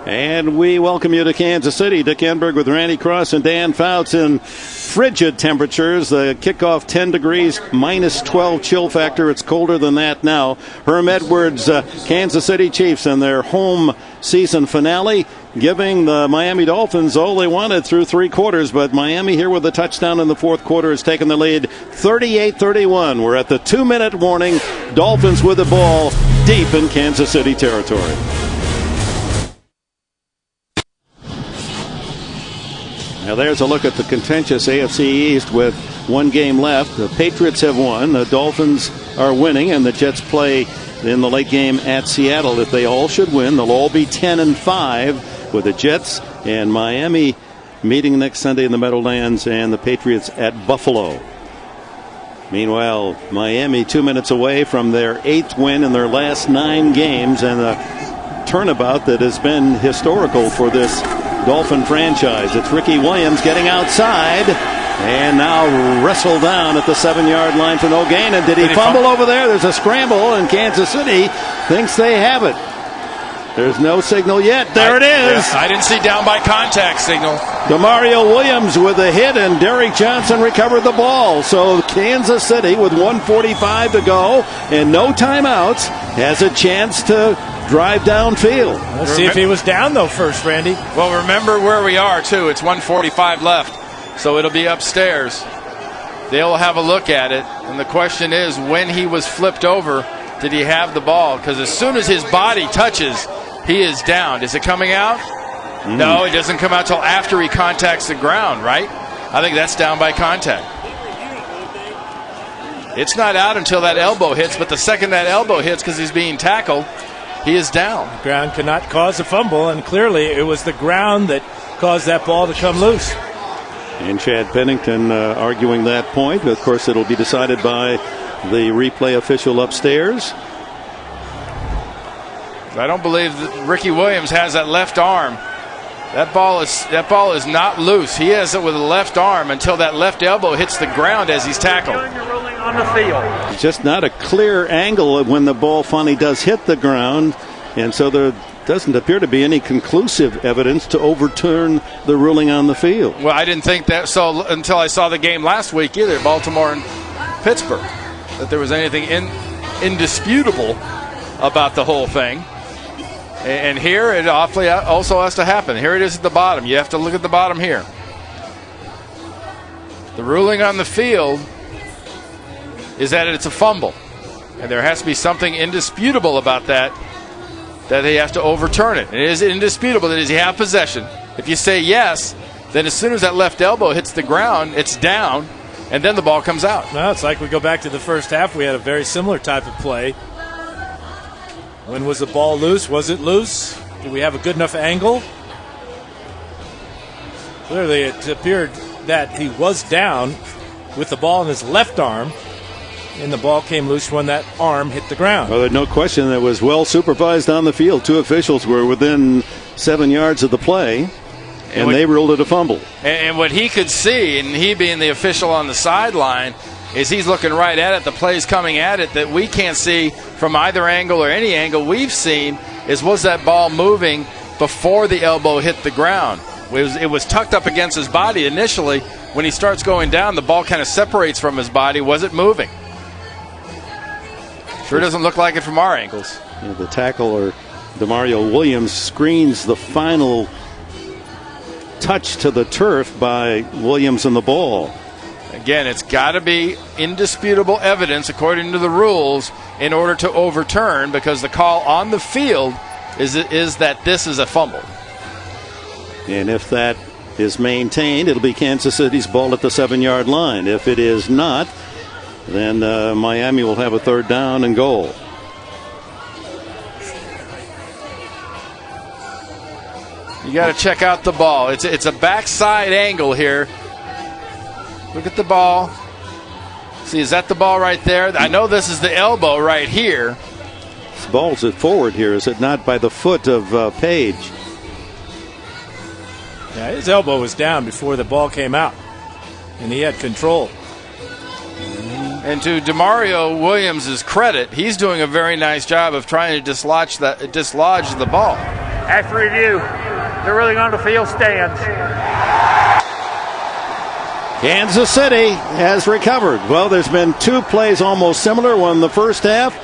And we welcome you to Kansas City. Dick Enberg with Randy Cross and Dan Fouts in frigid temperatures. The kickoff 10 degrees, minus 12 chill factor. It's colder than that now. Herm Edwards, Kansas City Chiefs in their home season finale, giving the Miami Dolphins all they wanted through 3 quarters. But Miami here with a touchdown in the 4th quarter has taken the lead 38-31. We're at the 2-minute warning. Dolphins with the ball deep in Kansas City territory. Now there's a look at the contentious AFC East with 1 game left. The Patriots have won. The Dolphins are winning, and the Jets play in the late game at Seattle. If they all should win, they'll all be 10-5, with the Jets and Miami meeting next Sunday in the Meadowlands and the Patriots at Buffalo. Meanwhile, Miami 2 minutes away from their 8th win in their last 9 games, and a turnabout that has been historical for this Dolphin franchise. It's Ricky Williams getting outside and now wrestled down at the 7-yard line for no gain. And did he fumble over there? There's a scramble, and Kansas City thinks they have it. There's no signal yet. There it is. Yeah, I didn't see down by contact signal. DeMario Williams with a hit, and Derek Johnson recovered the ball. So Kansas City, with 1:45 to go and no timeouts, has a chance to drive downfield. Let's see if he was down, though, first, Randy. Well, remember where we are, too. It's 1:45 left, so it'll be upstairs. They'll have a look at it, and the question is, when he was flipped over, did he have the ball? Because as soon as his body touches, he is down. Is it coming out? No, it doesn't come out till after he contacts the ground, right? I think that's down by contact. It's not out until that elbow hits, but the second that elbow hits, because he's being tackled, he is down. The ground cannot cause a fumble, and clearly it was the ground that caused that ball to come loose. And Chad Pennington arguing that point. Of course, it'll be decided by the replay official upstairs. I don't believe that Ricky Williams has that left arm. That ball is not loose. He has it with the left arm until that left elbow hits the ground as he's tackled. On the field. It's just not a clear angle when the ball finally does hit the ground, and so there doesn't appear to be any conclusive evidence to overturn the ruling on the field. Well, I didn't think that so until I saw the game last week either, Baltimore and Pittsburgh, that there was anything indisputable about the whole thing. And here it awfully also has to happen. Here it is at the bottom. You have to look at the bottom here. The ruling on the field is that it's a fumble. And there has to be something indisputable about that he has to overturn it. It is indisputable that he have possession. If you say yes, then as soon as that left elbow hits the ground, it's down, and then the ball comes out. Well, it's like we go back to the first half. We had a very similar type of play. When was the ball loose? Was it loose? Did we have a good enough angle? Clearly, it appeared that he was down with the ball in his left arm, and the ball came loose when that arm hit the ground. Well, there's no question that was well supervised on the field. Two officials were within 7 yards of the play, and they ruled it a fumble. And what he could see, and he being the official on the sideline, is he's looking right at it. The play's coming at it that we can't see from either angle or any angle we've seen is was that ball moving before the elbow hit the ground. It was tucked up against his body initially. When he starts going down, the ball kind of separates from his body. Was it moving? Sure doesn't look like it from our angles. Yeah, the tackler, DeMario Williams, screens the final touch to the turf by Williams and the ball. Again, it's got to be indisputable evidence according to the rules in order to overturn, because the call on the field is that this is a fumble. And if that is maintained, it'll be Kansas City's ball at the 7-yard line. If it is not, then Miami will have a third down and goal. You got to check out the ball. It's a backside angle here. Look at the ball. See, is that the ball right there? I know this is the elbow right here. This ball's it forward here, is it not, by the foot of Page? Yeah, his elbow was down before the ball came out, and he had control. And to DeMario Williams' credit, he's doing a very nice job of trying to dislodge the ball. After review, the ruling on the field stands. Kansas City has recovered. Well, there's been two plays almost similar, one in the first half,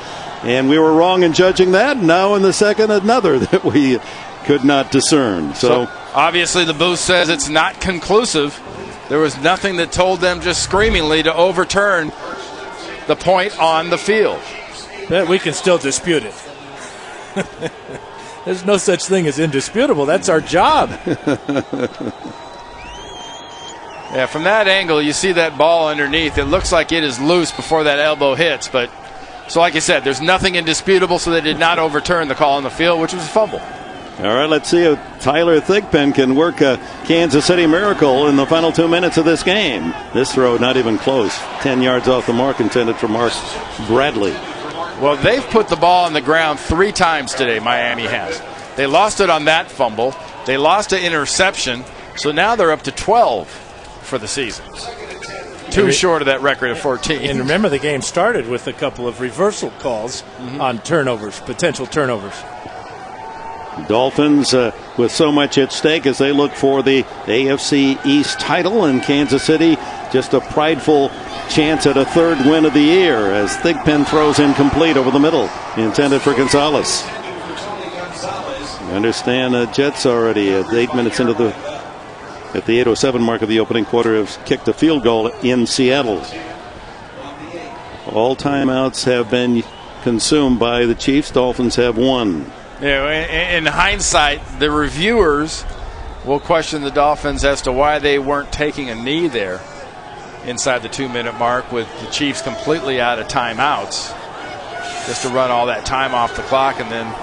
and we were wrong in judging that. Now in the second, another that we could not discern. So obviously the booth says it's not conclusive. There was nothing that told them just screamingly to overturn the point on the field. But we can still dispute it. There's no such thing as indisputable. That's our job. Yeah, from that angle, you see that ball underneath. It looks like it is loose before that elbow hits. But so like I said, there's nothing indisputable, so they did not overturn the call on the field, which was a fumble. All right, let's see if Tyler Thigpen can work a Kansas City miracle in the final 2 minutes of this game. This throw not even close. 10 yards off the mark, intended for Mark Bradley. Well, they've put the ball on the ground 3 times today, Miami has. They lost it on that fumble. They lost an interception. So now they're up to 12 for the season. Too short of that record of 14. And remember, the game started with a couple of reversal calls on turnovers, potential turnovers. Dolphins with so much at stake as they look for the AFC East title, and Kansas City just a prideful chance at a third win of the year as Thigpen throws incomplete over the middle, intended for Gonzalez. I understand Jets already at 8 minutes into the 8:07 mark of the opening quarter have kicked a field goal in Seattle. All timeouts have been consumed by the Chiefs. Dolphins have won. In hindsight, the reviewers will question the Dolphins as to why they weren't taking a knee there inside the 2-minute mark, with the Chiefs completely out of timeouts, just to run all that time off the clock and then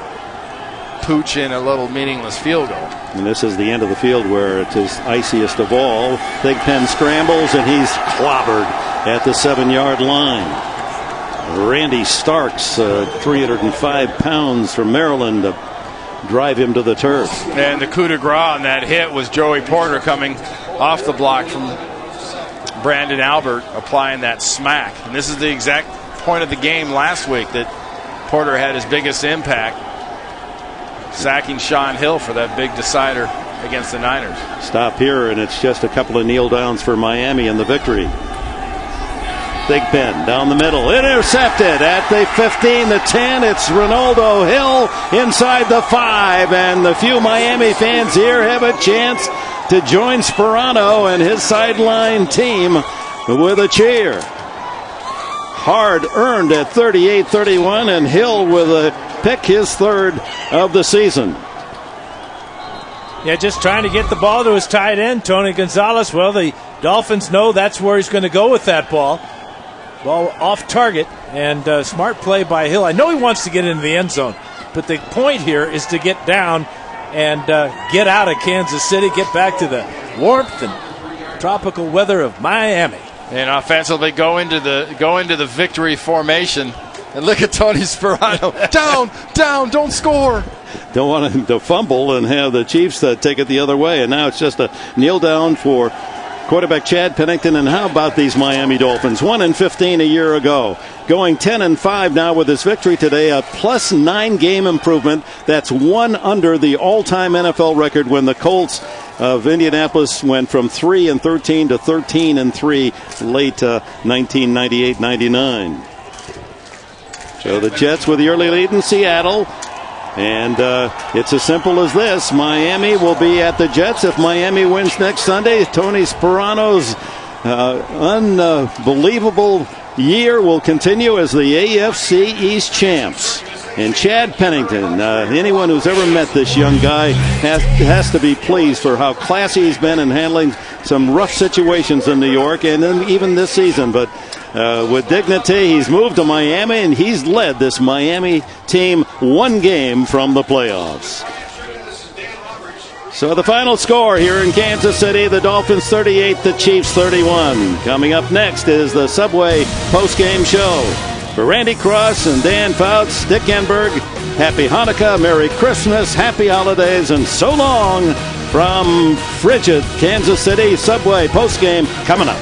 pooch in a little meaningless field goal. And this is the end of the field where it's his iciest of all. Thigpen scrambles and he's clobbered at the 7-yard line. Randy Starks, 305 pounds from Maryland, to drive him to the turf. And the coup de grace on that hit was Joey Porter coming off the block from Brandon Albert, applying that smack. And this is the exact point of the game last week that Porter had his biggest impact, sacking Sean Hill for that big decider against the Niners. Stop here, and it's just a couple of kneel downs for Miami in the victory. Thigpen down the middle, intercepted at the 15, the 10. It's Ronaldo Hill inside the 5, and the few Miami fans here have a chance to join Sperano and his sideline team with a cheer. Hard earned at 38-31, and Hill with a pick, his third of the season. Yeah, just trying to get the ball to his tight end, Tony Gonzalez. Well, the Dolphins know that's where he's going to go with that ball. Ball off target, and smart play by Hill. I know he wants to get into the end zone, but the point here is to get down and get out of Kansas City, get back to the warmth and tropical weather of Miami. And offensively go into the victory formation. And look at Tony Sperano. down, don't score. Don't want him to fumble and have the Chiefs take it the other way. And now it's just a kneel down for quarterback Chad Pennington. And how about these Miami Dolphins? 1-15 a year ago. Going 10-5 now with this victory today. A +9 game improvement. That's one under the all-time NFL record when the Colts of Indianapolis went from 3-13 to 13-3 late 1998-99. So the Jets with the early lead in Seattle. And it's as simple as this. Miami will be at the Jets if Miami wins next Sunday. Tony Sperano's unbelievable year will continue as the AFC East champs. And Chad Pennington, anyone who's ever met this young guy has to be pleased for how classy he's been in handling some rough situations in New York and then even this season. But with dignity, he's moved to Miami, and he's led this Miami team one game from the playoffs. So the final score here in Kansas City, the Dolphins 38, the Chiefs 31. Coming up next is the Subway postgame show. For Randy Cross and Dan Fouts, Dick Enberg, Happy Hanukkah, Merry Christmas, Happy Holidays, and so long from frigid Kansas City. Subway postgame coming up.